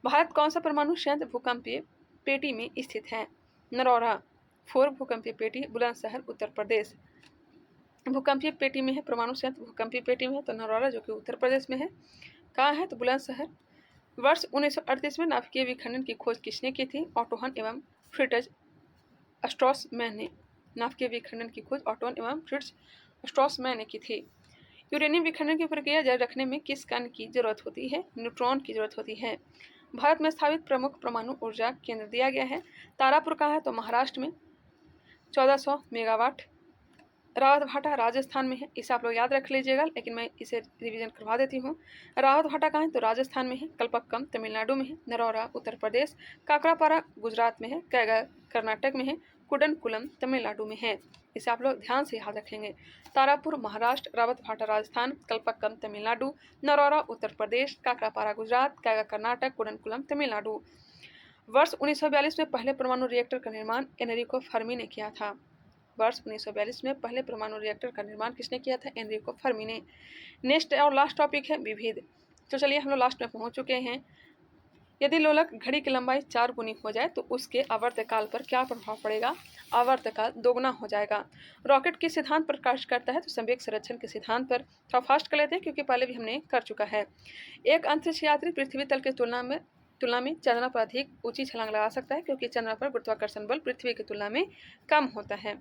S1: भारत कौन सा परमाणु संयंत्र भूकंपीय पेटी में स्थित है? नरौरा। 4 भूकंपीय पेटी बुलंदशहर उत्तर प्रदेश। भूकंपीय पेटी में है परमाणु संयंत्र, भूकंपीय पेटी में है तो नरौरा जो कि उत्तर प्रदेश में है। कहाँ है तो बुलंदशहर। वर्ष 1938 में नाभिकीय विखंडन की खोज किसने की थी? ऑटोहन एवं फ्रिट्ज स्ट्रॉसमैन ने। नाभिकीय विखंडन की खोज ऑटोहन एवं फ्रिट्ज स्ट्रॉसमैन ने की थी। यूरेनियम विखंडन की प्रक्रिया जारी रखने में किस कण की जरूरत होती है? न्यूट्रॉन की जरूरत होती है। भारत में स्थापित प्रमुख परमाणु ऊर्जा केंद्र दिया गया है। तारापुर कहाँ है तो महाराष्ट्र में 1400 मेगावाट। रावतभाटा राजस्थान में है, इसे आप लोग याद रख लीजिएगा, लेकिन मैं इसे रिवीजन करवा देती हूँ। रावतभाटा कहाँ है तो राजस्थान में है। कलपक्कम तमिलनाडु में है। नरौरा उत्तर प्रदेश। काकरापारा गुजरात में है। कैगा कर्नाटक में है। कुडनकुलम तमिलनाडु में है। इसे आप लोग ध्यान से याद रखेंगे। तारापुर महाराष्ट्र, रावतभाटा राजस्थान, कलपक्कम तमिलनाडु, नरौरा उत्तर प्रदेश, काकरापारा गुजरात, कैगा कर्नाटक, कुडनकुलम तमिलनाडु। वर्ष 1942 में पहले परमाणु रिएक्टर का निर्माण एनरिको फर्मी ने किया था। वर्ष 1942 में पहले परमाणु रिएक्टर का निर्माण किसने किया था? एनरिको फर्मी ने। नेक्स्ट और लास्ट टॉपिक है विभेद। तो चलिए हम लोग लास्ट में पहुंच चुके हैं। यदि लोलक घड़ी की लंबाई 4 गुनी हो जाए तो उसके आवर्तकाल पर क्या प्रभाव पड़ेगा? आवर्तकाल दोगुना हो जाएगा। रॉकेट किस सिद्धांत पर कार्य करता है? तो संवेग संरक्षण के सिद्धांत पर। थोड़ा फास्ट कर लेते हैं क्योंकि पहले भी हमने कर चुका है। एक अंतरिक्ष यात्री पृथ्वी तल की तुलना में चंद्रमा पर अधिक ऊंची छलांग लगा सकता है क्योंकि चंद्रमा पर गुरुत्वाकर्षण बल पृथ्वी की तुलना में कम होता है।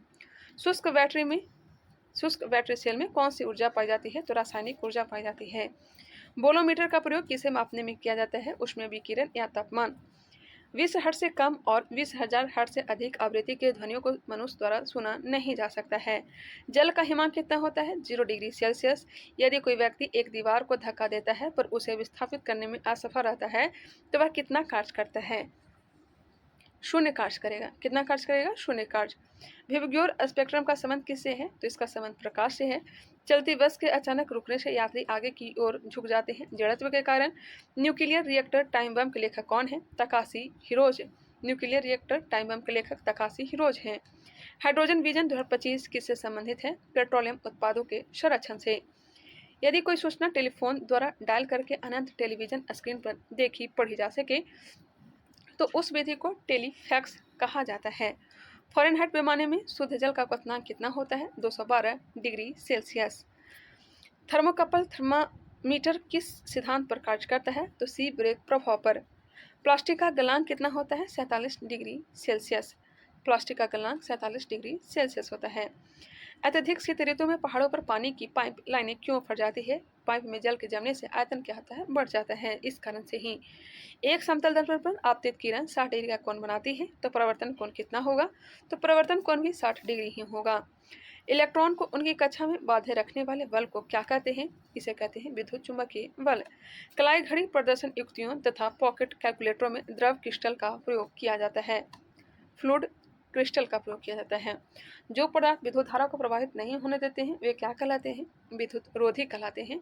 S1: शुष्क बैटरी सेल में कौन सी ऊर्जा पाई जाती है? तो रासायनिक ऊर्जा पाई जाती है। बोलोमीटर का प्रयोग किसे मापने में किया जाता है? ऊष्मीय विकिरण या तापमान। 20 हर्ट्ज से कम और 20,000 हर्ट्ज से अधिक आवृत्ति के ध्वनियों को मनुष्य द्वारा सुना नहीं जा सकता है। जल का हिमांक कितना होता है? 0 डिग्री सेल्सियस। यदि कोई व्यक्ति एक दीवार को धक्का देता है पर उसे विस्थापित करने में असफल रहता है तो वह कितना कार्य करता है? शून्य कार्य करेगा। कितना कार्य करेगा? शून्य कार्य। विबग्योर स्पेक्ट्रम का संबंध किससे है? तो इसका संबंध प्रकाश से है। चलती बस के अचानक रुकने से यात्री आगे की ओर झुक जाते हैं जड़त्व के कारण। न्यूक्लियर रिएक्टर टाइम बम के लेखक कौन है? Takeshi heroes. Nuclear reactor time bomb के लेखक तकाशी हिरोज हैं। हाइड्रोजन विजन 2025 किससे संबंधित है? पेट्रोलियम उत्पादों के संरक्षण से। यदि कोई सूचना टेलीफोन द्वारा डायल करके अनंत टेलीविजन स्क्रीन पर देखी पढ़ी जा सके तो उस विधि को टेलीफैक्स कहा जाता है। फ़ारेनहाइट पैमाने में शुद्ध जल का क्वथनांक कितना होता है? 212 डिग्री सेल्सियस। थर्मोकपल थर्मामीटर किस सिद्धांत पर कार्य करता है? तो सी ब्रेक प्रभाव पर। प्लास्टिक का गलनांक कितना होता है? 47 डिग्री सेल्सियस। प्लास्टिक का गलनांक 47 डिग्री सेल्सियस होता है। अत्यधिक शीत ऋतु में पहाड़ों पर पानी की पाइप लाइनें क्यों फट जाती है? पाइप में जल के जमने से आयतन क्या होता है? बढ़ जाता है। इस कारण से ही एक समतल दर्पण पर आपतित किरण 60 डिग्री का कोण बनाती है तो परावर्तन कोण कितना होगा? तो परावर्तन कोण भी 60 डिग्री ही होगा। इलेक्ट्रॉन को उनकी कक्षा में बांधे रखने वाले बल को क्या कहते हैं? इसे कहते हैं विद्युत चुंबकीय बल। कलाई घड़ी प्रदर्शन युक्तियों तथा पॉकेट कैलकुलेटरों में द्रव क्रिस्टल का प्रयोग किया जाता है। फ्लूइड क्रिस्टल का प्रयोग किया जाता है। जो पदार्थ विद्युत धारा को प्रवाहित नहीं होने देते हैं वे क्या कहलाते हैं? विद्युत रोधी कहलाते हैं।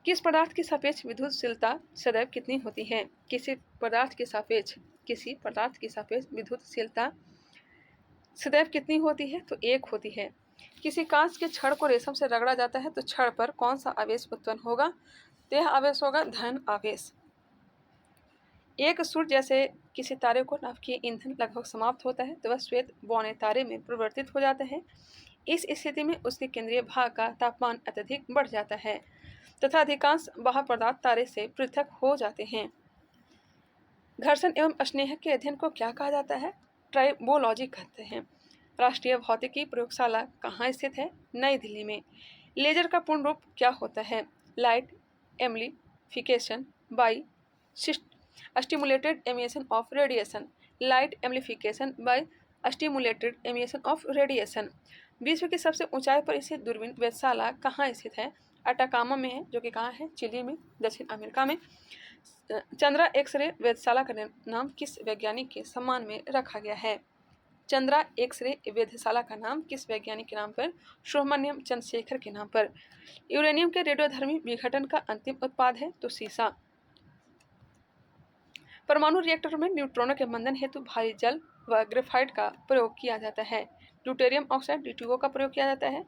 S1: किस पदार्थ की सापेक्ष विद्युतशीलता सदैव कितनी होती है? किसी पदार्थ की सापेक्ष विद्युतशीलता सदैव कितनी होती है? तो 1 होती है। किसी कांच के छड़ को रेशम से रगड़ा जाता है तो छड़ पर कौन सा आवेश उत्पन्न होगा? तो यह आवेश होगा धन आवेश। एक सूर्य जैसे किसी तारे को नाभिकीय ईंधन लगभग समाप्त होता है तो वह श्वेत बौने तारे में परिवर्तित हो जाता है। इस स्थिति में उसके केंद्रीय भाग का तापमान अत्यधिक बढ़ जाता है तथा अधिकांश बाह्य पदार्थ तारे से पृथक हो जाते हैं। घर्षण एवं स्नेह के अध्ययन को क्या कहा जाता है? ट्राइबोलॉजी कहते हैं। राष्ट्रीय भौतिकी प्रयोगशाला कहाँ स्थित है? नई दिल्ली में। लेजर का पूर्ण रूप क्या होता है? Light amplification by stimulated emission of radiation. Light amplification by stimulated emission of radiation. विश्व की सबसे ऊंचाई पर स्थित दूरबीन वेधशाला कहाँ स्थित है? अटाकामा में है, जो कि कहाँ है? चिली में, दक्षिण अमेरिका में। चंद्रा एक्सरे वेधशाला का नाम किस वैज्ञानिक के सम्मान में रखा गया है? चंद्रा एक्सरे वेधशाला का नाम किस वैज्ञानिक के नाम पर? सुब्रमण्यम चंद्रशेखर के नाम पर। यूरेनियम के रेडियोधर्मी विघटन का अंतिम उत्पाद है तो सीसा। परमाणु रिएक्टर में न्यूट्रॉनों के मंदन हेतु भारी जल व ग्रेफाइट का प्रयोग किया जाता है। ड्यूटेरियम ऑक्साइड DTO का प्रयोग किया जाता है।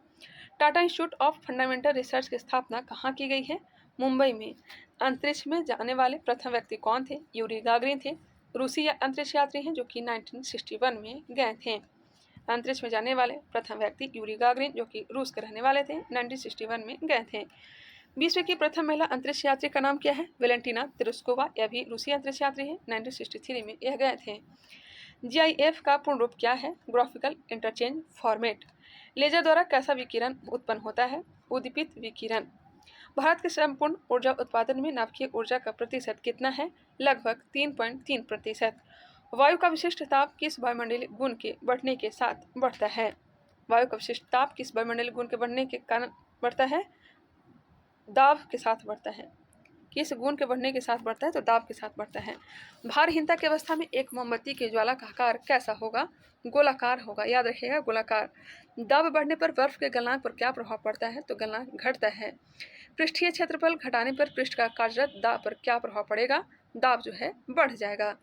S1: Tata institute of fundamental research की स्थापना कहाँ की गई है? मुंबई में। अंतरिक्ष में जाने वाले प्रथम व्यक्ति कौन थे? यूरी गागरिन थे। रूसी अंतरिक्ष यात्री हैं जो कि 1961 में गए थे। अंतरिक्ष में जाने वाले प्रथम व्यक्ति यूरी गागरिन, जो कि रूस के रहने वाले थे, 1961 में गए थे। विश्व की प्रथम महिला अंतरिक्ष यात्री का नाम क्या है? Valentina Tereshkova. यह भी रूसी अंतरिक्ष यात्री है, 1963 में यह गए थे। GIF का पूर्ण रूप क्या है? Graphical interchange format. लेजर द्वारा कैसा विकिरण उत्पन्न होता है? उद्दीपित विकिरण। भारत के संपूर्ण ऊर्जा उत्पादन में नाभिकीय ऊर्जा का प्रतिशत कितना है? लगभग 3.3%। वायु का विशिष्ट ताप किस वायुमंडलीय गुण के बढ़ने के साथ बढ़ता है? वायु का विशिष्ट ताप किस वायुमंडलीय गुण के बढ़ने के कारण बढ़ता है? दाब के साथ बढ़ता है। किस गुण के बढ़ने के साथ बढ़ता है? तो दाब के साथ बढ़ता है। भारहीनता की अवस्था में एक मोमबत्ती की ज्वाला का आकार कैसा होगा? गोलाकार होगा, याद रखिएगा, गोलाकार। दाब बढ़ने पर बर्फ के गलनांक पर क्या प्रभाव पड़ता है? तो गलनांक घटता है। पृष्ठीय क्षेत्रफल घटाने पर पृष्ठ का कार्यरत दाब पर क्या प्रभाव पड़ेगा? दाब जो है बढ़ जाएगा।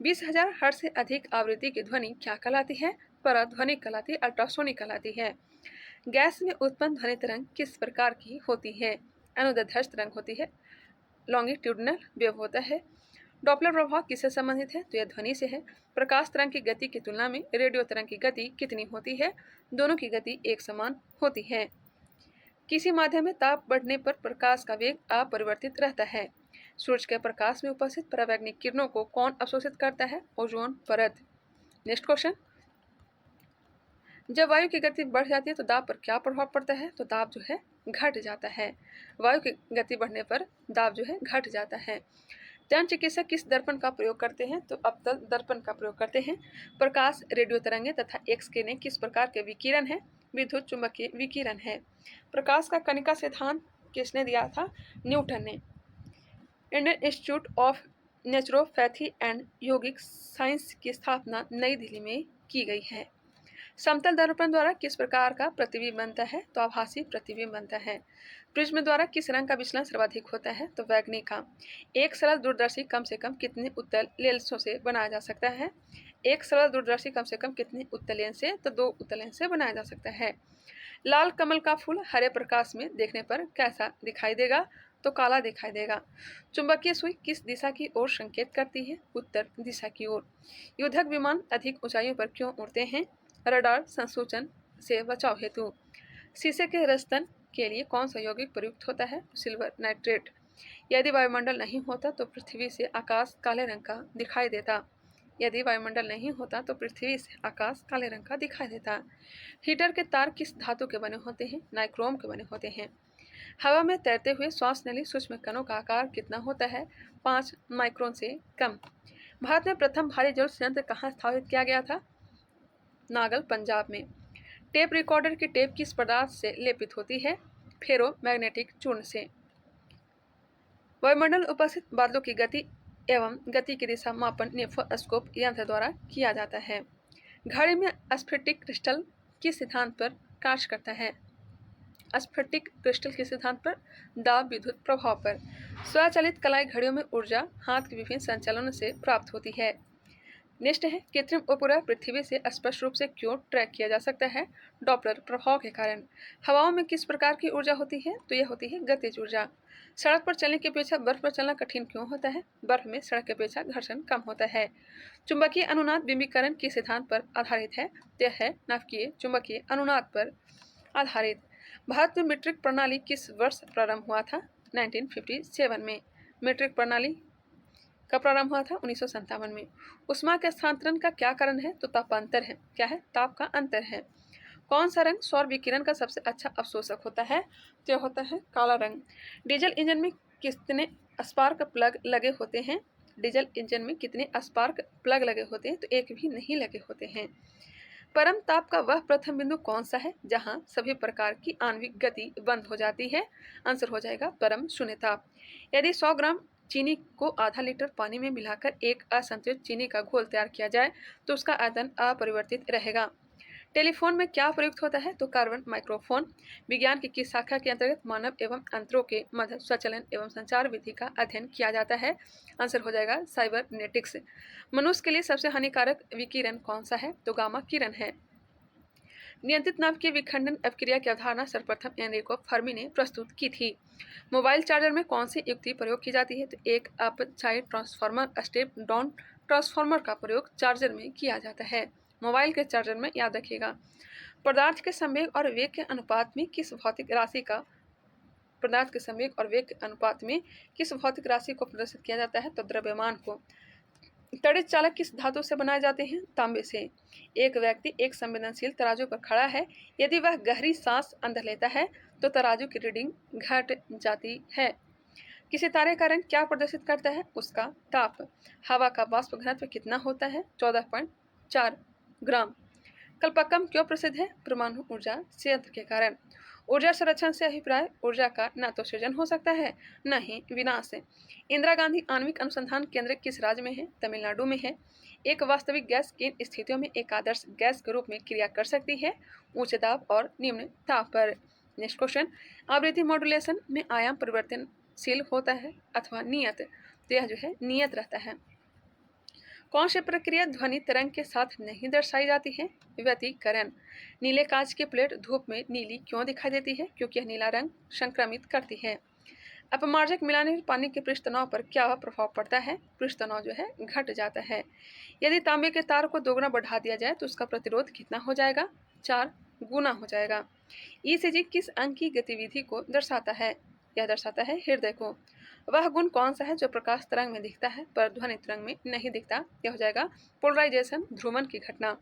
S1: 20,000 हर्ट्ज से अधिक आवृत्ति की ध्वनि क्या कहलाती है? पराध्वनिक कहलाती है, अल्ट्रासोनिक कहलाती है। गैस में उत्पन्न ध्वनि तरंग किस प्रकार की होती है? अनुदैर्ध्य तरंग होती है, लॉन्गिट्यूडनल वेव होता है। डॉपलर प्रभाव किससे संबंधित है? तो यह ध्वनि से है। प्रकाश तरंग की गति की तुलना में रेडियो तरंग की गति कितनी होती है? दोनों की गति एक समान होती है। किसी माध्यम में ताप बढ़ने पर प्रकाश का वेग अपरिवर्तित रहता है। सूर्य के प्रकाश में उपस्थित परावैंगनिक किरणों को कौन अवशोषित करता है? ओजोन परत। नेक्स्ट क्वेश्चन, जब वायु की गति बढ़ जाती है तो दाब पर क्या प्रभाव पड़ता है? तो दाब जो है घट जाता है। वायु की गति बढ़ने पर दाब जो है घट जाता है। दंत चिकित्सक किस दर्पण का प्रयोग करते हैं? तो अवतल दर्पण का प्रयोग करते हैं। प्रकाश, रेडियो तरंगें तथा एक्स किरणें किस प्रकार के विकिरण है? विद्युत चुंबकीय विकिरण है। प्रकाश का कणिका सिद्धांत किसने दिया था? न्यूटन ने। Indian institute of naturopathy and yogic science की स्थापना नई दिल्ली में की गई है। समतल दर्पण द्वारा किस प्रकार का प्रतिबिंब बनता है? तो आभासी प्रतिबिंब बनता है। प्रिज्म द्वारा किस रंग का विचलन सर्वाधिक होता है? तो बैंगनी का। एक सरल दूरदर्शी कम से कम कितने उत्तल लेंसों से बनाया जा सकता है? एक सरल दूरदर्शी कम से कम कितने उत्तल लेंस से? तो 2 उत्तल लेंस से बनाया जा सकता है। लाल कमल का फूल हरे प्रकाश में देखने पर कैसा दिखाई देगा? तो काला दिखाई देगा। चुंबकीय सुई किस दिशा की ओर संकेत करती है? उत्तर दिशा की ओर। युद्धक विमान अधिक ऊंचाइयों पर क्यों उड़ते हैं? रडार संसूचन से बचाव हेतु। शीशे के रस्तन के लिए कौन सा यौगिक प्रयुक्त होता है? Silver nitrate. यदि वायुमंडल नहीं होता तो पृथ्वी से आकाश काले रंग का दिखाई देता। यदि वायुमंडल नहीं होता तो पृथ्वी से आकाश काले रंग का दिखाई देता। हीटर के तार किस धातु के बने होते हैं? नाइक्रोम के बने होते हैं। हवा में तैरते हुए श्वास नली सूक्ष्म कणों का आकार कितना होता है? 5 माइक्रोन से कम। भारत में प्रथम भारी जल संयंत्र कहाँ स्थापित किया गया था? नागल, पंजाब में। टेप रिकॉर्डर की टेप किस पदार्थ से लेपित होती है? फेरो मैग्नेटिक चूर्ण से। वायुमंडल उपस्थित बादलों की गति एवं गति की दिशा मापन नेफोस्कोप यंत्र द्वारा किया जाता है। घड़ी में स्फटिक क्रिस्टल किस सिद्धांत पर कार्य करता है? स्फटिक क्रिस्टल के सिद्धांत पर, दाब विद्युत प्रभाव पर। स्वचालित कलाई घड़ियों में ऊर्जा हाथ के विभिन्न संचालनों से प्राप्त होती है। नेक्स्ट है, कृत्रिम उपग्रह पृथ्वी से स्पष्ट रूप से क्यों ट्रैक किया जा सकता है? डॉपलर प्रभाव के कारण। हवाओं में किस प्रकार की ऊर्जा होती है? तो यह होती है गतिज ऊर्जा। सड़क पर चलने की अपेक्षा बर्फ पर चलना कठिन क्यों होता है? बर्फ में सड़क की अपेक्षा घर्षण कम होता है। चुंबकीय अनुनाद बिंबीकरण के सिद्धांत पर आधारित है। यह है नाभिकीय चुंबकीय अनुनाद पर आधारित। भारत में मीट्रिक प्रणाली किस वर्ष प्रारंभ हुआ था? 1957 में। मीट्रिक प्रणाली का प्रारंभ हुआ था 1957 में। उष्मा के स्थानांतरण का क्या कारण है? तो तापांतर है। क्या है? ताप का अंतर है। कौन सा रंग सौर विकिरण का सबसे अच्छा अवशोषक होता है? तो होता है काला रंग। डीजल इंजन में कितने स्पार्क प्लग लगे होते हैं? डीजल इंजन में कितने स्पार्क प्लग लगे होते हैं? तो एक भी नहीं लगे होते हैं। परम ताप का वह प्रथम बिंदु कौन सा है जहां सभी प्रकार की आणविक गति बंद हो जाती है? आंसर हो जाएगा परम शून्य ताप। यदि 100 ग्राम चीनी को आधा लीटर पानी में मिलाकर एक असंतुलित चीनी का घोल तैयार किया जाए तो उसका आयतन अपरिवर्तित रहेगा। टेलीफोन में क्या प्रयुक्त होता है? तो कार्बन माइक्रोफोन। विज्ञान की किस शाखा के अंतर्गत मानव एवं यंत्रों के मध्य स्वचलन एवं संचार विधि का अध्ययन किया जाता है? आंसर हो जाएगा साइबरनेटिक्स। मनुष्य के लिए सबसे हानिकारक विकिरण कौन सा है? तो गामा किरण है। नियंत्रित नाभिकीय विखंडन अपक्रिया की अवधारणा सर्वप्रथम एनरिको फर्मी ने प्रस्तुत की थी। मोबाइल चार्जर में कौन सी युक्ति प्रयोग की जाती है? तो एक up side transformer step down transformer का प्रयोग चार्जर में किया जाता है। मोबाइल के चार्जर में याद रखिएगा। पदार्थ के संवेग और वेग के अनुपात में किस भौतिक राशि का पदार्थ के संवेग और वेग के अनुपात में किस भौतिक राशि को प्रदर्शित किया जाता है? तो द्रव्यमान को। त्वरित चालक किस धातु से बनाए जाते हैं? तांबे से। एक व्यक्ति एक संवेदनशील तराजू पर खड़ा है। यदि वह गहरी सांस अंदर लेता है तो तराजू की रीडिंग घट जाती है। किसी तारे का रंग क्या प्रदर्शित करता है? उसका ताप। हवा का वाष्प घनत्व कितना होता है? 14.4 ग्राम। कल्पक्कम क्यों प्रसिद्ध है? परमाणु ऊर्जा संयंत्र के कारण। ऊर्जा संरक्षण से अभिप्राय ऊर्जा का न तो सृजन हो सकता है न ही विनाश। इंदिरा गांधी आणविक अनुसंधान केंद्र किस राज्य में है? तमिलनाडु में है। एक वास्तविक गैस किन स्थितियों में एक आदर्श गैस के रूप में क्रिया कर सकती है? उच्च दाब और निम्न ताप पर। नेक्स्ट क्वेश्चन, आवृत्ति मॉड्यूलेशन में आयाम परिवर्तनशील होता है अथवा नियत? तो यह जो है नियत रहता है। कौन सी प्रक्रिया ध्वनि तरंग के साथ नहीं दर्शाई जाती है? व्यतिकरण। नीले कांच की प्लेट धूप में नीली क्यों दिखाई देती है? क्योंकि यह नीला रंग संक्रमित करती है। अपमार्जक मिलाने से पानी के पृष्ठ तनाव पर क्या प्रभाव पड़ता है? पृष्ठ तनाव जो है घट जाता है। यदि तांबे के तार को दोगुना बढ़ा दिया जाए तो उसका प्रतिरोध कितना हो जाएगा? 4 गुना हो जाएगा। ईसीजी किस अंग की गतिविधि को दर्शाता है? यह दर्शाता है हृदय को। वह गुण कौन सा है जो प्रकाश तरंग में दिखता है पर ध्वनि तरंग में नहीं दिखता? यह हो जाएगा पोलराइजेशन, ध्रुवण की घटना।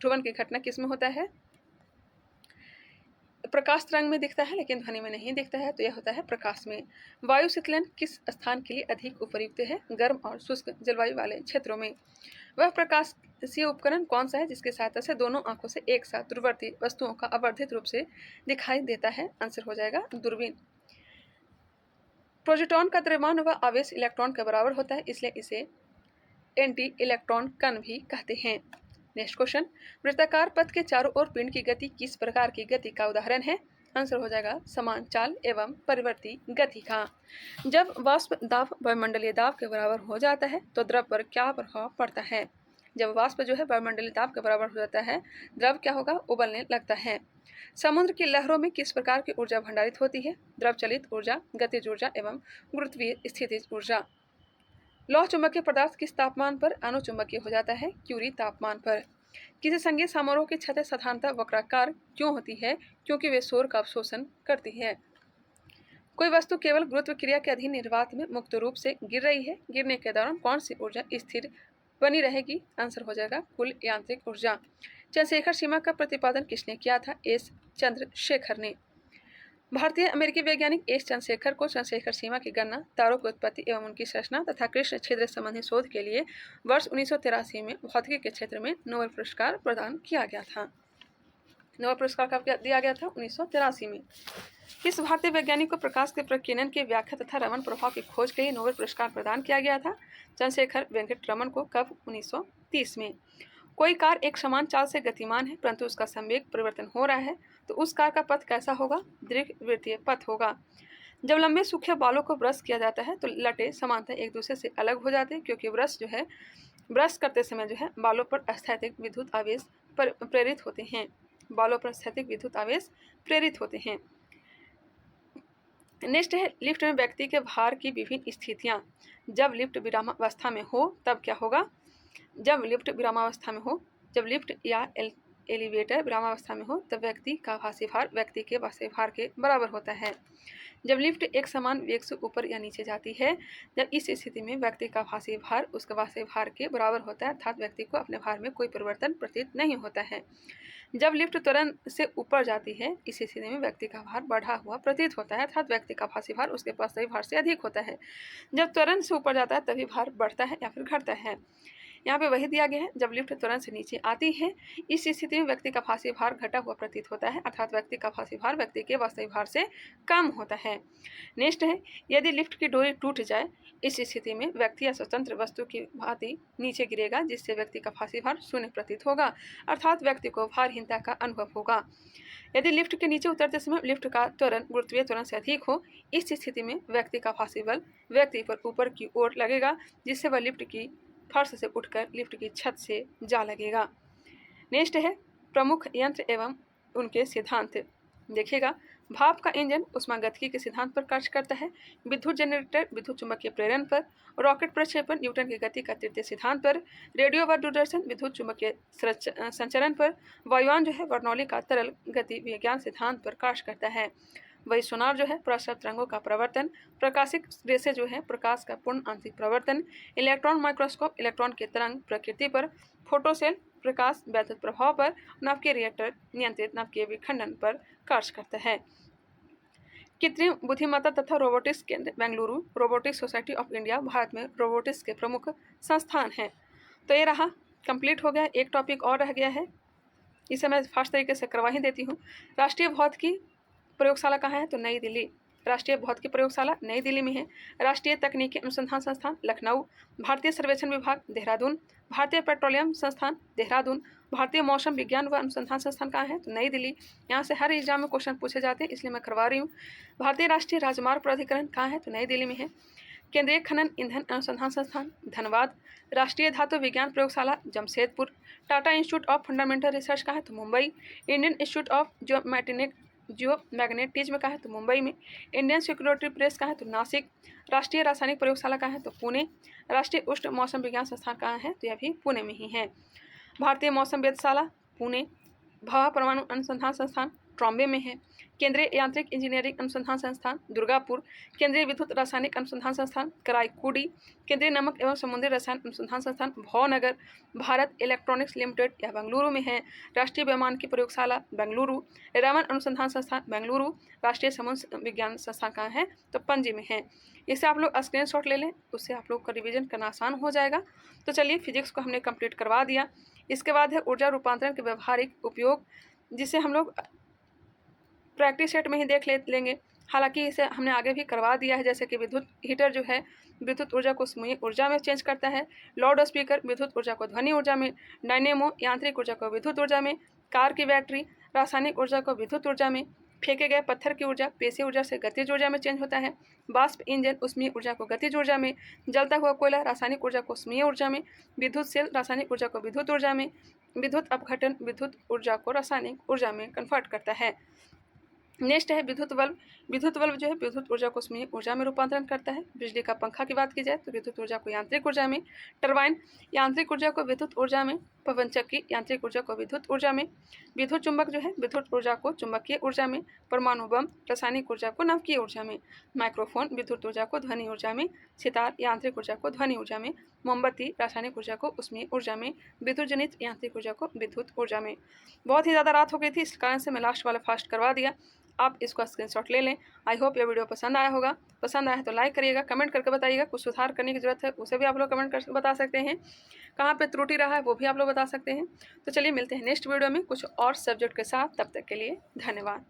S1: ध्रुवण की घटना किस में होता है? प्रकाश तरंग में दिखता है लेकिन ध्वनि में नहीं दिखता है, तो यह होता है प्रकाश में। वायु शीतलन किस स्थान के लिए अधिक उपयुक्त है? गर्म और शुष्क जलवायु वाले क्षेत्रों में। वह प्रकाशीय उपकरण कौन सा है जिसकी सहायता से दोनों आंखों से एक साथ दूरवर्ती वस्तुओं का आवर्धित रूप से दिखाई देता है? आंसर हो जाएगा दूरबीन। प्रोटॉन का द्रव्यमान व आवेश इलेक्ट्रॉन के बराबर होता है, इसलिए इसे एंटी इलेक्ट्रॉन कण भी कहते हैं। नेक्स्ट क्वेश्चन, वृत्ताकार पथ के चारों ओर पिंड की गति किस प्रकार की गति का उदाहरण है? आंसर हो जाएगा समान चाल एवं परिवर्ती गति का। जब वाष्प दाब वायुमंडलीय दाब के बराबर हो जाता है तो द्रव पर क्या प्रभाव पड़ता है? जब वाष्प जो है वायुमंडलीय दाब के बराबर हो जाता है, द्रव क्या होगा? उबलने लगता है। समुद्र की लहरों में किस प्रकार की ऊर्जा भंडारित होती है? द्रव चलित ऊर्जा, गतिज ऊर्जा एवं गुरुत्वीय स्थितिज ऊर्जा। लौह चुंबकीय पदार्थ किस तापमान पर अनुचुंबकीय हो जाता है? क्यूरी तापमान पर। किसी संगीत समारोह की छतें साधारणतः वक्राकार क्यों होती है? क्योंकि वे शोर का अवशोषण करती है। कोई वस्तु केवल गुरुत्व क्रिया के अधीन निर्वात में मुक्त रूप से गिर रही है, गिरने के दौरान कौन सी ऊर्जा स्थिर बनी रहेगी? आंसर हो जाएगा कुल यांत्रिक ऊर्जा। चंद्रशेखर सीमा का प्रतिपादन किसने किया था? एस चंद्रशेखर ने। भारतीय अमेरिकी वैज्ञानिक एस चंद्रशेखर को चंद्रशेखर सीमा की गणना, तारों की उत्पत्ति एवं उनकी संरचना तथा कृष्ण छिद्र संबंधी शोध के लिए वर्ष 1983 में भौतिकी के क्षेत्र में नोबेल पुरस्कार प्रदान किया गया था। नोबेल पुरस्कार कब दिया गया था? 1983 में। किस भारतीय वैज्ञानिक को प्रकाश के प्रकीर्णन की व्याख्या तथा रमन प्रभाव की खोज के लिए नोबेल पुरस्कार प्रदान किया गया था? चंद्रशेखर वेंकट रमन को। कब? 1930 में। कोई कार एक समान चाल से गतिमान है परंतु उसका संवेग परिवर्तन हो रहा है, तो उस कार का पथ कैसा होगा? दीर्घवृत्तीय पथ होगा। जब लंबे सूखे बालों को ब्रश किया जाता है तो लटे समानतः एक दूसरे से अलग हो जाते हैं, क्योंकि ब्रश करते समय जो है बालों पर स्थैतिक विद्युत आवेश प्रेरित होते हैं। बालों पर स्थैतिक विद्युत आवेश प्रेरित होते हैं। नेक्स्ट है, लिफ्ट में व्यक्ति के भार की विभिन्न स्थितियाँ। जब लिफ्ट विरामावस्था में हो तब क्या होगा? जब लिफ्ट विरामावस्था में हो, जब लिफ्ट या एलिवेटर विरामावस्था में हो तब व्यक्ति का भासी भार व्यक्ति के भासी भार के बराबर होता है। जब लिफ्ट एक समान वेग से ऊपर या नीचे जाती है, जब इस स्थिति में व्यक्ति का भासी भार उसके भासी भार के बराबर होता है, अर्थात व्यक्ति को अपने भार में कोई परिवर्तन प्रतीत नहीं होता है। जब लिफ्ट त्वरण से ऊपर जाती है, इस स्थिति में व्यक्ति का भार बढ़ा हुआ प्रतीत होता है, अर्थात व्यक्ति का भासी भार उसके वास्तविक भार से अधिक होता है। जब त्वरण से ऊपर जाता है तभी भार बढ़ता है या फिर घटता है। यहाँ पे वही दिया गया है, जब लिफ्ट त्वरण से नीचे आती है, इस स्थिति में व्यक्ति का भासी भार घटा हुआ प्रतीत होता है, अर्थात व्यक्ति का भासी भार व्यक्ति के वास्तविक भार से कम होता है। नेक्स्ट है, यदि लिफ्ट की डोरी टूट जाए, इस स्थिति में व्यक्ति या स्वतंत्र वस्तु की भांति नीचे गिरेगा, जिससे व्यक्ति का भासी भार शून्य प्रतीत होगा, अर्थात व्यक्ति को भारहीनता का अनुभव होगा। यदि लिफ्ट के नीचे उतरते समय लिफ्ट का त्वरण गुरुत्वीय त्वरण से अधिक हो, इस स्थिति में व्यक्ति का भासी बल व्यक्ति पर ऊपर की ओर लगेगा, जिससे वह लिफ्ट की फर्श से उठकर लिफ्ट की छत से जा लगेगा। नेक्स्ट है, प्रमुख यंत्र एवं उनके सिद्धांत। देखिएगा, भाप का इंजन उष्मागतिकी के सिद्धांत पर कार्य करता है। विद्युत जनरेटर विद्युत चुम्बकीय प्रेरण पर। रॉकेट प्रक्षेपण न्यूटन की गति का तृतीय सिद्धांत पर। रेडियो व दूरदर्शन विद्युत चुम्बकीय संचरण पर। वायुयान जो है बर्नौली का तरल गति विज्ञान सिद्धांत पर कार्य करता है। वही सोनार जो है प्रसव तरंगों का प्रवर्तन। प्रकाशिक रेसे जो है प्रकाश का पूर्ण आंतरिक प्रवर्तन। इलेक्ट्रॉन माइक्रोस्कोप इलेक्ट्रॉन के तरंग प्रकृति पर। फोटोसेल प्रकाश वैद्युत प्रभाव पर। नाभिकीय रिएक्टर नियंत्रित नाभिकीय विखंडन पर कार्य करता है। कृत्रिम बुद्धिमत्ता तथा रोबोटिक्स केंद्र Bengaluru. Robotics society of India Bharat में रोबोटिक्स के प्रमुख संस्थान हैं। तो ये रहा, कंप्लीट हो गया। एक टॉपिक और रह गया है, इसे मैं फास्ट तरीके से करवा ही देती हूँ। राष्ट्रीय भौतिकी प्रयोगशाला कहाँ है? तो नई दिल्ली। राष्ट्रीय भौतिकी प्रयोगशाला नई दिल्ली में है। राष्ट्रीय तकनीकी अनुसंधान संस्थान लखनऊ। भारतीय सर्वेक्षण विभाग देहरादून। भारतीय पेट्रोलियम संस्थान देहरादून। भारतीय मौसम विज्ञान व अनुसंधान संस्थान कहाँ है? तो नई दिल्ली। यहाँ से हर एग्जाम में क्वेश्चन पूछे जाते हैं, इसलिए मैं करवा रही हूँ। भारतीय राष्ट्रीय राजमार्ग प्राधिकरण कहाँ है? तो नई दिल्ली में है। केंद्रीय खनन ईंधन अनुसंधान संस्थान धनबाद। राष्ट्रीय धातु विज्ञान प्रयोगशाला Jamshedpur. Tata institute of fundamental research कहाँ है? तो मुंबई। इंडियन इंस्टीट्यूट ऑफ जियोमैग्नेटिज्म कहाँ है? तो मुंबई में। इंडियन सिक्योरिटी प्रेस कहाँ है? तो नासिक। राष्ट्रीय रासायनिक प्रयोगशाला कहाँ है? तो पुणे। राष्ट्रीय उष्ण मौसम विज्ञान संस्थान कहाँ है? तो यह भी पुणे में ही है। भारतीय मौसम वेधशाला पुणे। भाभा परमाणु अनुसंधान संस्थान ट्रॉम्बे में है। केंद्रीय यांत्रिक इंजीनियरिंग अनुसंधान संस्थान दुर्गापुर। केंद्रीय विद्युत रासायनिक अनुसंधान संस्थान कराईकुडी। केंद्रीय नमक एवं समुद्री रसायन अनुसंधान संस्थान भावनगर। भारत इलेक्ट्रॉनिक्स लिमिटेड यह बेंगलुरु में है। राष्ट्रीय वैमानिकी प्रयोगशाला बेंगलुरु। रमन अनुसंधान संस्थान बेंगलुरु। राष्ट्रीय समुद्र विज्ञान संस्थान कहाँ है? तो पणजी में है। इसे आप लोग स्क्रीनशॉट ले लें, उससे आप लोग का रिवीजन करना आसान हो जाएगा। तो चलिए, फिजिक्स को हमने कंप्लीट करवा दिया। इसके बाद है ऊर्जा रूपांतरण के व्यवहारिक उपयोग, जिसे हम लोग प्रैक्टिस सेट में ही देख लेंगे। हालांकि इसे हमने आगे भी करवा दिया है, जैसे कि विद्युत हीटर जो है विद्युत ऊर्जा को स्मूही ऊर्जा में चेंज करता है। लाउड स्पीकर विद्युत ऊर्जा को ध्वनि ऊर्जा में। डायनेमो यांत्रिक ऊर्जा को विद्युत ऊर्जा में। कार की बैटरी रासायनिक ऊर्जा को विद्युत ऊर्जा में। फेंके गए पत्थर की ऊर्जा पेशीय ऊर्जा से गतिज ऊर्जा में चेंज होता है। वाष्प इंजन उष्मीय ऊर्जा को गतिज ऊर्जा में। जलता हुआ कोयला रासायनिक ऊर्जा को उष्मीय ऊर्जा में। विद्युत सेल रासायनिक ऊर्जा को विद्युत ऊर्जा में। विद्युत अपघटन विद्युत ऊर्जा को रासायनिक ऊर्जा में कन्वर्ट करता है। नेक्स्ट है विद्युत बल्ब। विद्युत बल्ब जो है विद्युत ऊर्जा को उष्मीय ऊर्जा में रूपांतरण करता है। बिजली का पंखा की बात की जाए तो विद्युत ऊर्जा को यांत्रिक ऊर्जा में। टरबाइन यांत्रिक ऊर्जा को विद्युत ऊर्जा में। पवन चक्की यांत्रिक ऊर्जा को विद्युत ऊर्जा में। विद्युत चुंबक जो है विद्युत ऊर्जा को चुंबकीय ऊर्जा में। परमाणु बम रासायनिक ऊर्जा को नाभिकीय ऊर्जा में। माइक्रोफोन विद्युत ऊर्जा को ध्वनि ऊर्जा में। सितार यांत्रिक ऊर्जा को ध्वनि ऊर्जा में। मोमबत्ती रासायनिक ऊर्जा को उष्मीय ऊर्जा में। विद्युत जनित यांत्रिक ऊर्जा को विद्युत ऊर्जा में। बहुत ही ज़्यादा रात हो गई थी, इस कारण से मैं लास्ट वाला फास्ट करवा दिया। आप इसको स्क्रीनशॉट ले लें। आई होप ये वीडियो पसंद आया होगा। पसंद आया है तो लाइक करिएगा, कमेंट करके बताइएगा। कुछ सुधार करने की जरूरत है उसे भी आप लोग कमेंट कर बता सकते हैं। कहाँ पे त्रुटि रहा है वो भी आप लोग बता सकते हैं। तो चलिए मिलते हैं नेक्स्ट वीडियो में कुछ और सब्जेक्ट के साथ। तब तक के लिए धन्यवाद।